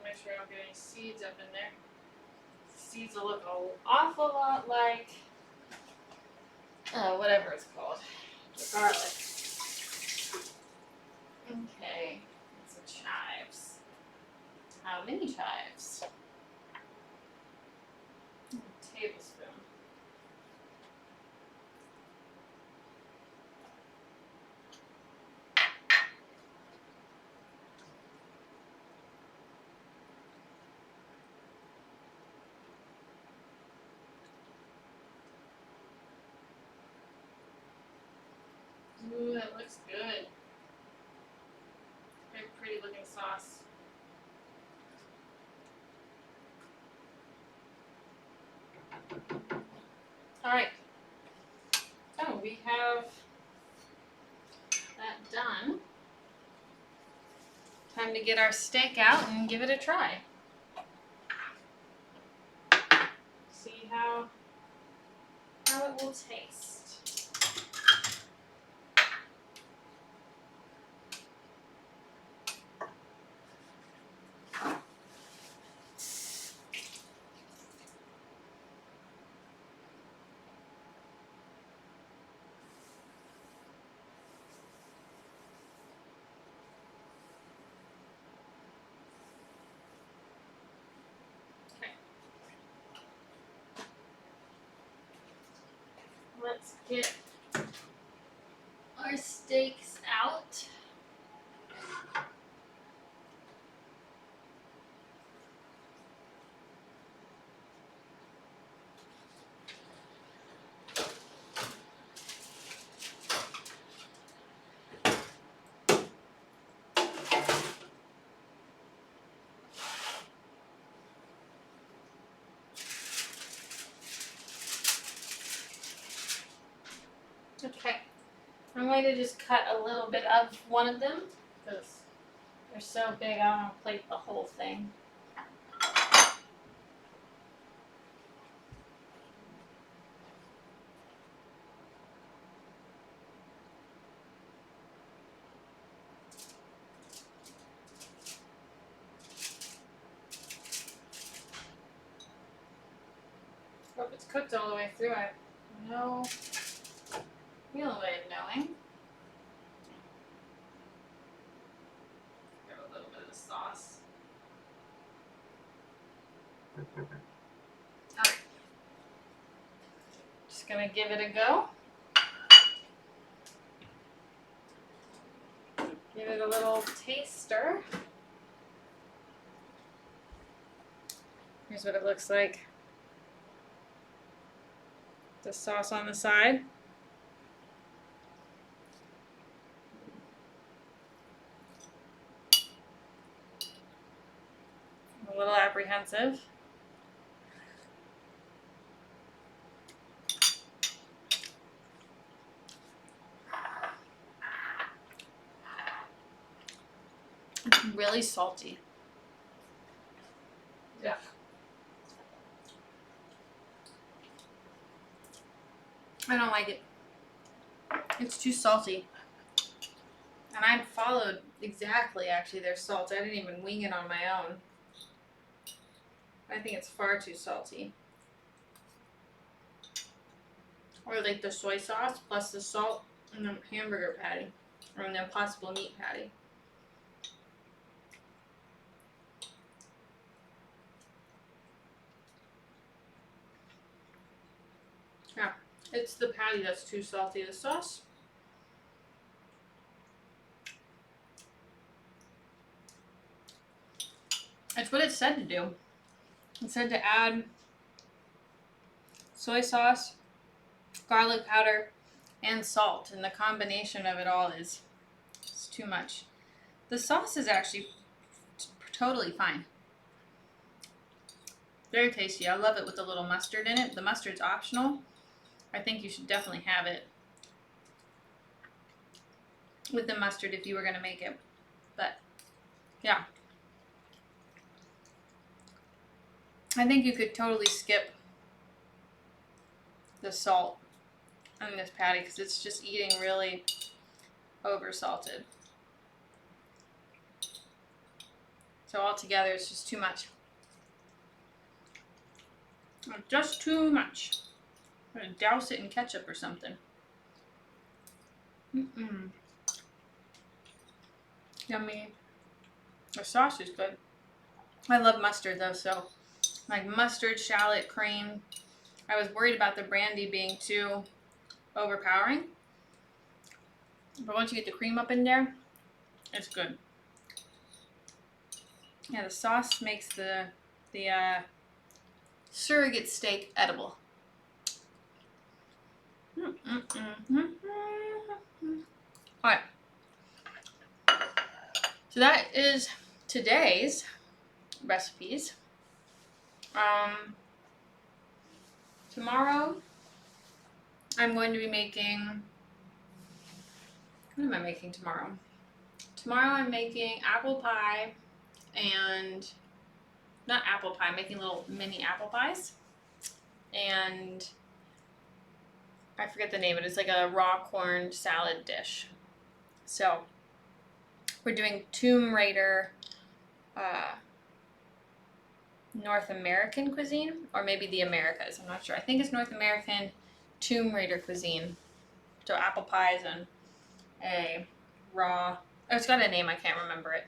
Speaker 1: Make sure I don't get any seeds up in there. Seeds will look an awful lot like whatever it's called. The garlic. Okay, some chives. How many chives? A tablespoon. Ooh, that looks good. Very pretty looking sauce. Alright. So we have that done. Time to get our steak out and give it a try. See how it will taste. let's get our steaks out. Okay, I'm going to just cut a little bit of one of them because they're so big I don't want to plate the whole thing. Hope it's cooked all the way through. I know real way of knowing. Throw a little bit of the sauce. Okay. Just gonna give it a go. Give it a little taster. Here's what it looks like. The sauce on the side. A little apprehensive. It's really salty. Yeah. I don't like it. It's too salty. And I followed exactly actually their salt. I didn't even wing it on my own. I think it's far too salty. Or like the soy sauce plus the salt and the hamburger patty. Or an Impossible Meat patty. Yeah, it's the patty that's too salty. The sauce, it's what it said to do. It said to add soy sauce, garlic powder, and salt, and the combination of it all is too much. The sauce is actually totally fine. Very tasty. I love it with a little mustard in it. The mustard's optional. I think you should definitely have it with the mustard if you were going to make it. But, yeah. I think you could totally skip the salt on this patty because it's just eating really over salted. So altogether it's just too much. Just too much. I'm gonna douse it in ketchup or something. Yummy. The sauce is good. I love mustard though, so like mustard, shallot, cream. I was worried about the brandy being too overpowering. But once you get the cream up in there, it's good. Yeah, the sauce makes the surrogate steak edible. Alright. So that is today's recipes. Tomorrow I'm going to be making, what am I making tomorrow? Tomorrow I'm making apple pie and, not apple pie, I'm making little mini apple pies. And I forget the name, but it's like a raw corn salad dish. So we're doing Tomb Raider North American cuisine, or maybe the Americas, I'm not sure. I think it's North American Tomb Raider cuisine. So apple pies and a raw, oh, it's got a name, I can't remember it,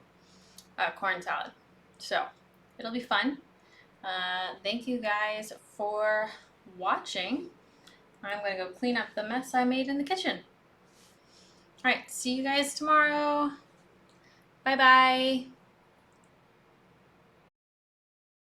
Speaker 1: corn salad. So it'll be fun. Thank you guys for watching, I'm gonna go clean up the mess I made in the kitchen. All right, see you guys tomorrow. Bye bye.